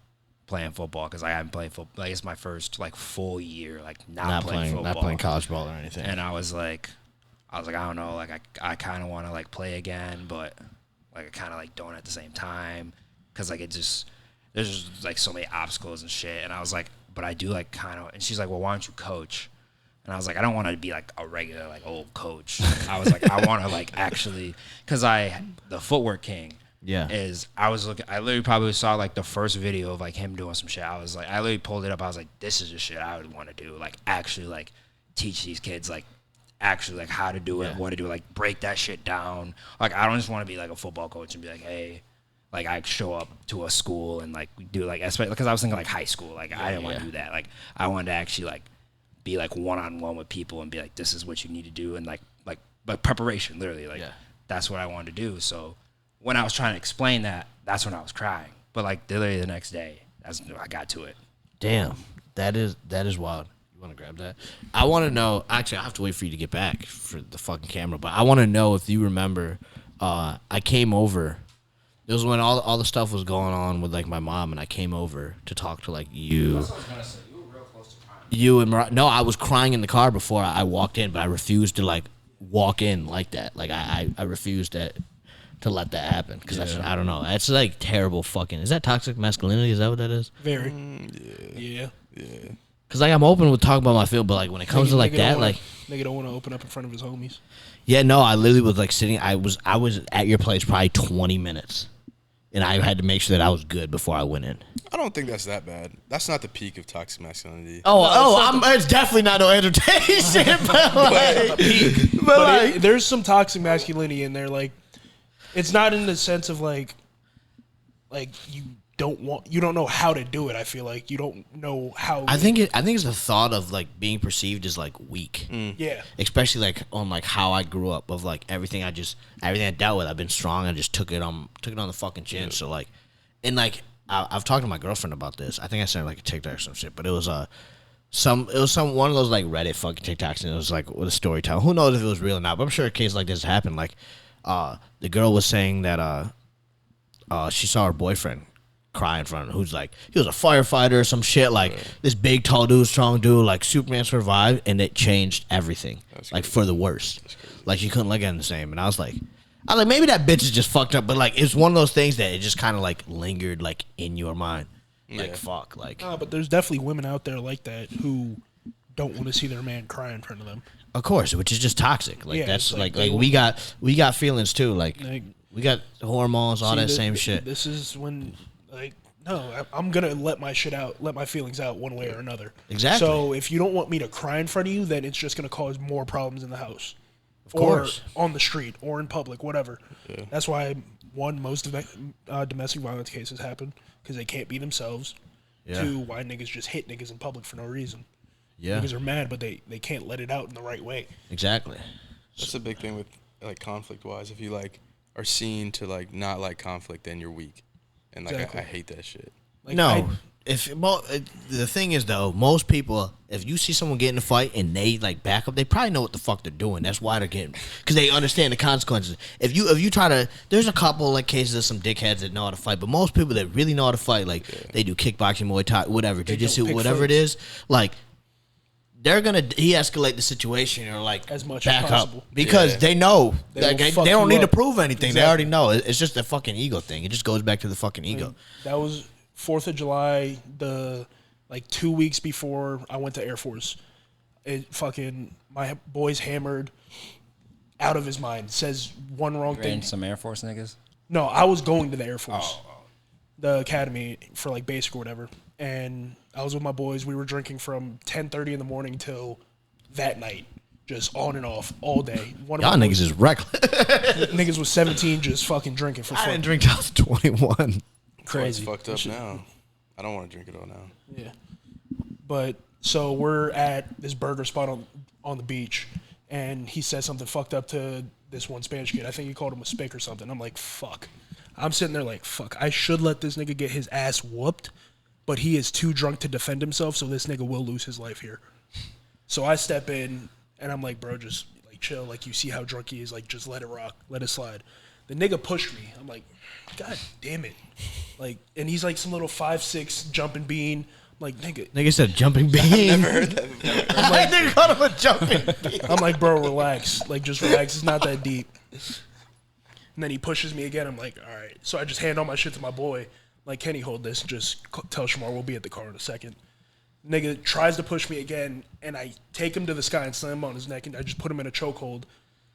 [SPEAKER 4] playing football because I haven't played football. Like it's my first like full year like not playing football.
[SPEAKER 1] Not playing college ball or anything.
[SPEAKER 4] And I was like, I don't know. Like I kind of want to like play again, but like I kind of like don't at the same time because like it just. There's just like so many obstacles and shit. And I was like, but I do like kind of, and she's like, well, why don't you coach? And I was like, I don't want to be like a regular, like old coach. I was like, I want to like actually, cause the footwork king is, I literally probably saw like the first video of like him doing some shit. I was like, I literally pulled it up. I was like, this is the shit I would want to do. Like actually like teach these kids like actually like how to do it, what to do, like break that shit down. Like, I don't just want to be like a football coach and be like, hey, like I show up to a school and like do like, especially because I was thinking like high school, like I didn't want to do that. Like I wanted to actually like be like one-on-one with people and be like, this is what you need to do, and like preparation, literally, like that's what I wanted to do. So when I was trying to explain that, that's when I was crying. But like literally the next day, I got to it.
[SPEAKER 1] Damn, that is wild. You want to grab that? I want to know. Actually, I have to wait for you to get back for the fucking camera. But I want to know if you remember. I came over. It was when all the stuff was going on with like my mom, and I came over to talk to like you.
[SPEAKER 4] That's what I was gonna say. You were real close to crying.
[SPEAKER 1] You and no, I was crying in the car before I walked in, but I refused to like walk in like that. Like I refused to let that happen because I don't know. That's like terrible fucking. Is that toxic masculinity? Is that what that is?
[SPEAKER 3] Very.
[SPEAKER 2] Yeah.
[SPEAKER 1] Because like I'm open with talking about my feel, but like when it comes to like that, like
[SPEAKER 3] nigga don't want to open up in front of his homies.
[SPEAKER 1] yeah, no, I literally was like sitting. I was at your place probably 20 minutes. And I had to make sure that I was good before I went in.
[SPEAKER 2] I don't think that's that bad. That's not the peak of toxic masculinity.
[SPEAKER 1] It's definitely not no entertainment, but like, but
[SPEAKER 3] there's some toxic masculinity in there. Like, it's not in the sense of like you don't know how to do it. I feel like you don't know how.
[SPEAKER 1] I think it's the thought of like being perceived as like weak.
[SPEAKER 3] Yeah.
[SPEAKER 1] Especially like on like how I grew up of like everything I dealt with. I've been strong. I just took it on the fucking chin. Yeah. So like, and like I've talked to my girlfriend about this. I think I sent her like a TikTok or some shit, but it was one of those like Reddit fucking TikToks, and it was like with a storyteller. Who knows if it was real or not? But I'm sure a case like this happened. Like, the girl was saying that she saw her boyfriend cry in front of him, who's like, he was a firefighter or some shit, like this big tall dude, strong dude, like Superman survived, and it changed everything, like for the worst. Like she couldn't look at him the same, and I was like maybe that bitch is just fucked up, but like it's one of those things that it just kind of like lingered like in your mind, like fuck, like.
[SPEAKER 3] But there's definitely women out there like that who don't want to see their man cry in front of them.
[SPEAKER 1] Of course, which is just toxic. Like that's like we got feelings too, like we got hormones, all that same shit.
[SPEAKER 3] This is when. Like, no, I'm going to let my feelings out one way or another.
[SPEAKER 1] Exactly.
[SPEAKER 3] So if you don't want me to cry in front of you, then it's just going to cause more problems in the house.
[SPEAKER 1] Of course.
[SPEAKER 3] Or on the street, or in public, whatever.
[SPEAKER 2] Yeah.
[SPEAKER 3] That's why, most domestic violence cases happen, because they can't be themselves.
[SPEAKER 1] Yeah.
[SPEAKER 3] 2, why niggas just hit niggas in public for no reason.
[SPEAKER 1] Yeah.
[SPEAKER 3] Niggas are mad, but they can't let it out in the right way.
[SPEAKER 1] Exactly.
[SPEAKER 2] That's a big thing with like conflict-wise. If you like are seen to like not like conflict, then you're weak. And like
[SPEAKER 3] Exactly.
[SPEAKER 2] I hate that shit.
[SPEAKER 3] Like,
[SPEAKER 1] the thing is though, most people, if you see someone get in a fight and they like back up, they probably know what the fuck they're doing. That's why they're getting, because they understand the consequences. If you try to, there's a couple like cases of some dickheads that know how to fight, but most people that really know how to fight, like they do kickboxing, Muay Thai, whatever, jiu-jitsu, whatever it is, like they're gonna de-escalate the situation or like
[SPEAKER 3] As much
[SPEAKER 1] back
[SPEAKER 3] as possible.
[SPEAKER 1] up because they know
[SPEAKER 3] They
[SPEAKER 1] they
[SPEAKER 3] will fuck
[SPEAKER 1] don't
[SPEAKER 3] you
[SPEAKER 1] need to
[SPEAKER 3] up.
[SPEAKER 1] prove anything. They
[SPEAKER 3] Exactly.
[SPEAKER 1] already know. It's just a fucking ego thing. It just goes back to the fucking ego.
[SPEAKER 3] That was 4th of July, like 2 weeks before I went to Air Force. It fucking, my boy's hammered out of his mind. Says one wrong thing.
[SPEAKER 4] And some Air Force niggas.
[SPEAKER 3] No, I was going to the Air Force, the academy for like basic or whatever. And I was with my boys. We were drinking from 10:30 in the morning till that night. Just on and off all day. One of
[SPEAKER 1] Y'all
[SPEAKER 3] my
[SPEAKER 1] niggas is reckless.
[SPEAKER 3] niggas was 17 just fucking drinking for
[SPEAKER 1] I
[SPEAKER 3] fun.
[SPEAKER 1] didn't drink till I was 21.
[SPEAKER 3] Crazy.
[SPEAKER 2] It's fucked up now. I don't want to drink it all now.
[SPEAKER 3] Yeah. But so we're at this burger spot on the beach, and he said something fucked up to this one Spanish kid. I think he called him a spick or something. I'm like, fuck. I'm sitting there like, fuck. I should let this nigga get his ass whooped, but he is too drunk to defend himself, so this nigga will lose his life here. So I step in, and I'm like, bro, just like chill. Like, you see how drunk he is. Like, just let it rock. Let it slide. The nigga pushed me. I'm like, God damn it. Like, and he's like some little 5'6" jumping bean. I'm like,
[SPEAKER 1] Nigga said jumping bean.
[SPEAKER 2] Never heard that.
[SPEAKER 1] I'm like, nigga called him a jumping bean.
[SPEAKER 3] I'm like, bro, relax. Like, just relax. It's not that deep. And then he pushes me again. I'm like, all right. So I just hand all my shit to my boy. Like, Kenny, hold this. Just tell Shamar we'll be at the car in a second. Nigga tries to push me again, and I take him to the sky and slam him on his neck, and I just put him in a chokehold.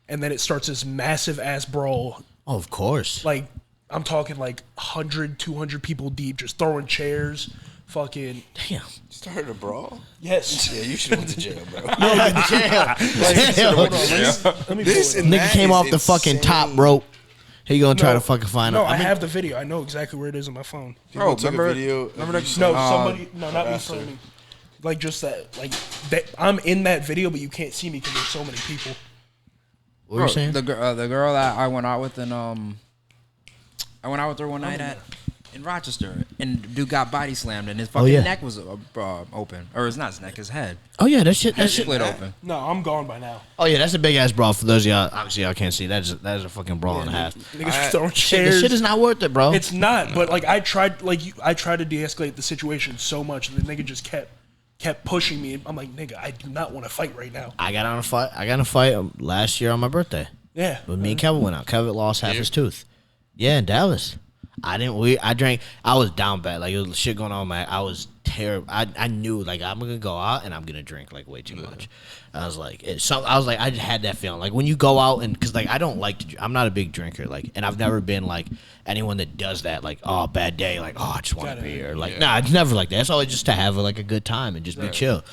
[SPEAKER 3] And then it starts this massive ass brawl.
[SPEAKER 1] Oh, of course.
[SPEAKER 3] Like, I'm talking like 100, 200 people deep, just throwing chairs. Fucking
[SPEAKER 1] Damn.
[SPEAKER 2] Started a brawl?
[SPEAKER 3] yes.
[SPEAKER 2] Yeah, you should have went to jail, bro.
[SPEAKER 3] Hold on, let me
[SPEAKER 2] This
[SPEAKER 3] pull it
[SPEAKER 2] and
[SPEAKER 3] up.
[SPEAKER 1] Nigga
[SPEAKER 2] that
[SPEAKER 1] came
[SPEAKER 2] is
[SPEAKER 1] off the fucking
[SPEAKER 2] insane.
[SPEAKER 1] top rope. He gonna try
[SPEAKER 3] No,
[SPEAKER 1] to fucking find
[SPEAKER 3] No,
[SPEAKER 1] out.
[SPEAKER 3] I have the video. I know exactly where it is on my phone.
[SPEAKER 2] Bro,
[SPEAKER 4] Bro,
[SPEAKER 2] took a video.
[SPEAKER 4] remember that?
[SPEAKER 3] No, somebody. No, not me
[SPEAKER 2] after.
[SPEAKER 3] filming. Like just that. Like that. I'm in that video, but you can't see me because there's so many people.
[SPEAKER 1] What were you saying?
[SPEAKER 4] The girl that I went out with and I went out with her one night in Rochester, and dude got body slammed, and his fucking
[SPEAKER 1] yeah.
[SPEAKER 4] neck was open, or it's not his neck, his head.
[SPEAKER 1] Oh yeah, that shit. That shit.
[SPEAKER 4] Split open.
[SPEAKER 3] No, I'm gone by now.
[SPEAKER 1] Oh yeah, that's a big ass brawl. For those of y'all, obviously y'all can't see. That is a fucking brawl and a half.
[SPEAKER 3] Niggas throwing
[SPEAKER 1] Shit,
[SPEAKER 3] chairs.
[SPEAKER 1] this shit is not worth it, bro.
[SPEAKER 3] It's not. But like I tried. I tried to de-escalate the situation so much, and the nigga just kept pushing me. I'm like, nigga, I do not want to fight right now.
[SPEAKER 1] I got in a fight last year on my birthday.
[SPEAKER 3] Yeah.
[SPEAKER 1] When me and Kevin went out. Kevin lost half his tooth. Yeah, in Dallas. I drank. I was down bad. Like, it was shit going on, man. I was terrible. I knew, like, I'm going to go out and I'm going to drink, like, way too much. I was like, I just had that feeling. Like, when you go out and, because, like, I don't like to, I'm not a big drinker. Like, and I've never been, like, anyone that does that. Like, oh, bad day. Like, oh, I just want to be here. Like, nah, it's never like that. It's always just to have, like, a good time and just be chill.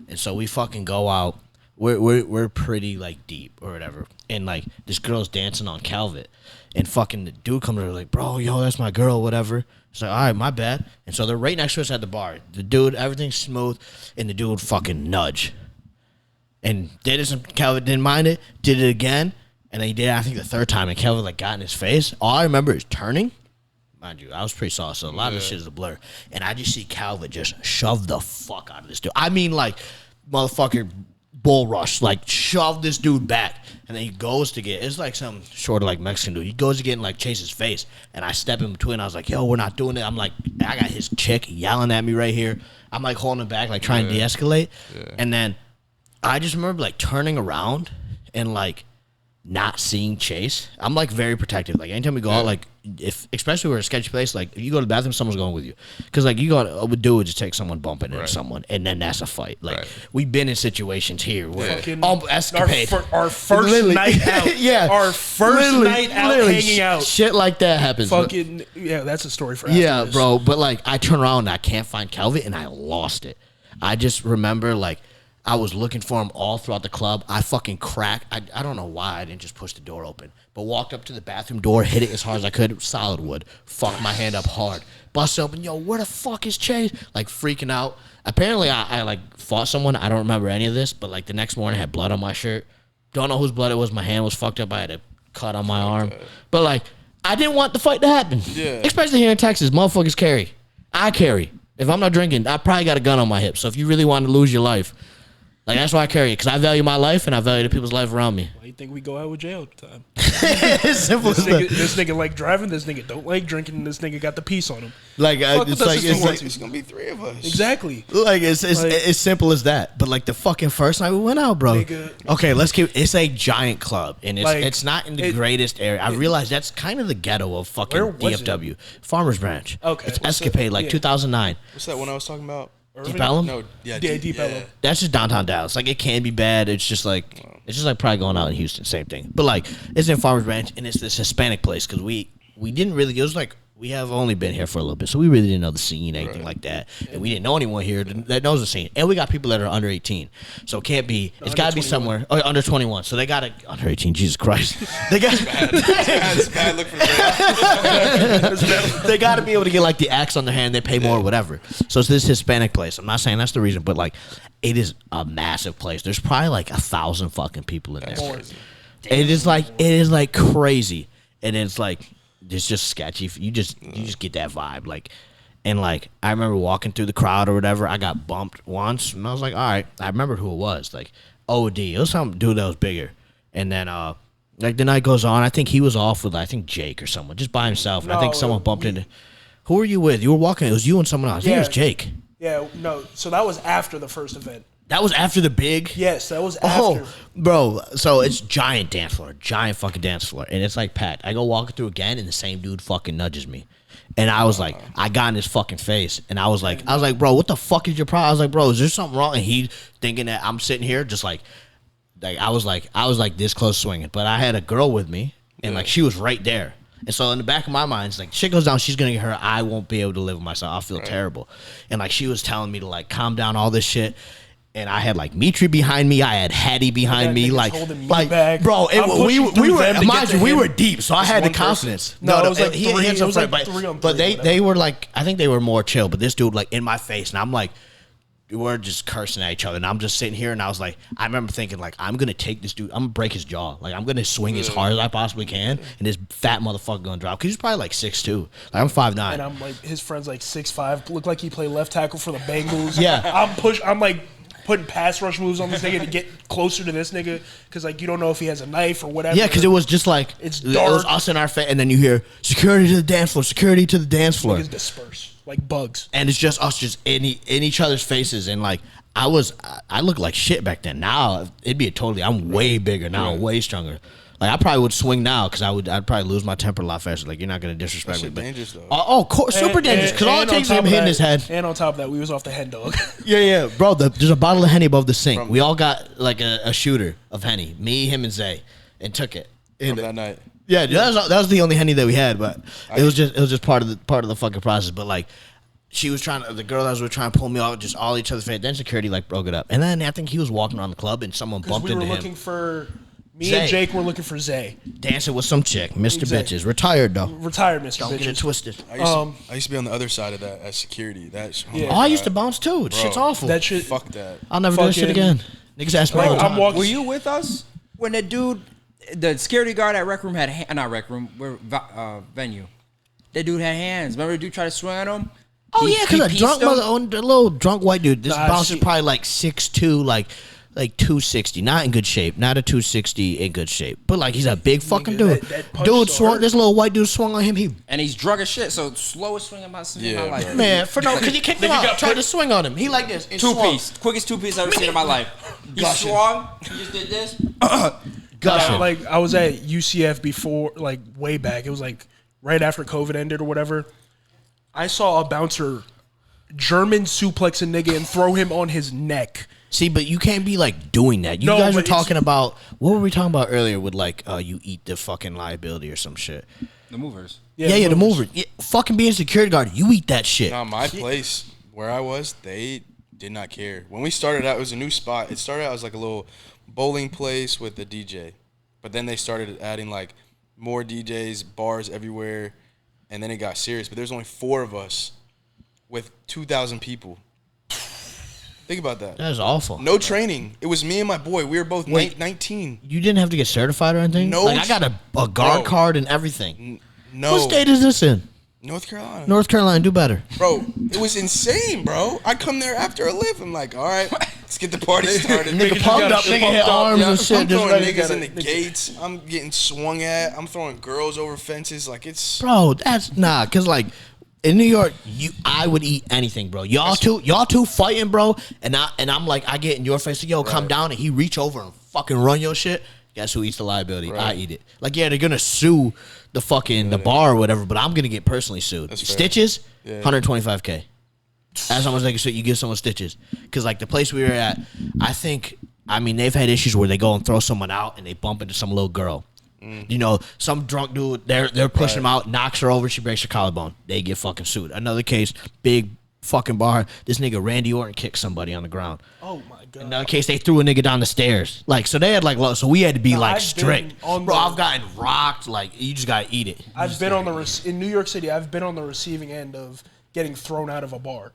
[SPEAKER 1] And so we fucking go out. We're pretty, like, deep or whatever. And, like, this girl's dancing on Calvet. And fucking the dude comes over like, bro, yo, that's my girl, whatever. It's like, all right, my bad. And so they're right next to us at the bar. The dude, everything's smooth, and the dude fucking nudge. And did it, Calvin didn't mind it, did it again, and then he did it, I think, the third time, and Calvin, like, got in his face. All I remember is turning. Mind you, I was pretty saucy, so a lot of this shit is a blur. And I just see Calvin just shove the fuck out of this dude. I mean, like, motherfucker bull rush, like, shove this dude back. And then he goes to get, it's like some sort of like Mexican dude. He goes to get and like chase his face. And I step in between. I was like, yo, we're not doing it. I'm like, I got his chick yelling at me right here. I'm like holding him back, like trying to de-escalate. Yeah. And then I just remember like turning around and like not seeing Chase. I'm like very protective. Like anytime we go out, like especially we're at a sketchy place, like if you go to the bathroom, someone's going with you. Because like you got would do it just take someone bumping into someone, and then that's a fight. Like we've been in situations here where escapade.
[SPEAKER 3] Our first night out. Our first night out hanging out.
[SPEAKER 1] Shit like that happens.
[SPEAKER 3] Fucking yeah, that's a story for after this.
[SPEAKER 1] Bro. But like I turn around and I can't find Calvin and I lost it. I just remember like I was looking for him all throughout the club. I fucking cracked. I don't know why I didn't just push the door open. But walked up to the bathroom door, hit it as hard as I could. Solid wood. Fucked my hand up hard. Busted open. Yo, where the fuck is Chase? Like freaking out. Apparently I like fought someone. I don't remember any of this. But like the next morning I had blood on my shirt. Don't know whose blood it was. My hand was fucked up. I had a cut on my arm. But like I didn't want the fight to happen. Yeah. Especially here in Texas. Motherfuckers carry. I carry. If I'm not drinking, I probably got a gun on my hip. So if you really want to lose your life, like, that's why I carry it, because I value my life and I value the people's life around me.
[SPEAKER 3] Why you think we go out with jail all the time?
[SPEAKER 1] It's simple as that.
[SPEAKER 3] This nigga like driving. This nigga don't like drinking. And this nigga got the piece on him.
[SPEAKER 1] Like
[SPEAKER 2] it's gonna be 3 of us.
[SPEAKER 3] Exactly.
[SPEAKER 1] Like it's simple as that. But like the fucking first night we went out, bro.
[SPEAKER 3] Nigga.
[SPEAKER 1] Okay, it's a giant club, and it's not in the greatest area. I realize that's kind of the ghetto of fucking
[SPEAKER 3] Where was
[SPEAKER 1] DFW. Farmers Branch.
[SPEAKER 3] Okay.
[SPEAKER 1] It's Escapade, like 2009.
[SPEAKER 2] What's that one I was talking about?
[SPEAKER 1] Deep Ellum?
[SPEAKER 2] No,
[SPEAKER 3] Deep Ellum.
[SPEAKER 1] That's just downtown Dallas. Like it can be bad. It's just like probably going out in Houston, same thing. But like it's in Farmers Branch, and it's this Hispanic place because we didn't really. It was like we have only been here for a little bit, so we really didn't know the scene, anything like that, and we didn't know anyone here that knows the scene. And we got people that are under 18, so it can't be. It's got to be somewhere under 21. So they got to under 18. Jesus Christ, they got.
[SPEAKER 2] It's bad look for the
[SPEAKER 1] They got to be able to get like the axe on their hand. They pay more, or whatever. So it's this Hispanic place. I'm not saying that's the reason, but like it is a massive place. There's probably like 1,000 fucking people in there. It is like crazy, and it's like. It's just sketchy. You just get that vibe, like, and like I remember walking through the crowd or whatever. I got bumped once, and I was like, all right. I remembered who it was, like OD. It was some dude that was bigger, and then like the night goes on. I think he was off with Jake or someone, just by himself. And I think someone bumped into. Who were you with? You were walking. It was you and someone else. I think it was Jake.
[SPEAKER 3] Yeah, no. So that was after the first event.
[SPEAKER 1] That was after the big?
[SPEAKER 3] Yes, that was after.
[SPEAKER 1] Oh, bro. So it's giant dance floor. Giant fucking dance floor. And it's like packed. I go walking through again, and the same dude fucking nudges me. And I was like, I got in his fucking face. And I was like, bro, what the fuck is your problem? I was like, bro, is there something wrong? And he thinking that I'm sitting here just like I was like this close swinging. But I had a girl with me, and like she was right there. And so in the back of my mind, it's like, shit goes down, she's going to get hurt. I won't be able to live with myself. I'll feel terrible. And like she was telling me to like calm down, all this shit. And I had like Mitri behind me. I had Hattie behind me. Like
[SPEAKER 3] back.
[SPEAKER 1] Bro, we were mind you, we were deep, so I had the
[SPEAKER 3] one
[SPEAKER 1] confidence.
[SPEAKER 3] No, it was like
[SPEAKER 1] he
[SPEAKER 3] three.
[SPEAKER 1] had
[SPEAKER 3] It
[SPEAKER 1] some
[SPEAKER 3] was like
[SPEAKER 1] friend,
[SPEAKER 3] 3 on 3.
[SPEAKER 1] but they were like, I think they were more chill. But this dude like in my face, and I'm like, we're just cursing at each other, and I'm just sitting here, and I was like, I remember thinking like, I'm gonna take this dude, I'm gonna break his jaw, like I'm gonna swing as hard as I possibly can, and this fat motherfucker gonna drop. Cause he's probably like 6'2", like I'm 5'9",
[SPEAKER 3] and I'm like, his friend's like 6'5", looked like he played left tackle for the Bengals.
[SPEAKER 1] Yeah,
[SPEAKER 3] I'm like putting pass rush moves on this nigga to get closer to this nigga, because like you don't know if he has a knife or whatever.
[SPEAKER 1] Yeah, because it was just like
[SPEAKER 3] it's
[SPEAKER 1] dark.
[SPEAKER 3] dark.
[SPEAKER 1] It was us in our face, and then you hear security to the dance floor, security to the dance floor.
[SPEAKER 3] Niggas disperse like bugs,
[SPEAKER 1] and it's just us just in each other's faces, and like I looked like shit back then. Now it'd be I'm way bigger now, way stronger. Like I probably would swing now because I'd probably lose my temper a lot faster. Like you're not gonna disrespect me, but
[SPEAKER 2] dangerous though.
[SPEAKER 1] Oh, super dangerous. Because all it takes is him hitting his head.
[SPEAKER 3] And on top of that, we was off the hen dog.
[SPEAKER 1] Yeah, bro. There's a bottle of Henny above the sink. We all got like a shooter of Henny. Me, him, and Zay, and took it.
[SPEAKER 2] From that night.
[SPEAKER 1] Yeah, that was the only Henny that we had, but it was just part of the fucking process. But like. The girl that was trying to pull me off, just all each other's face. Then security like broke it up, and then I think he was walking around the club, and someone bumped into him.
[SPEAKER 3] We were looking for me
[SPEAKER 1] Zay.
[SPEAKER 3] and Jake were looking for Zay
[SPEAKER 1] dancing with some chick, Mr.
[SPEAKER 3] Exactly.
[SPEAKER 1] Bitches, retired though.
[SPEAKER 3] Retired Mr.
[SPEAKER 1] Don't
[SPEAKER 3] Bitches.
[SPEAKER 1] get it twisted.
[SPEAKER 2] I used to be on the other side of that as security.
[SPEAKER 1] I used to bounce too. Shit's awful.
[SPEAKER 3] That shit.
[SPEAKER 2] Fuck that.
[SPEAKER 1] I'll never do that shit again. Niggas ask me all the time.
[SPEAKER 4] Were you with us when the dude, the security guard at Rec Room had not Rec Room, venue? That dude had hands. Remember the dude tried to swing on him?
[SPEAKER 1] Oh yeah, because a little drunk white dude. This bouncer's probably like 6'2", like 260. Not in good shape. Not a 260 in good shape. But like he's a big fucking dude. Dude swung. This little white dude swung on him.
[SPEAKER 4] And he's drunk as shit. So slowest swing in my life.
[SPEAKER 1] Man, because he kicked him out. Tried to swing on him. He like this.
[SPEAKER 4] Two-piece. Quickest two-piece I've ever seen in my life. He swung. He just did this.
[SPEAKER 3] Like I was at UCF before, like way back. It was like right after COVID ended or whatever. I saw a bouncer German suplex a nigga and throw him on his neck.
[SPEAKER 1] See, but you can't be like doing that. You guys were talking about, what were we talking about earlier with like you eat the fucking liability or some shit?
[SPEAKER 4] The movers.
[SPEAKER 1] Yeah, the movers. Yeah, fucking being a security guard, you eat that shit.
[SPEAKER 2] No, my place where I was, they did not care. When we started out, it was a new spot. It started out as like a little bowling place with a DJ. But then they started adding like more DJs, bars everywhere. And then it got serious. But there's only 4 of us with 2,000 people. Think about that.
[SPEAKER 1] That is awful.
[SPEAKER 2] No training. It was me and my boy. We were both 19.
[SPEAKER 1] You didn't have to get certified or anything?
[SPEAKER 2] No.
[SPEAKER 1] Like, I got a guard card and everything.
[SPEAKER 2] No.
[SPEAKER 1] What state is this in?
[SPEAKER 2] North Carolina.
[SPEAKER 1] North Carolina, do better.
[SPEAKER 2] Bro, it was insane, bro. I come there after a live. I'm like, all right, let's get the party started.
[SPEAKER 1] Nigga pumped up, nigga hit arms and shit.
[SPEAKER 2] I'm
[SPEAKER 1] Just
[SPEAKER 2] throwing
[SPEAKER 1] ready
[SPEAKER 2] niggas in the gates. I'm getting swung at. I'm throwing girls over fences. Like, it's...
[SPEAKER 1] Bro, that's nah, cause like in New York, I would eat anything, bro. Y'all two fighting, bro, and I'm like, I get in your face, like, yo, come down, and he reach over and fucking run your shit. Guess who eats the liability? I eat it. Like, yeah, they're gonna sue the bar or whatever, but I'm gonna get personally sued. Stitches, 125K. That's how much they can sue. You give someone stitches, because like the place we were at, I mean they've had issues where they go and throw someone out and they bump into some little girl. You know, some drunk dude, they're pushing them out, knocks her over, she breaks her collarbone. They get fucking sued. Another case, big fucking bar, this nigga Randy Orton kicked somebody on the ground.
[SPEAKER 3] Oh my god.
[SPEAKER 1] Another case, they threw a nigga down the stairs. Like, so they had like, so we had to be like strict. Bro, I've gotten rocked. Like, you just gotta eat it.
[SPEAKER 3] I've been on in New York City. I've been on the receiving end of getting thrown out of a bar.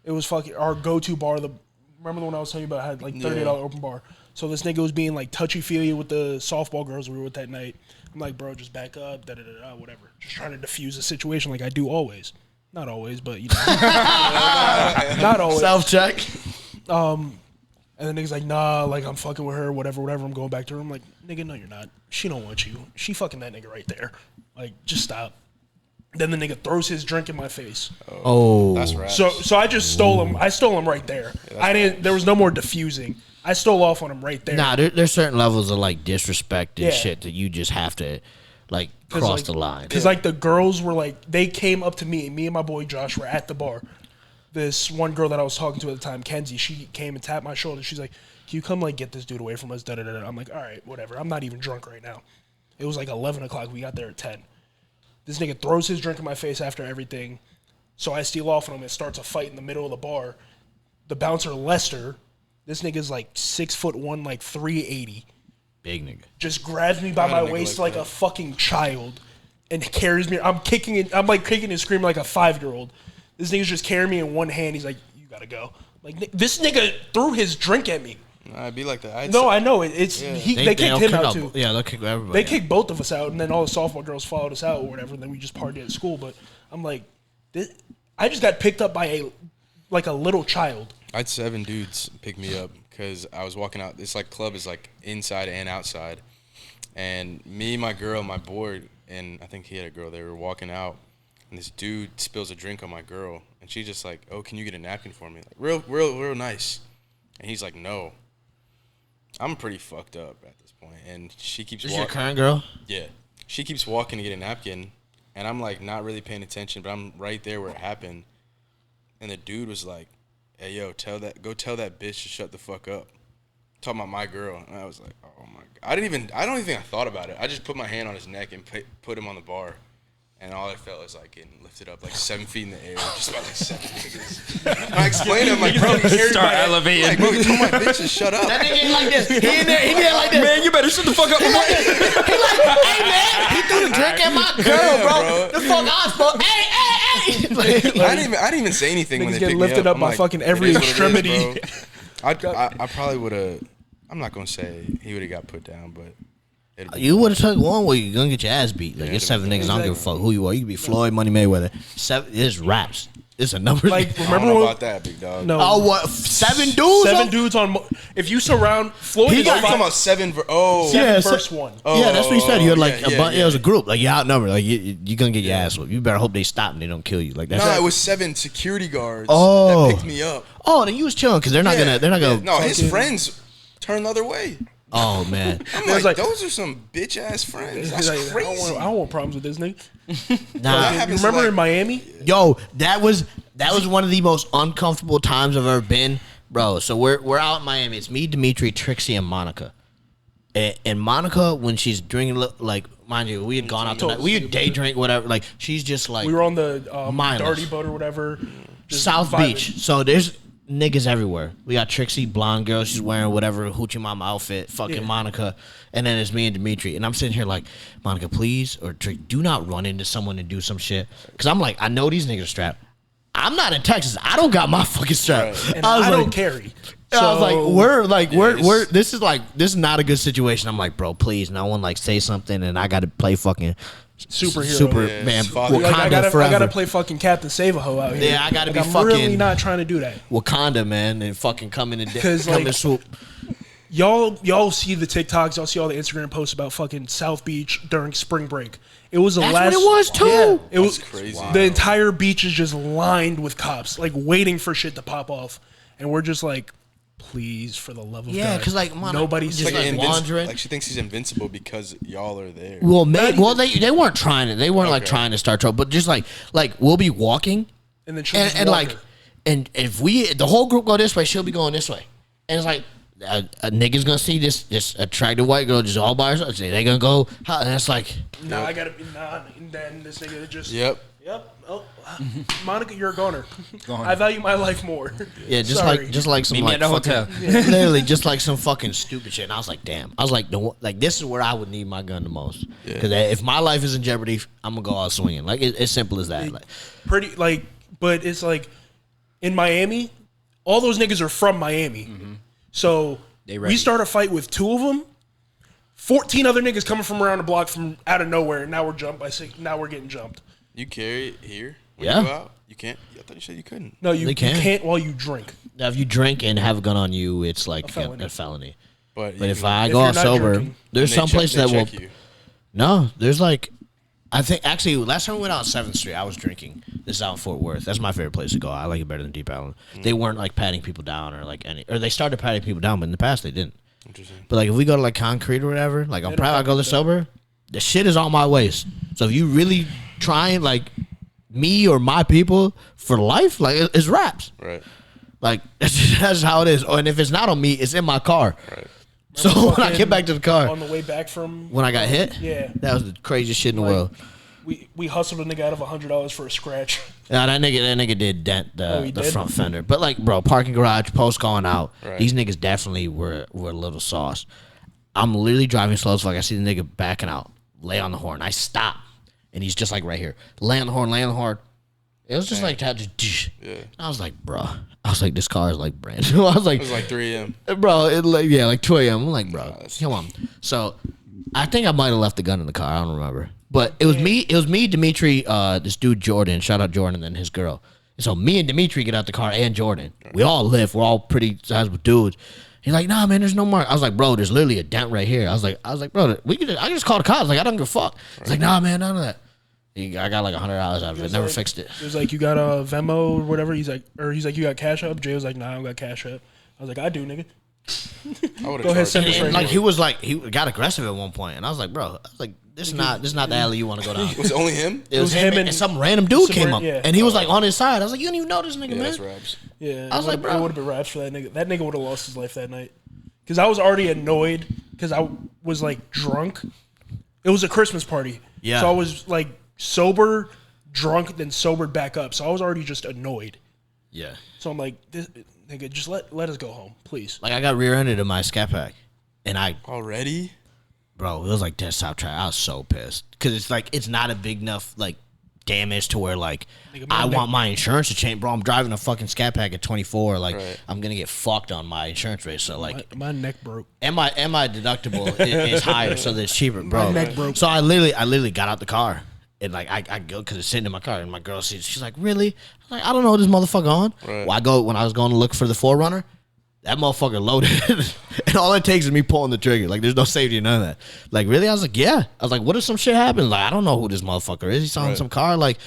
[SPEAKER 3] It was fucking our go-to bar. Remember the one I was telling you about? Had like $30 open bar. So this nigga was being like touchy-feely with the softball girls we were with that night. I'm like, bro, just back up, whatever. Just trying to diffuse the situation like I do always. Not always, but you know. Not always.
[SPEAKER 1] Self-check.
[SPEAKER 3] And the nigga's like, nah, like I'm fucking with her, whatever. I'm going back to her. I'm like, nigga, no, you're not. She don't want you. She fucking that nigga right there. Like, just stop. Then the nigga throws his drink in my face.
[SPEAKER 1] Oh.
[SPEAKER 2] That's right.
[SPEAKER 3] So I just stole him. I stole him right there. There was no more diffusing. I stole off on him right there.
[SPEAKER 1] Nah, there's certain levels of like disrespect and shit that you just have to like cross the line.
[SPEAKER 3] Because like the girls were like, they came up to me. Me and my boy Josh were at the bar. This one girl that I was talking to at the time, Kenzie, she came and tapped my shoulder. She's like, can you come like get this dude away from us? Da-da-da-da. I'm like, all right, whatever. I'm not even drunk right now. It was like 11 o'clock. We got there at 10. This nigga throws his drink in my face after everything. So I steal off on him and starts a fight in the middle of the bar. The bouncer, Lester, this nigga's like 6'1", like 380.
[SPEAKER 1] Big nigga.
[SPEAKER 3] Just grabs me by my waist like a fucking child and carries me. I'm kicking it. I'm like kicking and screaming like a 5-year-old. This nigga's just carrying me in one hand. He's like, you gotta go. Like, this nigga threw his drink at me.
[SPEAKER 2] I'd be like that.
[SPEAKER 3] No, I know. They kicked him out too.
[SPEAKER 1] Yeah, they'll kick everybody.
[SPEAKER 3] They kicked both of us out, and then all the softball girls followed us out or whatever, and then we just partied at school. But I'm like, I just got picked up by a little child.
[SPEAKER 2] I had 7 dudes pick me up because I was walking out. This like club is like inside and outside. And me, my girl, my boy, and I think he had a girl, they were walking out. And this dude spills a drink on my girl. And she's just like, oh, can you get a napkin for me? Like, real nice. And he's like, no. I'm pretty fucked up at this point. And she keeps walking.
[SPEAKER 1] Is your current girl?
[SPEAKER 2] Yeah. She keeps walking to get a napkin. And I'm like not really paying attention, but I'm right there where it happened. And the dude was like, hey, yo, go tell that bitch to shut the fuck up. Talking about my girl. And I was like, oh my God. I don't even think I thought about it. I just put my hand on his neck and put him on the bar. And all I felt was like getting lifted up like 7 feet in the air, just about like 7 niggas. I explained to him like, bro, you
[SPEAKER 4] start elevating.
[SPEAKER 2] Like, bro, you told my bitch to shut up.
[SPEAKER 1] That nigga ain't like this. He in there, he get like this.
[SPEAKER 4] Man, you better shut the fuck up.
[SPEAKER 1] He like, hey man, he threw the drink at my girl, bro. The fuck I was supposed. Hey.
[SPEAKER 2] I didn't even say anything when they
[SPEAKER 3] get
[SPEAKER 2] picked
[SPEAKER 3] lifted
[SPEAKER 2] me up.
[SPEAKER 3] up by
[SPEAKER 2] like,
[SPEAKER 3] fucking every
[SPEAKER 2] it is what it is,
[SPEAKER 3] extremity.
[SPEAKER 2] bro. I probably would have. I'm not gonna say he would have got put down, but.
[SPEAKER 1] You would have took one where you're gonna get your ass beat. Like, it's 7 niggas. I don't give a fuck who you are. You could be Floyd, Money Mayweather. 7. It's raps. It's a number.
[SPEAKER 3] Like,
[SPEAKER 2] I
[SPEAKER 3] remember
[SPEAKER 2] don't know about that, big dog.
[SPEAKER 3] No.
[SPEAKER 1] Oh, what? 7 dudes?
[SPEAKER 3] 7 dudes on. If you surround Floyd,
[SPEAKER 2] He got talking about 7.
[SPEAKER 1] Yeah,
[SPEAKER 3] first one.
[SPEAKER 1] Yeah, that's what he said. You had like
[SPEAKER 2] yeah,
[SPEAKER 1] it was a group. Like, you're outnumbered. Like, you're gonna get your ass whooped. You better hope they stop and they don't kill you. Like, that's
[SPEAKER 2] No, it was 7 security guards
[SPEAKER 1] Oh.
[SPEAKER 2] that picked me up.
[SPEAKER 1] Oh, then you was chilling because they're not gonna.
[SPEAKER 2] No, his friends turned the other way.
[SPEAKER 1] Oh man.
[SPEAKER 2] I'm
[SPEAKER 3] There's
[SPEAKER 2] like,
[SPEAKER 3] like-
[SPEAKER 2] those are some bitch ass friends. That's
[SPEAKER 3] Like,
[SPEAKER 2] crazy.
[SPEAKER 3] I don't want problems with this nigga.
[SPEAKER 1] Nah.
[SPEAKER 2] That happens
[SPEAKER 3] Remember
[SPEAKER 2] like-
[SPEAKER 3] in Miami?
[SPEAKER 1] Yo, that was one of the most uncomfortable times I've ever been, bro. So we're out in Miami. It's me, Mitri, Trixie, and Monica. And Monica, when she's drinking, like, mind you, we had gone out tonight. We had day drink, whatever. Like, she's just like
[SPEAKER 3] We were on the
[SPEAKER 1] mindless.
[SPEAKER 3] Darty Boat or whatever. just
[SPEAKER 1] South
[SPEAKER 3] vibing.
[SPEAKER 1] Beach. So there's niggas everywhere. We got Trixie, blonde girl. She's wearing whatever hoochie mama outfit. Fucking Monica. And then it's me and Dimitri. And I'm sitting here like, Monica, please, or do not run into someone and do some shit. Because I'm like, I know these niggas are strapped. I'm not in Texas. I don't got my fucking strap.
[SPEAKER 3] And
[SPEAKER 1] I was
[SPEAKER 3] I
[SPEAKER 1] like,
[SPEAKER 3] don't carry.
[SPEAKER 1] I was like, we're this is not a good situation. I'm like, bro, please, no one like say something and I got to play fucking
[SPEAKER 3] superhero.
[SPEAKER 2] Yeah,
[SPEAKER 1] man.
[SPEAKER 2] Father.
[SPEAKER 1] Wakanda
[SPEAKER 3] Like, I
[SPEAKER 1] forever.
[SPEAKER 3] gotta play fucking Captain Save-A-Ho out here.
[SPEAKER 1] Yeah, I gotta be
[SPEAKER 3] I'm really
[SPEAKER 1] fucking-
[SPEAKER 3] not trying to do that.
[SPEAKER 1] Wakanda, man, and fucking come in and
[SPEAKER 3] 'Cause,
[SPEAKER 1] come
[SPEAKER 3] like,
[SPEAKER 1] and swoop.
[SPEAKER 3] Y'all see the TikToks, y'all see all the Instagram posts about fucking South Beach during spring break. It was the
[SPEAKER 1] That's
[SPEAKER 3] last.
[SPEAKER 1] what it was, too.
[SPEAKER 3] Yeah, it was
[SPEAKER 2] That's crazy.
[SPEAKER 3] The entire beach is just lined with cops, like waiting for shit to pop off, and we're just like, please, for the love of
[SPEAKER 1] Yeah,
[SPEAKER 3] God,
[SPEAKER 1] because like
[SPEAKER 3] nobody's
[SPEAKER 1] just
[SPEAKER 3] saying
[SPEAKER 1] like wandering.
[SPEAKER 2] Like she thinks she's invincible because y'all are there.
[SPEAKER 1] Well, they weren't trying to. They weren't like trying to start trouble, but just like we'll be walking,
[SPEAKER 3] and then she'll just
[SPEAKER 1] and
[SPEAKER 3] walk
[SPEAKER 1] like,
[SPEAKER 3] her.
[SPEAKER 1] and if the whole group go this way, she'll be going this way, and it's like a nigga's gonna see this attractive white girl just all by herself. They gonna go, and it's like,
[SPEAKER 3] Nah, I gotta be and then this nigga just.
[SPEAKER 2] Yep.
[SPEAKER 3] Oh, Monica, you're a goner. I value my life more.
[SPEAKER 1] yeah, just
[SPEAKER 3] Sorry.
[SPEAKER 1] like some
[SPEAKER 4] Meet me
[SPEAKER 1] like
[SPEAKER 4] at the
[SPEAKER 1] fucking,
[SPEAKER 4] hotel.
[SPEAKER 1] literally just like some fucking stupid shit. And I was like, damn. I was like, this is where I would need my gun the most. Because if my life is in jeopardy, I'm gonna go out swinging. Like it's simple as that. Like,
[SPEAKER 3] Pretty like, but it's like in Miami, all those niggas are from Miami. So
[SPEAKER 4] They ready.
[SPEAKER 3] we start a fight with 2 of them. 14 other niggas coming from around the block from out of nowhere. And now we're jumped by 6. Now we're getting jumped.
[SPEAKER 2] You carry it here when
[SPEAKER 1] Yeah.
[SPEAKER 2] you go out? You can't? I thought you said you couldn't.
[SPEAKER 3] No, you
[SPEAKER 1] They can.
[SPEAKER 3] can't while you drink.
[SPEAKER 1] now, if you drink and have a gun on you, it's like
[SPEAKER 3] felony.
[SPEAKER 1] a felony.
[SPEAKER 2] But
[SPEAKER 1] But
[SPEAKER 2] you
[SPEAKER 1] if
[SPEAKER 2] can-
[SPEAKER 1] I
[SPEAKER 3] If
[SPEAKER 1] go
[SPEAKER 3] you're
[SPEAKER 1] out
[SPEAKER 3] not
[SPEAKER 1] sober,
[SPEAKER 3] drinking.
[SPEAKER 1] there's
[SPEAKER 2] they
[SPEAKER 1] some
[SPEAKER 2] check-
[SPEAKER 1] places
[SPEAKER 2] they
[SPEAKER 1] that will.
[SPEAKER 2] check you.
[SPEAKER 1] No, there's like, I think actually last time we went out on 7th Street, I was drinking. This is out in Fort Worth. That's my favorite place to go. I like it better than Deep Ellum. They weren't like patting people down or like or they started patting people down, but in the past they didn't.
[SPEAKER 2] Interesting.
[SPEAKER 1] But like if we go to like Concrete or whatever, like I'm
[SPEAKER 3] don't
[SPEAKER 1] proud I
[SPEAKER 3] pat
[SPEAKER 1] go to sober. The shit is on my waist. So if you really trying like me or my people for life, like it's raps.
[SPEAKER 2] Right.
[SPEAKER 1] Like that's how it is. Oh, and if it's not on me, it's in my car.
[SPEAKER 2] Right.
[SPEAKER 1] So when I get back to the car,
[SPEAKER 3] On the way back from
[SPEAKER 1] when I got hit,
[SPEAKER 3] Yeah.
[SPEAKER 1] that was the craziest shit in the
[SPEAKER 3] Like,
[SPEAKER 1] world.
[SPEAKER 3] we hustled a nigga out of $100 for a scratch.
[SPEAKER 1] Yeah, that nigga did dent
[SPEAKER 3] he
[SPEAKER 1] the
[SPEAKER 3] did?
[SPEAKER 1] front fender. But like, bro, parking garage, post going out.
[SPEAKER 2] Right.
[SPEAKER 1] These niggas definitely were a little sauce. I'm literally driving slow, so like I see the nigga backing out, lay on the horn. I stop, and he's just like right here, lay on the horn, lay on the horn. It was just like that. Just,
[SPEAKER 2] Yeah.
[SPEAKER 1] I was like, bro. I was like, this car is like brand new. I was like,
[SPEAKER 2] It was like 3 a.m.
[SPEAKER 1] bro, like 2 a.m. I'm like, bro, come on. So I think I might have left the gun in the car. I don't remember. But it was me, Dimitri, this dude Jordan, shout out Jordan, and then his girl. And so me and Dimitri get out the car and Jordan. We all live. We're all pretty sizable dudes. He's like, nah, man, there's no mark. I was like, bro, there's literally a dent right here. I was like, bro, I can just call the cops. Like, I don't give a fuck. He's like, nah, man, none of that. I got like $100 out of it. Never fixed it.
[SPEAKER 3] He was like, you got a Venmo or whatever? He's like, you got Cash App? Jay was like, nah, I don't got Cash App. I was like, I do, nigga.
[SPEAKER 2] I would
[SPEAKER 3] Go ahead,
[SPEAKER 2] have
[SPEAKER 3] send
[SPEAKER 2] charged
[SPEAKER 3] us
[SPEAKER 2] you.
[SPEAKER 1] And
[SPEAKER 3] right
[SPEAKER 1] like he got aggressive at one point, and I was like, bro, this is not the alley you want to go down.
[SPEAKER 2] Was it only him?
[SPEAKER 1] It was
[SPEAKER 3] him
[SPEAKER 1] him
[SPEAKER 3] and
[SPEAKER 1] and some random dude
[SPEAKER 3] some
[SPEAKER 1] came
[SPEAKER 3] ra-
[SPEAKER 1] up,
[SPEAKER 3] yeah.
[SPEAKER 1] and he was like on his side. I was like, you don't even know this nigga,
[SPEAKER 2] Yeah,
[SPEAKER 1] man.
[SPEAKER 2] that's Rabs.
[SPEAKER 3] Yeah.
[SPEAKER 1] I was like, bro.
[SPEAKER 3] It would have been raps for that nigga. That nigga would have lost his life that night. Because I was already annoyed because I was like drunk. It was a Christmas party.
[SPEAKER 1] Yeah.
[SPEAKER 3] So I was like sober, drunk, then sobered back up. So I was already just annoyed.
[SPEAKER 1] Yeah,
[SPEAKER 3] So I'm like, this, nigga, just let us go home, please.
[SPEAKER 1] like I got rear-ended in my scat pack, and
[SPEAKER 2] Already?
[SPEAKER 1] bro, it was like desktop track. I was so pissed because it's like it's not a big enough like damage to where like
[SPEAKER 3] Nigga,
[SPEAKER 1] I
[SPEAKER 3] my
[SPEAKER 1] want my insurance to change, bro. I'm driving a fucking scat pack at 24. Like
[SPEAKER 2] Right.
[SPEAKER 1] I'm gonna get fucked on my insurance rate. So like.
[SPEAKER 3] My neck broke.
[SPEAKER 1] And my deductible is higher, so that it's cheaper, bro.
[SPEAKER 3] My neck broke.
[SPEAKER 1] So I literally got out the car, and like I go because it's sitting in my car, and my girl sees. She's like, "Really?" I'm like, "I don't know this motherfucker on."
[SPEAKER 2] Right.
[SPEAKER 1] Well, when I was going to look for the 4Runner, that motherfucker loaded, and all it takes is me pulling the trigger. Like there's no safety, none of that. Like really, I was like, "Yeah." I was like, "What if some shit happens?" Like I don't know who this motherfucker is. He's selling
[SPEAKER 2] Right.
[SPEAKER 1] some car. Like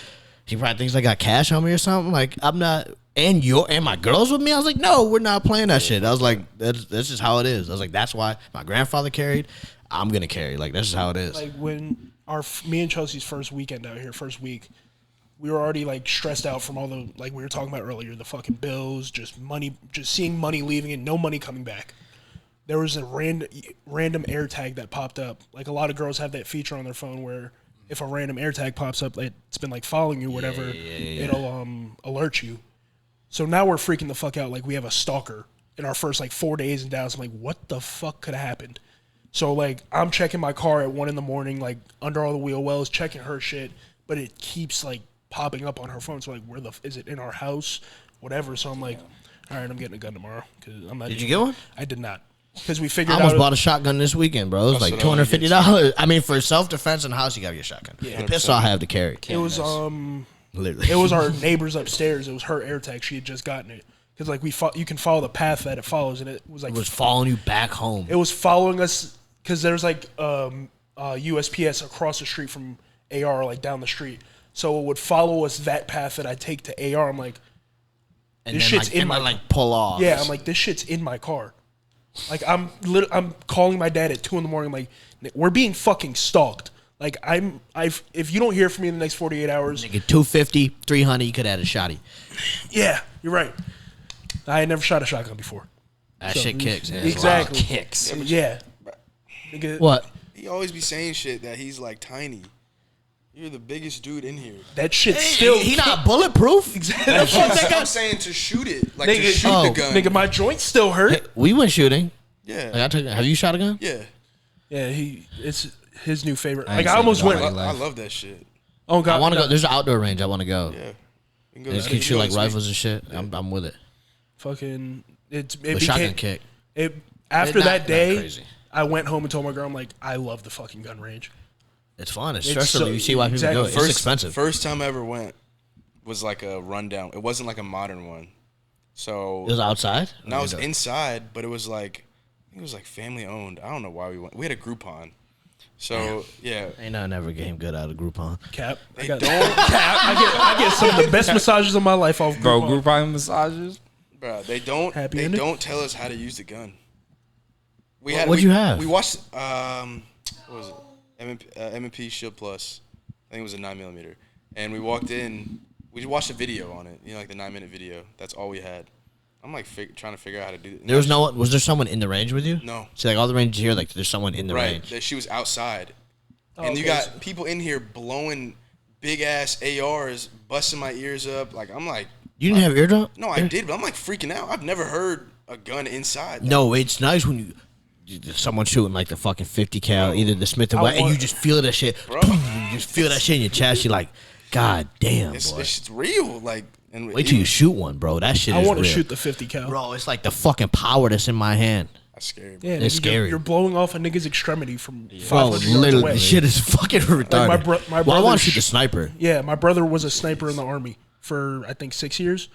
[SPEAKER 1] he probably thinks I got cash on me or something. Like I'm not. And my girl's with me. I was like, no, we're not playing that shit. I was like, that's just how it is. I was like, that's why my grandfather carried. I'm gonna carry. Like that's just how it is.
[SPEAKER 3] Like when me and Chelsea's first weekend out here, first week, we were already like stressed out from all the like we were talking about earlier, the fucking bills, just money, just seeing money leaving and no money coming back. There was a random air tag that popped up. Like a lot of girls have that feature on their phone where if a random air tag pops up, it's been like following you, whatever, it'll alert you. So now we're freaking the fuck out. Like we have a stalker in our first like 4 days in Dallas. I'm like, what the fuck could have happened? So like I'm checking my car at 1 a.m, like under all the wheel wells, checking her shit, but it keeps like popping up on her phone. So like, is it in our house? Whatever. So I'm like, all right, I'm getting a gun tomorrow. Cause I'm not.
[SPEAKER 1] Did you get one?
[SPEAKER 3] I did not. because we
[SPEAKER 1] I
[SPEAKER 3] figured
[SPEAKER 1] almost
[SPEAKER 3] out.
[SPEAKER 1] bought a shotgun this weekend, bro. It was like $250. I mean, for self-defense in the house, you gotta get a shotgun. The pistol I have to carry.
[SPEAKER 3] It was
[SPEAKER 1] Literally.
[SPEAKER 3] It was our neighbors upstairs. It was her AirTag. She had just gotten it because like you can follow the path that it follows, and it was like
[SPEAKER 1] It was following you back home.
[SPEAKER 3] it was following us because there's like USPS across the street from AR, like down the street. So it would follow us that path that I take to AR. I'm like,
[SPEAKER 1] And
[SPEAKER 3] this
[SPEAKER 1] then
[SPEAKER 3] shit's in my
[SPEAKER 1] like pull off.
[SPEAKER 3] yeah. I'm like, this shit's in my car. Like I'm calling my dad at 2 a.m. I'm like, we're being fucking stalked. Like if you don't hear from me in the next 48 hours,
[SPEAKER 1] Nigga, 250, 300, you could add a shotty.
[SPEAKER 3] yeah, you're right. I had never shot a shotgun before.
[SPEAKER 1] That shit kicks. Yeah.
[SPEAKER 3] Exactly.
[SPEAKER 4] Kicks.
[SPEAKER 3] Yeah. Nigga,
[SPEAKER 1] What?
[SPEAKER 2] He always be saying shit that he's like tiny. You're the biggest dude in here.
[SPEAKER 3] that shit still.
[SPEAKER 1] He not bulletproof?
[SPEAKER 3] Exactly.
[SPEAKER 2] I'm saying to shoot it, like to
[SPEAKER 3] Nigga,
[SPEAKER 2] shoot the gun.
[SPEAKER 3] Nigga, my joints still hurt.
[SPEAKER 1] Hey, we went shooting.
[SPEAKER 2] Yeah,
[SPEAKER 1] Like, have you shot a gun?
[SPEAKER 2] yeah.
[SPEAKER 3] Yeah, it's his new favorite.
[SPEAKER 4] I
[SPEAKER 3] Like
[SPEAKER 4] ain't
[SPEAKER 3] I
[SPEAKER 4] seen
[SPEAKER 3] almost
[SPEAKER 4] it
[SPEAKER 3] went.
[SPEAKER 4] already.
[SPEAKER 2] I love that shit.
[SPEAKER 3] Oh god,
[SPEAKER 1] I want to
[SPEAKER 3] no.
[SPEAKER 1] go. There's an outdoor range. I want to go.
[SPEAKER 2] Yeah, we can go
[SPEAKER 1] They just
[SPEAKER 2] there.
[SPEAKER 1] keep
[SPEAKER 2] We
[SPEAKER 1] shoot
[SPEAKER 2] can go
[SPEAKER 1] like
[SPEAKER 2] this week.
[SPEAKER 1] rifles and shit. I'm with it.
[SPEAKER 3] Fucking it
[SPEAKER 1] The
[SPEAKER 3] became
[SPEAKER 1] shotgun kick.
[SPEAKER 3] it after
[SPEAKER 1] It's
[SPEAKER 3] that
[SPEAKER 1] not
[SPEAKER 3] day.
[SPEAKER 1] crazy.
[SPEAKER 3] I went home and told my girl, I'm like, I love the fucking gun range.
[SPEAKER 1] It's fun. It's
[SPEAKER 3] It's
[SPEAKER 1] stressful.
[SPEAKER 3] so-
[SPEAKER 1] You see why people
[SPEAKER 3] exactly.
[SPEAKER 1] do it. It's expensive.
[SPEAKER 2] First time I ever went was like a rundown. It wasn't like a modern one. So
[SPEAKER 1] It was outside.
[SPEAKER 2] no, it was inside, but it was like I think it was like family owned. I don't know why we went. We had a Groupon. So yeah,
[SPEAKER 1] Ain't nothing ever came good out of Groupon.
[SPEAKER 3] Cap.
[SPEAKER 2] they
[SPEAKER 3] I got
[SPEAKER 2] don't,
[SPEAKER 3] Cap. I get some of the best massages of my life off
[SPEAKER 4] Bro,
[SPEAKER 3] Groupon.
[SPEAKER 4] group body massages.
[SPEAKER 2] bro. They don't.
[SPEAKER 3] Happy
[SPEAKER 2] They
[SPEAKER 3] ending?
[SPEAKER 2] don't tell us how to use the gun. We
[SPEAKER 1] What'd you have?
[SPEAKER 2] We watched. What was it? M&P Shield Plus. I think it was a 9mm. And we walked in. We watched a video on it. You know, like the 9-minute video. That's all we had. I'm like trying to figure out how to do it.
[SPEAKER 1] There was no one. Was there someone in the range with you?
[SPEAKER 2] No.
[SPEAKER 1] See, like all the ranges here, like there's someone in the
[SPEAKER 2] Right.
[SPEAKER 1] range.
[SPEAKER 2] That she was outside.
[SPEAKER 3] Oh,
[SPEAKER 2] And you
[SPEAKER 3] okay,
[SPEAKER 2] got people in here blowing big ass ARs, busting my ears up. Like I'm like,
[SPEAKER 1] You didn't have eardrum?
[SPEAKER 2] no, I did, but I'm like freaking out. I've never heard a gun inside.
[SPEAKER 1] No, it's nice when you someone shooting like the fucking 50 cal, either the Smith and Wesson, and you just feel that shit.
[SPEAKER 2] Bro.
[SPEAKER 1] You just feel that shit in your chest. You're like, God damn,
[SPEAKER 2] It's,
[SPEAKER 1] boy.
[SPEAKER 2] it's real. Like, and
[SPEAKER 1] Wait till you shoot one, bro. That shit
[SPEAKER 3] I
[SPEAKER 1] is
[SPEAKER 3] want to
[SPEAKER 1] real.
[SPEAKER 3] shoot the 50 cal.
[SPEAKER 1] Bro, it's like the fucking power that's in my hand.
[SPEAKER 2] That's scary.
[SPEAKER 3] Yeah,
[SPEAKER 1] It's
[SPEAKER 3] nigga,
[SPEAKER 1] scary.
[SPEAKER 3] You're blowing off a nigga's extremity from
[SPEAKER 1] Bro,
[SPEAKER 3] 500 yards
[SPEAKER 1] literally,
[SPEAKER 3] away.
[SPEAKER 1] the shit is fucking retarded.
[SPEAKER 3] my bro- my
[SPEAKER 1] well, I want
[SPEAKER 3] brother
[SPEAKER 1] to shoot the sniper.
[SPEAKER 3] Yeah, my brother was a sniper in the army for I think 6 years.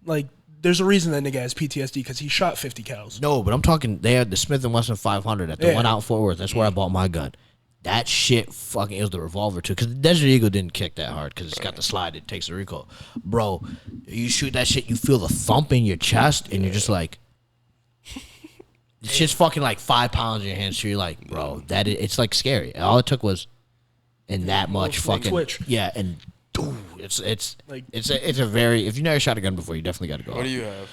[SPEAKER 3] Like, there's a reason that nigga has PTSD because he shot 50 cals.
[SPEAKER 1] No, but I'm talking. They had the Smith and Wesson 500 at the
[SPEAKER 3] Yeah.
[SPEAKER 1] one out in Fort Worth. That's where I bought my gun. That shit fucking, it was the revolver too, because the Desert Eagle didn't kick that hard because it's got the slide. It takes the recoil, bro. You shoot that shit, you feel the thump in your chest, and you're just like, this shit's fucking like 5 pounds in your hand. So you're like, bro, it's like scary. All it took was, in that much fucking
[SPEAKER 3] twitch.
[SPEAKER 1] yeah, and dude, it's
[SPEAKER 3] Like-
[SPEAKER 1] it's a very, if you never shot a gun before, you definitely got to go.
[SPEAKER 2] What do you have?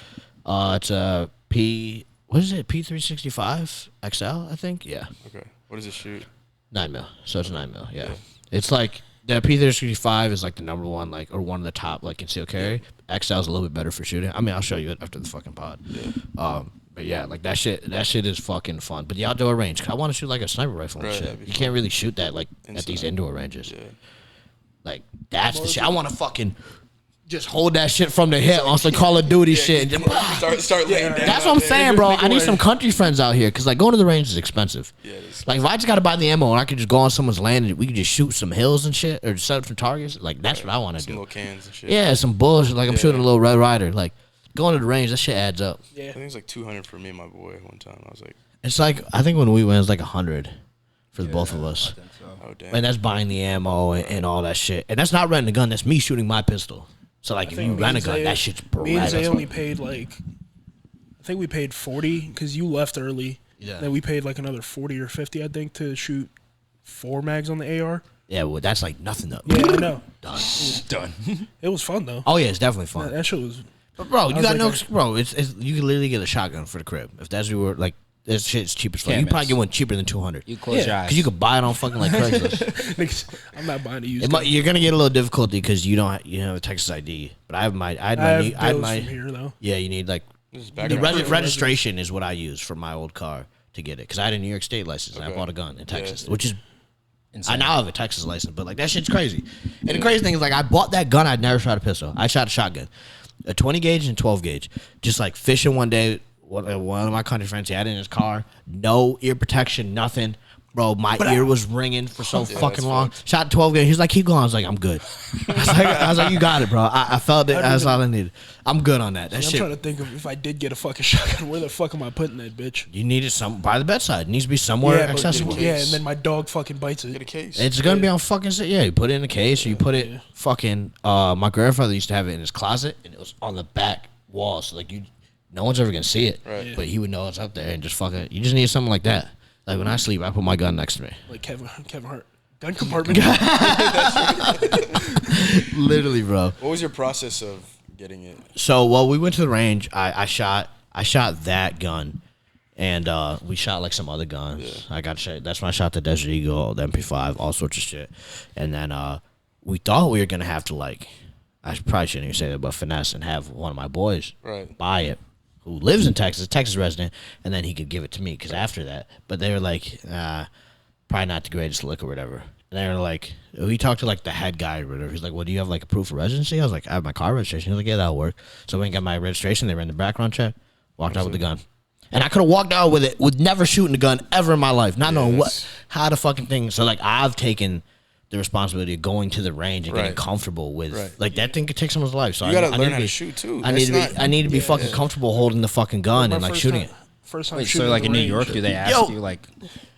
[SPEAKER 1] It's a P. What is it? P365 XL, I think. Yeah,
[SPEAKER 2] Okay. What does it shoot?
[SPEAKER 1] 9mm. So it's 9mm. Yeah, it's like the P365 is like the number one, like, or one of the top, like, concealed carry. XL is a little bit better for shooting. I mean, I'll show you it after the fucking pod. But yeah, like that shit is fucking fun. But the outdoor range, 'cause I want to shoot like a sniper rifle and
[SPEAKER 2] Right,
[SPEAKER 1] shit.
[SPEAKER 2] that'd be
[SPEAKER 1] You
[SPEAKER 2] fun.
[SPEAKER 1] can't really shoot that like at these
[SPEAKER 2] Inside.
[SPEAKER 1] indoor ranges.
[SPEAKER 2] Yeah.
[SPEAKER 1] Like that's the shit. I want to fucking just hold that shit from the hip on some Call of Duty shit. And just,
[SPEAKER 2] Start laying down.
[SPEAKER 1] that's what
[SPEAKER 2] out
[SPEAKER 1] I'm
[SPEAKER 2] there.
[SPEAKER 1] saying, bro. I need some country friends out here because like going to the range is expensive.
[SPEAKER 2] Yeah, it is.
[SPEAKER 1] Like if I just gotta buy the ammo and I could just go on someone's land and we could just shoot some hills and shit or set up some targets. Like that's what I want to
[SPEAKER 2] Some
[SPEAKER 1] do.
[SPEAKER 2] little cans and shit.
[SPEAKER 1] Yeah, some bullshit. Like I'm shooting a little Red Rider. Like going to the range, that shit adds up.
[SPEAKER 2] I think it was like 200 for me and my boy one time. I was like,
[SPEAKER 1] It's like I think when we went, it was like 100 for the both of us.
[SPEAKER 2] oh damn.
[SPEAKER 1] And that's buying the ammo and all that shit. And that's not renting a gun. That's me shooting my pistol. So like if you rent a gun, that shit's
[SPEAKER 3] Me and Zay
[SPEAKER 1] bread.
[SPEAKER 3] only paid like, I think we paid 40 because you left early.
[SPEAKER 1] Yeah.
[SPEAKER 3] Then we paid like another 40 or 50, I think, to shoot 4 mags on the AR.
[SPEAKER 1] Yeah, well, that's like nothing though.
[SPEAKER 3] Yeah, I know.
[SPEAKER 4] Done.
[SPEAKER 3] It was fun though.
[SPEAKER 1] Oh yeah, it's definitely fun.
[SPEAKER 3] That shit was.
[SPEAKER 1] But bro, you
[SPEAKER 3] was
[SPEAKER 1] got
[SPEAKER 3] like
[SPEAKER 1] bro. It's you can literally get a shotgun for the crib if that's what you were like. This shit's cheap as fuck.
[SPEAKER 4] Can't
[SPEAKER 1] You probably
[SPEAKER 4] miss.
[SPEAKER 1] get one cheaper than 200.
[SPEAKER 4] You close your eyes.
[SPEAKER 1] Because you could buy it on fucking like Craigslist.
[SPEAKER 3] Niggas, I'm not buying a used gun.
[SPEAKER 1] You're gonna get a little difficulty because you don't have a Texas ID. But I have my
[SPEAKER 3] I have bills from here though.
[SPEAKER 1] yeah. You need like
[SPEAKER 2] This is
[SPEAKER 1] the
[SPEAKER 2] background check.
[SPEAKER 1] registration is what I use for my old car to get it because I had a New York State license and I
[SPEAKER 2] Okay.
[SPEAKER 1] bought a gun in Texas,
[SPEAKER 2] Yeah.
[SPEAKER 1] which is
[SPEAKER 4] Insane.
[SPEAKER 1] I now have a Texas license, but like that shit's crazy. And the crazy thing is like I bought that gun. I'd never shot a pistol. I shot a shotgun, a 20 gauge and 12 gauge. Just like fishing one day one of my country friends, he had it in his car. No ear protection, nothing. Bro, my ear was ringing for so fucking long. Shot 12 gauge. He's like, keep going. I was like, I'm good. I was like, you got it, bro. I felt it. That's all I needed. I'm good on that. That
[SPEAKER 3] I'm
[SPEAKER 1] shit.
[SPEAKER 3] trying to think of if I did get a fucking shotgun, where the fuck am I putting that bitch?
[SPEAKER 1] You need it by the bedside. It needs to be somewhere accessible.
[SPEAKER 3] Yeah, and then my dog fucking bites it.
[SPEAKER 2] Get a case.
[SPEAKER 1] It's gonna be on fucking. Yeah, you put it in a case, or you put it fucking. My grandfather used to have it in his closet, and it was on the back wall, so like no one's ever gonna see it.
[SPEAKER 2] Right.
[SPEAKER 1] But he would know it's up there, and just fucking. You just need something like that. Like when I sleep, I put my gun next to me.
[SPEAKER 3] Like Kevin Hart. Gun compartment.
[SPEAKER 1] Literally, bro.
[SPEAKER 2] What was your process of getting it?
[SPEAKER 1] So, we went to the range. I shot that gun, and we shot like some other guns. Yeah. I got shot. That's when I shot the Desert Eagle, the MP5, all sorts of shit. And then we thought we were gonna have to like, I probably shouldn't even say that, but finesse and have one of my boys buy it, who lives in Texas, Texas resident, and then he could give it to me because after that. But they were like, probably not the greatest look or whatever. And they were like, we talked to like the head guy or whatever. He's like, well, do you have like a proof of residency? I was like, I have my car registration. He was like, yeah, that'll work. So we got my registration. They ran the background check. Walked out with the gun. And I could have walked out with it with never shooting a gun ever in my life. Not knowing how the fucking thing. So like I've taken the responsibility of going to the range and getting comfortable with like that thing could take someone's life. So
[SPEAKER 2] you gotta learn how to shoot too.
[SPEAKER 1] I need to be fucking comfortable holding the fucking gun and like shooting it.
[SPEAKER 3] First time
[SPEAKER 4] Wait,
[SPEAKER 3] shooting
[SPEAKER 4] so like in New
[SPEAKER 3] range.
[SPEAKER 4] York, do they ask you like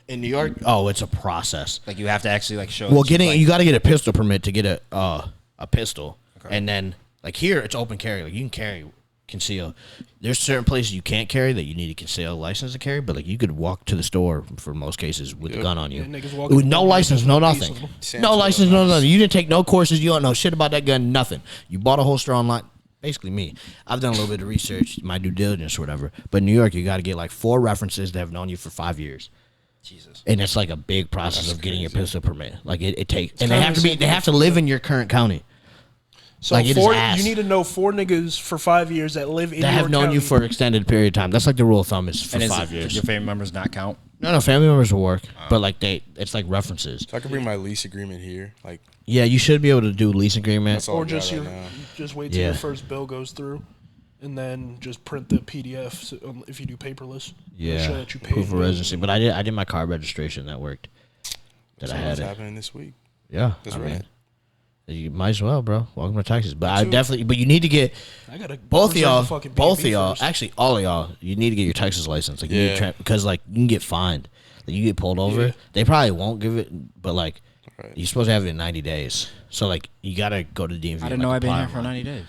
[SPEAKER 1] in New York? Oh, it's a process.
[SPEAKER 4] like you have to actually like show?
[SPEAKER 1] Well,
[SPEAKER 4] that you, like,
[SPEAKER 1] you got to get a pistol permit to get a pistol, and then like here it's open carry. Like you can conceal. There's certain places you can't carry that you need a concealed license to carry, but like you could walk to the store for most cases with a gun on you, with no license, no nothing, no license, no nothing. You didn't take no courses. You don't know shit about that gun, nothing. You bought a holster online. Basically me. I've done a little bit of research, my due diligence or whatever. But in New York, you got to get like 4 references that have known you for 5 years.
[SPEAKER 4] Jesus.
[SPEAKER 1] And it's like a big process of getting your pistol permit. Like it takes, and they have to live in your current county.
[SPEAKER 3] So
[SPEAKER 1] like,
[SPEAKER 3] you need to know 4 niggas for 5 years that live in
[SPEAKER 1] that
[SPEAKER 3] your
[SPEAKER 1] have known
[SPEAKER 3] county.
[SPEAKER 1] you for an extended period of time. That's like the rule of thumb is for
[SPEAKER 4] And
[SPEAKER 1] 5 years.
[SPEAKER 4] Your family members not count?
[SPEAKER 1] No, family members will work, but like it's like references.
[SPEAKER 2] So I can bring my lease agreement here, like.
[SPEAKER 1] Yeah, you should be able to do lease agreement.
[SPEAKER 3] Or just just wait till your first bill goes through, and then just print the PDF if you do paperless.
[SPEAKER 1] Yeah,
[SPEAKER 3] show that you paid
[SPEAKER 1] proof of residency. But I did my car registration. That worked.
[SPEAKER 2] I had it happening this week.
[SPEAKER 1] Yeah,
[SPEAKER 2] that's right.
[SPEAKER 1] You might as well, bro. Welcome to Texas. But but you need to get both of y'all, actually all of y'all, you need to get your Texas license. Like, because like you can get fined. Like, you get pulled over. Yeah. They probably won't give it, but like you're supposed to have it in 90 days. So like you gotta go to DMV.
[SPEAKER 4] I didn't know I've been here for 90 days.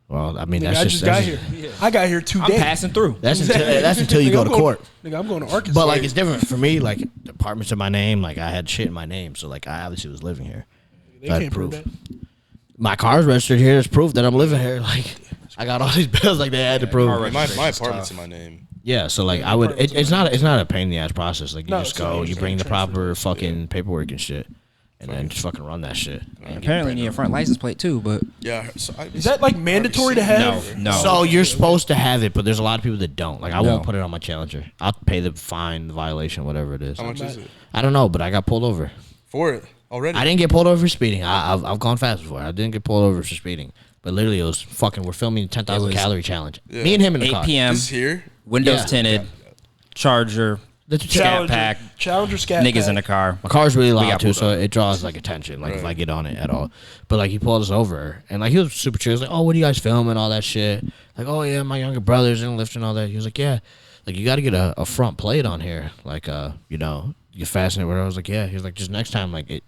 [SPEAKER 1] Well, I mean,
[SPEAKER 3] I just got here. I got here 2 days.
[SPEAKER 4] I'm passing through.
[SPEAKER 1] That's until you go to court.
[SPEAKER 3] Nigga, I'm going to Arkansas.
[SPEAKER 1] But like it's different for me. Like the apartment's in my name. Like I had shit in my name, so like I obviously was living here.
[SPEAKER 3] They can't prove that.
[SPEAKER 1] My car's registered here. It's proof that I'm living here. Like I got all these bills. Like they had to prove.
[SPEAKER 2] My apartment's in my name.
[SPEAKER 1] Yeah, so like I would. It's not a pain in the ass process. Like you just go, you bring the proper fucking paperwork and shit, and then just fucking run that shit.
[SPEAKER 4] And apparently you need a front license plate too, but
[SPEAKER 3] is that like mandatory to have?
[SPEAKER 4] No.
[SPEAKER 1] So you're supposed to have it, but there's a lot of people that don't. Like I won't put it on my Challenger. I'll pay the fine, the violation, whatever it is.
[SPEAKER 2] How much is it?
[SPEAKER 1] I don't know, but I got pulled over
[SPEAKER 2] for it already.
[SPEAKER 1] I didn't get pulled over for speeding. I've gone fast before. I didn't get pulled over for speeding, but literally it was fucking. We're filming 10,000 calorie challenge. Yeah. Me and him in the
[SPEAKER 4] 8
[SPEAKER 1] car.
[SPEAKER 4] 8 p.m.
[SPEAKER 2] This here.
[SPEAKER 4] Windows tinted. Charger, scat pack,
[SPEAKER 3] Challenger scat
[SPEAKER 4] niggas
[SPEAKER 3] pack.
[SPEAKER 4] in the car.
[SPEAKER 1] My car's really loud too, so it draws like attention. Like if I get on it at all, but like he pulled us over and like he was super chill. He was like, "Oh, what are you guys filming? All that shit." Like, "Oh yeah, my younger brother's in lifting all that." He was like, "Yeah, like you got to get a front plate on here, like you know, you fasten it." Whatever. I was like, "Yeah." He was like, "Just next time, like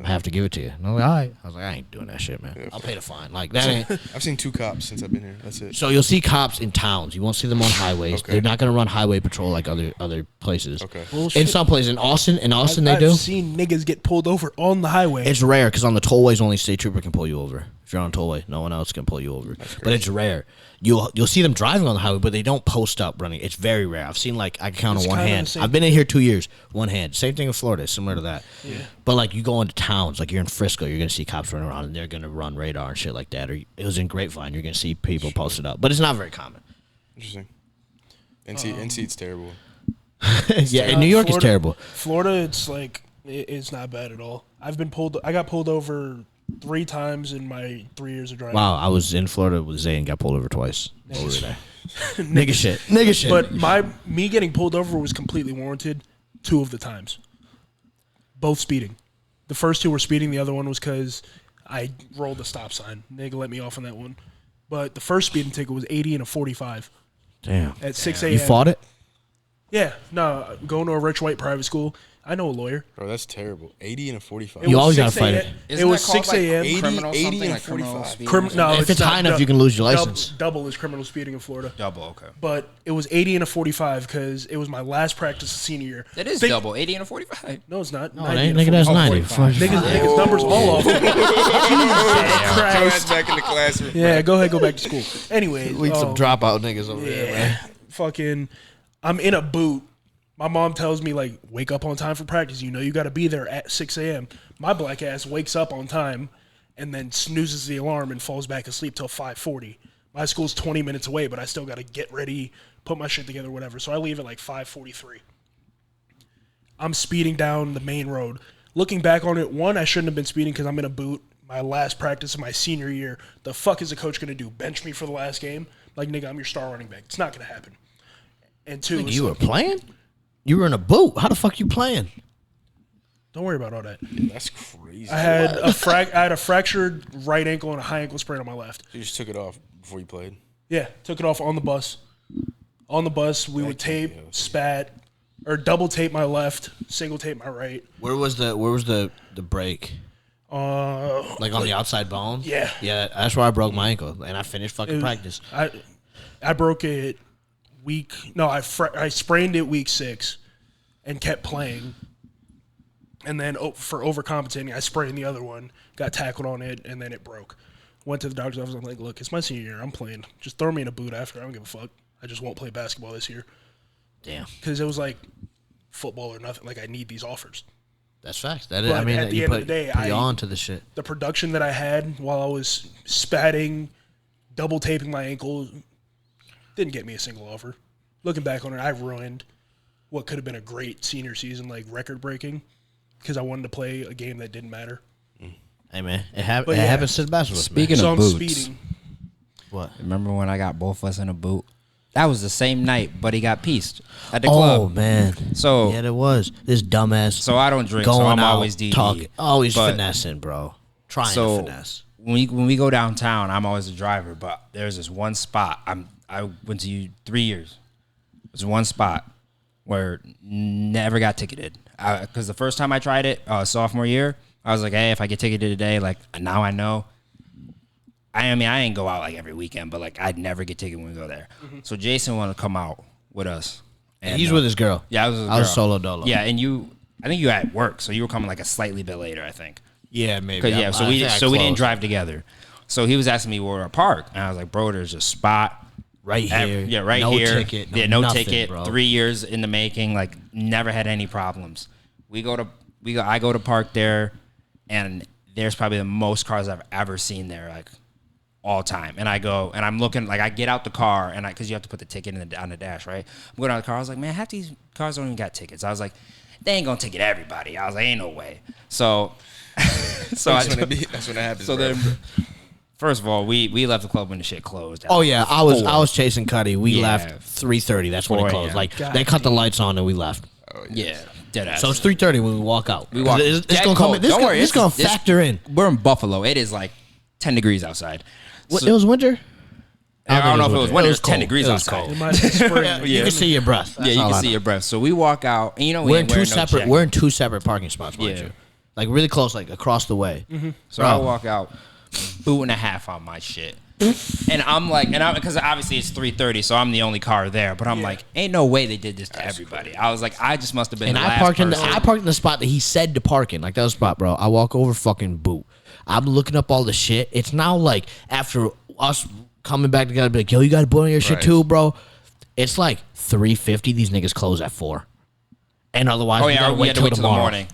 [SPEAKER 1] I have to give it to you." And I was like, "All right." I was like, "I ain't doing that shit, man. Yeah, I'll pay the fine." Like that ain't.
[SPEAKER 2] I've seen 2 cops since I've been here. That's it.
[SPEAKER 1] So you'll see cops in towns. You won't see them on highways. Okay. They're not going to run highway patrol like other places.
[SPEAKER 2] Okay.
[SPEAKER 3] Bullshit.
[SPEAKER 1] In some places, in Austin, they do.
[SPEAKER 3] I've seen niggas get pulled over on the highway.
[SPEAKER 1] It's rare because on the tollways, only state trooper can pull you over. If you're on a tollway, no one else can pull you over. But it's rare. You'll see them driving on the highway, but they don't post up running. It's very rare. I've seen like I can count on one hand. I've been in here 2 years, one hand. Same thing in Florida, it's similar to that. Yeah. But like you go into towns, like you're in Frisco, you're gonna see cops running around and they're gonna run radar and shit like that. Or it was in Grapevine, you're gonna see people posted up, but it's not very common.
[SPEAKER 2] Interesting. NC, it's terrible.
[SPEAKER 1] Yeah, in New York, it's terrible.
[SPEAKER 3] Florida, it's like it's not bad at all. I got pulled over 3 times in my 3 years of driving.
[SPEAKER 1] Wow, I was in Florida with Zay and got pulled over twice. Over there. Nigga shit. Nigga shit.
[SPEAKER 3] But me getting pulled over was completely warranted 2 of the times. Both speeding. The first 2 were speeding. The other one was because I rolled the stop sign. Nigga let me off on that one. But the first speeding ticket was 80 and a 45.
[SPEAKER 1] Damn.
[SPEAKER 3] At 6 a.m.
[SPEAKER 1] You fought it?
[SPEAKER 3] Yeah. No, going to a rich white private school. I know a lawyer.
[SPEAKER 2] Bro, that's terrible. 80 and a 45.
[SPEAKER 3] It
[SPEAKER 1] You
[SPEAKER 3] was
[SPEAKER 1] always gotta
[SPEAKER 3] 6
[SPEAKER 1] fight
[SPEAKER 3] a.m.
[SPEAKER 1] it.
[SPEAKER 3] It was 6 a.m.
[SPEAKER 2] 80
[SPEAKER 4] Criminal
[SPEAKER 2] 80
[SPEAKER 4] something
[SPEAKER 2] and
[SPEAKER 4] like criminal
[SPEAKER 2] 45.
[SPEAKER 4] speeding.
[SPEAKER 3] No,
[SPEAKER 1] If it's high enough, you can lose your license.
[SPEAKER 3] Double is criminal speeding in Florida.
[SPEAKER 4] Double, okay.
[SPEAKER 3] But it was 80 and a 45 because it was my last practice of senior year.
[SPEAKER 4] That is
[SPEAKER 3] Think-
[SPEAKER 4] double. 80 and a 45.
[SPEAKER 3] No, it's not.
[SPEAKER 1] No,
[SPEAKER 3] 90
[SPEAKER 1] it ain't.
[SPEAKER 3] and a
[SPEAKER 1] Nigga, that's
[SPEAKER 3] 45.
[SPEAKER 1] 90.
[SPEAKER 3] Niggas numbers all off. Jesus
[SPEAKER 2] Throw
[SPEAKER 3] Christ.
[SPEAKER 2] us back in the classroom.
[SPEAKER 3] Yeah, go ahead, go back to school. Anyways,
[SPEAKER 1] We some dropout niggas over there, man.
[SPEAKER 3] fucking, I'm in a boot. My mom tells me, like, wake up on time for practice. You know you got to be there at 6 a.m. My black ass wakes up on time and then snoozes the alarm and falls back asleep till 5:40. My school's 20 minutes away, but I still got to get ready, put my shit together, whatever. So I leave at like 5:43. I'm speeding down the main road. Looking back on it, one, I shouldn't have been speeding because I'm in a boot. My last practice of my senior year. The fuck is the coach going to do? Bench me for the last game? Like, nigga, I'm your star running back. It's not going to happen. And 2, it's
[SPEAKER 1] You were
[SPEAKER 3] like,
[SPEAKER 1] playing? You were in a boot. How the fuck you playing?
[SPEAKER 3] don't worry about all that.
[SPEAKER 2] That's crazy.
[SPEAKER 3] I had a fractured right ankle and a high ankle sprain on my left.
[SPEAKER 2] You just took it off before you played.
[SPEAKER 3] Yeah, took it off on the bus. On the bus, we would tape, spat, or double tape my left, single tape my right.
[SPEAKER 1] Where was the break? Like on the outside bone?
[SPEAKER 3] Yeah.
[SPEAKER 1] Yeah, that's where I broke my ankle, and I finished fucking practice.
[SPEAKER 3] I broke it I sprained it week 6 and kept playing. And then for overcompensating, I sprained the other one, got tackled on it, and then it broke. Went to the doctor's office. I'm like, look, it's my senior year. I'm playing. Just throw me in a boot after. I don't give a fuck. I just won't play basketball this year.
[SPEAKER 1] Damn.
[SPEAKER 3] Because it was like football or nothing. Like, I need these offers.
[SPEAKER 1] That's facts. That
[SPEAKER 3] But
[SPEAKER 1] I mean,
[SPEAKER 3] at the
[SPEAKER 1] you
[SPEAKER 3] end
[SPEAKER 1] put,
[SPEAKER 3] of the day,
[SPEAKER 1] put you on to the shit.
[SPEAKER 3] The production that I had while I was spatting, double taping my ankle, didn't get me a single offer. Looking back on it, I ruined what could have been a great senior season, like record breaking, because I wanted to play a game that didn't matter.
[SPEAKER 1] Hey man, it
[SPEAKER 3] yeah.
[SPEAKER 1] happens to the best of us.
[SPEAKER 4] Speaking
[SPEAKER 1] Man.
[SPEAKER 3] So
[SPEAKER 4] of
[SPEAKER 3] I'm
[SPEAKER 4] boots.
[SPEAKER 3] speeding.
[SPEAKER 1] What?
[SPEAKER 4] Remember when I got both of us in a boot? That was the same night, but he got pieced at the
[SPEAKER 1] Oh
[SPEAKER 4] club.
[SPEAKER 1] man.
[SPEAKER 4] So
[SPEAKER 1] Yeah, there was this dumbass.
[SPEAKER 4] So I don't drink,
[SPEAKER 1] going
[SPEAKER 4] so I'm
[SPEAKER 1] out,
[SPEAKER 4] always DD.
[SPEAKER 1] talking, always
[SPEAKER 4] But-
[SPEAKER 1] finessing, bro. Trying
[SPEAKER 4] So
[SPEAKER 1] to finesse.
[SPEAKER 4] when we go downtown, I'm always the driver. But there's this one spot. I went to 3 years. There's one spot where never got ticketed. Because the first time I tried it, sophomore year, I was like, hey, if I get ticketed today, like now I know. I mean, I ain't go out like every weekend, but like I'd never get ticketed when we go there. So Jason wanted to come out with us. And
[SPEAKER 1] He's with his girl.
[SPEAKER 4] Yeah, I was with his
[SPEAKER 1] I was
[SPEAKER 4] girl.
[SPEAKER 1] solo dolo.
[SPEAKER 4] Yeah, and I think you at work, so you were coming like a slightly bit later, I think.
[SPEAKER 1] Yeah, maybe.
[SPEAKER 4] Yeah, so we didn't drive together. So he was asking me where to park, and I was like, "Bro, there's a spot
[SPEAKER 1] right here.
[SPEAKER 4] Yeah, right
[SPEAKER 1] no
[SPEAKER 4] here.
[SPEAKER 1] Ticket,
[SPEAKER 4] No
[SPEAKER 1] nothing,
[SPEAKER 4] ticket.
[SPEAKER 1] bro.
[SPEAKER 4] 3 years in the making. Like never had any problems. I go to park there, and there's probably the most cars I've ever seen there, like all time. And I go and I'm looking, like I get out the car, and because you have to put the ticket on the dash, right? I'm going out the car. I was like, man, half these cars don't even got tickets. I was like, they ain't gonna ticket everybody. I was like, ain't no way. So
[SPEAKER 2] That's when it happens.
[SPEAKER 4] so
[SPEAKER 2] bro.
[SPEAKER 4] then. First of all, we left the club when the shit closed.
[SPEAKER 1] Oh yeah, I was chasing Cuddy. We
[SPEAKER 4] Yeah.
[SPEAKER 1] left 3:30. That's when it
[SPEAKER 4] 4
[SPEAKER 1] closed.
[SPEAKER 4] a.m.
[SPEAKER 1] Like
[SPEAKER 3] God
[SPEAKER 1] they cut the lights on and we left.
[SPEAKER 4] Yeah, dead ass.
[SPEAKER 1] So it's 3:30 when we walk out.
[SPEAKER 4] We walk.
[SPEAKER 1] It's
[SPEAKER 4] Dead
[SPEAKER 1] gonna come.
[SPEAKER 4] cold.
[SPEAKER 1] This
[SPEAKER 4] Don't worry,
[SPEAKER 1] it's gonna factor in.
[SPEAKER 4] We're in Buffalo. It is like 10 degrees outside.
[SPEAKER 1] What, it was winter.
[SPEAKER 4] I don't know if it was winter. It was 10
[SPEAKER 1] cold.
[SPEAKER 4] degrees
[SPEAKER 1] It was
[SPEAKER 4] outside.
[SPEAKER 1] cold.
[SPEAKER 3] It might have been spring.
[SPEAKER 1] You can see your breath. That's
[SPEAKER 4] Yeah, you
[SPEAKER 1] all
[SPEAKER 4] can
[SPEAKER 1] I
[SPEAKER 4] see
[SPEAKER 1] know.
[SPEAKER 4] your breath. So we walk out, and you know we
[SPEAKER 1] We're in
[SPEAKER 4] ain't
[SPEAKER 1] two
[SPEAKER 4] wearing no
[SPEAKER 1] separate.
[SPEAKER 4] jacket.
[SPEAKER 1] We're in two separate parking spots, mind
[SPEAKER 4] Yeah.
[SPEAKER 1] you. Like really close, like across the way.
[SPEAKER 4] So I walk out, boot and a half on my shit. And I'm like, because obviously it's 3:30, so I'm the only car there. But I'm like, ain't no way they did this to everybody. I was like, I just must have been.
[SPEAKER 1] And
[SPEAKER 4] the
[SPEAKER 1] I
[SPEAKER 4] last
[SPEAKER 1] parked
[SPEAKER 4] person.
[SPEAKER 1] in the spot that he said to park in, like that was the spot, bro. I walk over fucking boot. I'm looking up all the shit. It's now like after us coming back together, be like, yo, you got to put on your shit
[SPEAKER 2] Right.
[SPEAKER 1] too, bro. It's like 3:50. These niggas close at 4, and otherwise
[SPEAKER 4] Oh
[SPEAKER 1] we
[SPEAKER 4] yeah,
[SPEAKER 1] gotta
[SPEAKER 4] we
[SPEAKER 1] wait
[SPEAKER 4] had to
[SPEAKER 1] till
[SPEAKER 4] wait till the
[SPEAKER 1] tomorrow.
[SPEAKER 4] morning.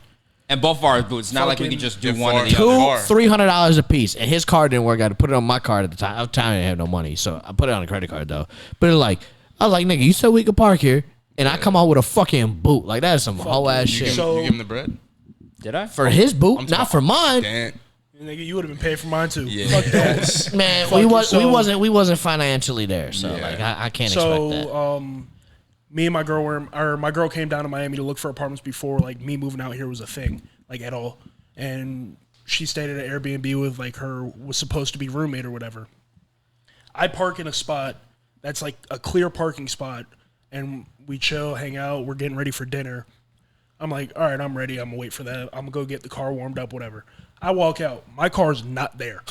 [SPEAKER 4] And both of our boots. Not like we could just do
[SPEAKER 2] Get
[SPEAKER 4] one or
[SPEAKER 2] far.
[SPEAKER 4] the other.
[SPEAKER 1] Two $300 a piece, and his card didn't work. I had to put it on my card at the time. At the time, I didn't have no money, so I put it on a credit card though. But I was like, nigga, you said we could park here, and I come out with a fucking boot. Like that is some whole ass
[SPEAKER 2] You
[SPEAKER 1] shit
[SPEAKER 2] give,
[SPEAKER 3] So-
[SPEAKER 2] you give him the bread?
[SPEAKER 4] Did I?
[SPEAKER 1] for his boot,
[SPEAKER 2] I'm
[SPEAKER 1] not for mine.
[SPEAKER 2] Damn.
[SPEAKER 3] Nigga, you would have been paid for mine too.
[SPEAKER 2] Yeah.
[SPEAKER 3] Fuck that.
[SPEAKER 1] Man,
[SPEAKER 3] Fuck you.
[SPEAKER 1] we wasn't financially there, so like I can't expect that.
[SPEAKER 3] So, me and my girl came down to Miami to look for apartments before like me moving out here was a thing, like at all. And she stayed at an Airbnb with like her was supposed to be roommate or whatever. I park in a spot that's like a clear parking spot, and we chill, hang out. We're getting ready for dinner. I'm like, all right, I'm ready. I'm gonna wait for that. I'm gonna go get the car warmed up, whatever. I walk out. My car's not there.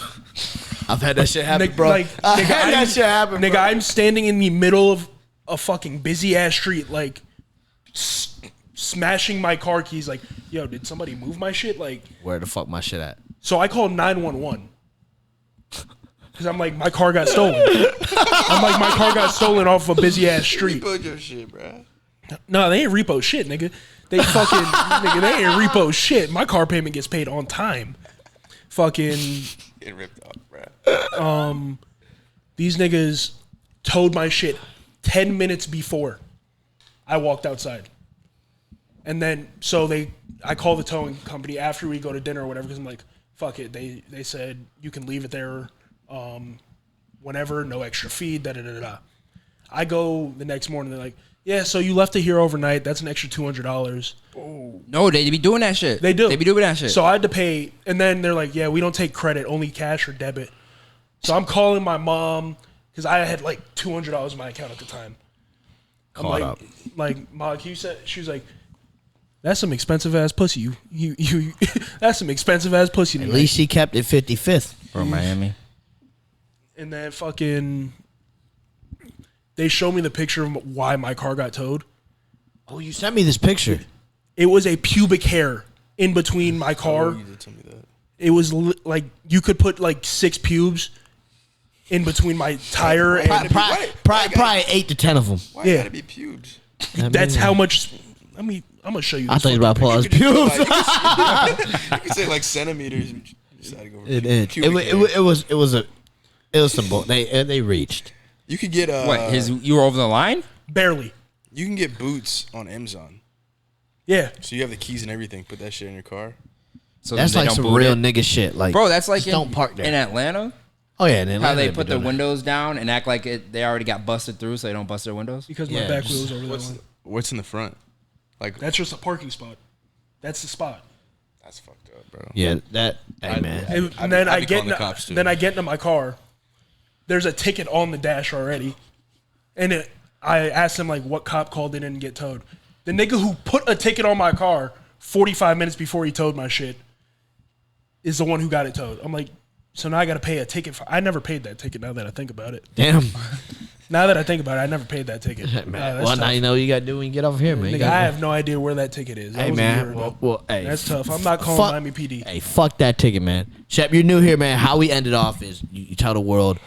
[SPEAKER 1] I've had that shit happen, bro.
[SPEAKER 3] Like,
[SPEAKER 1] I had that shit happen,
[SPEAKER 3] nigga,
[SPEAKER 1] bro.
[SPEAKER 3] I'm standing in the middle of a fucking busy ass street, like smashing my car keys. Like, yo, did somebody move my shit? Like,
[SPEAKER 1] Where the fuck my shit at?
[SPEAKER 3] so I called 911 because I'm like, my car got stolen. I'm like, my car got stolen off a busy ass street.
[SPEAKER 2] Repo your shit, bro.
[SPEAKER 3] No, they ain't repo shit, nigga. They fucking nigga, they ain't repo shit. My car payment gets paid on time. Fucking
[SPEAKER 2] Getting ripped off, bro.
[SPEAKER 3] these niggas towed my shit 10 minutes before I walked outside. And then I call the towing company after we go to dinner or whatever because I'm like, fuck it. They said you can leave it there whenever, no extra fee, da-da-da-da. I go the next morning, they're like, yeah, so you left it here overnight. That's an extra $200.
[SPEAKER 4] No, they be doing that shit.
[SPEAKER 3] They do.
[SPEAKER 4] They be doing that shit.
[SPEAKER 3] So I had to pay, and then they're like, yeah, we don't take credit, only cash or debit. So I'm calling my mom because I had like $200 in my account at the time. I'm
[SPEAKER 1] Caught
[SPEAKER 3] like,
[SPEAKER 1] up.
[SPEAKER 3] like, Ma, can you say? She was like, that's some expensive ass pussy. You that's some expensive ass pussy.
[SPEAKER 1] At least she kept it 55th.
[SPEAKER 4] From Miami.
[SPEAKER 3] And then fucking, they showed me the picture of why my car got towed.
[SPEAKER 1] Oh, you sent me this picture.
[SPEAKER 3] It was a pubic hair in between my car.
[SPEAKER 2] Oh, you did tell me that.
[SPEAKER 3] It was like you could put like 6 pubes in between my tire. And
[SPEAKER 1] Probably 8 to 10 of them.
[SPEAKER 2] Why
[SPEAKER 3] Yeah.
[SPEAKER 2] gotta be pubes?
[SPEAKER 3] that's how much. I mean, I'm gonna show you.
[SPEAKER 1] I
[SPEAKER 3] This
[SPEAKER 1] thought you were about to pull out his pubes.
[SPEAKER 2] You could say like centimeters. Decided to go
[SPEAKER 1] It
[SPEAKER 2] pubic hair.
[SPEAKER 1] was some bull. They reached.
[SPEAKER 2] You could get
[SPEAKER 4] What? You were over the line?
[SPEAKER 3] barely.
[SPEAKER 2] You can get boots on Amazon.
[SPEAKER 3] Yeah,
[SPEAKER 2] So you have the keys and everything. Put that shit in your car.
[SPEAKER 4] So
[SPEAKER 1] That's
[SPEAKER 4] they
[SPEAKER 1] like
[SPEAKER 4] don't
[SPEAKER 1] some
[SPEAKER 4] boot
[SPEAKER 1] real
[SPEAKER 4] it?
[SPEAKER 1] nigga shit. Like,
[SPEAKER 4] Bro, that's like
[SPEAKER 1] just don't park there.
[SPEAKER 4] in Atlanta.
[SPEAKER 1] Oh yeah, and
[SPEAKER 4] How they put the windows down and act like they already got busted through, so they don't bust their windows.
[SPEAKER 3] because
[SPEAKER 1] Yeah,
[SPEAKER 3] my back
[SPEAKER 1] just-
[SPEAKER 3] wheel was over that line.
[SPEAKER 2] What's in the front? Like
[SPEAKER 3] That's just a parking spot. That's the spot.
[SPEAKER 2] that's fucked up, bro.
[SPEAKER 1] Yeah, that. Hey man.
[SPEAKER 3] And then
[SPEAKER 2] I'd
[SPEAKER 3] I
[SPEAKER 2] be
[SPEAKER 3] get
[SPEAKER 2] calling the cops, too.
[SPEAKER 3] then I get into my car. There's a ticket on the dash already, and I asked him like what cop called in and get towed. The nigga who put a ticket on my car 45 minutes before he towed my shit is the one who got it towed. I'm like, so now I got to pay a ticket. I never paid that ticket. Now that I think about it,
[SPEAKER 1] Damn.
[SPEAKER 3] now that I think about it, I never paid that ticket.
[SPEAKER 1] Man,
[SPEAKER 3] That's
[SPEAKER 1] well, now
[SPEAKER 3] tough.
[SPEAKER 1] you know what you gotta do when you get over here, man. You
[SPEAKER 3] Nigga,
[SPEAKER 1] gotta-
[SPEAKER 3] I have no idea where that ticket is. That
[SPEAKER 1] Hey
[SPEAKER 3] was a year
[SPEAKER 1] man,
[SPEAKER 3] ago.
[SPEAKER 1] well, hey,
[SPEAKER 3] That's tough. I'm not calling
[SPEAKER 1] fuck-
[SPEAKER 3] Miami PD.
[SPEAKER 1] Hey, fuck that ticket, man. Shep, you're new here, man. How we ended off is you tell the world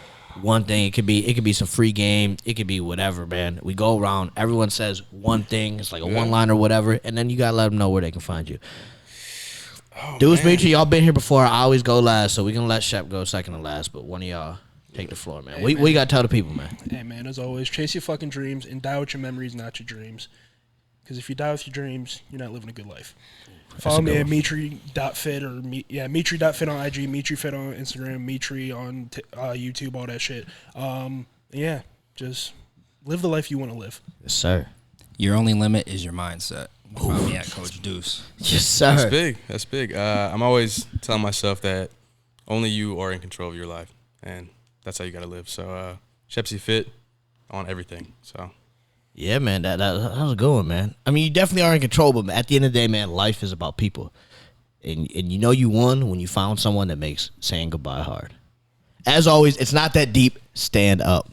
[SPEAKER 1] one thing. It could be some free game. It could be whatever, man. We go around. Everyone says one thing. It's like a one line or whatever, and then you gotta let them know where they can find you. Deuce, Mitri, y'all been here before. I always go last, so we gonna let Shep go second to last. But one of y'all take the floor, man. We gotta tell the people, man.
[SPEAKER 3] Hey man, as always, chase your fucking dreams and die with your memories, not your dreams. Because if you die with your dreams, you're not living a good life. Follow me at Mitri.fit or Mitri.fit on IG, Mitri.fit on Instagram, Mitri on YouTube, all that shit. Yeah, just live the life you want to live.
[SPEAKER 1] Yes, sir.
[SPEAKER 4] Your only limit is your mindset. Follow me at Coach Deuce.
[SPEAKER 1] Yes, sir.
[SPEAKER 2] That's big. That's big. I'm always telling myself that only you are in control of your life, and that's how you got to live. So, Shepsy Fit on everything. So,
[SPEAKER 1] Yeah, man, that was a good one, man. I mean, you definitely are in control, but at the end of the day, man, life is about people. And you know you won when you found someone that makes saying goodbye hard. As always, it's not that deep. Stand up.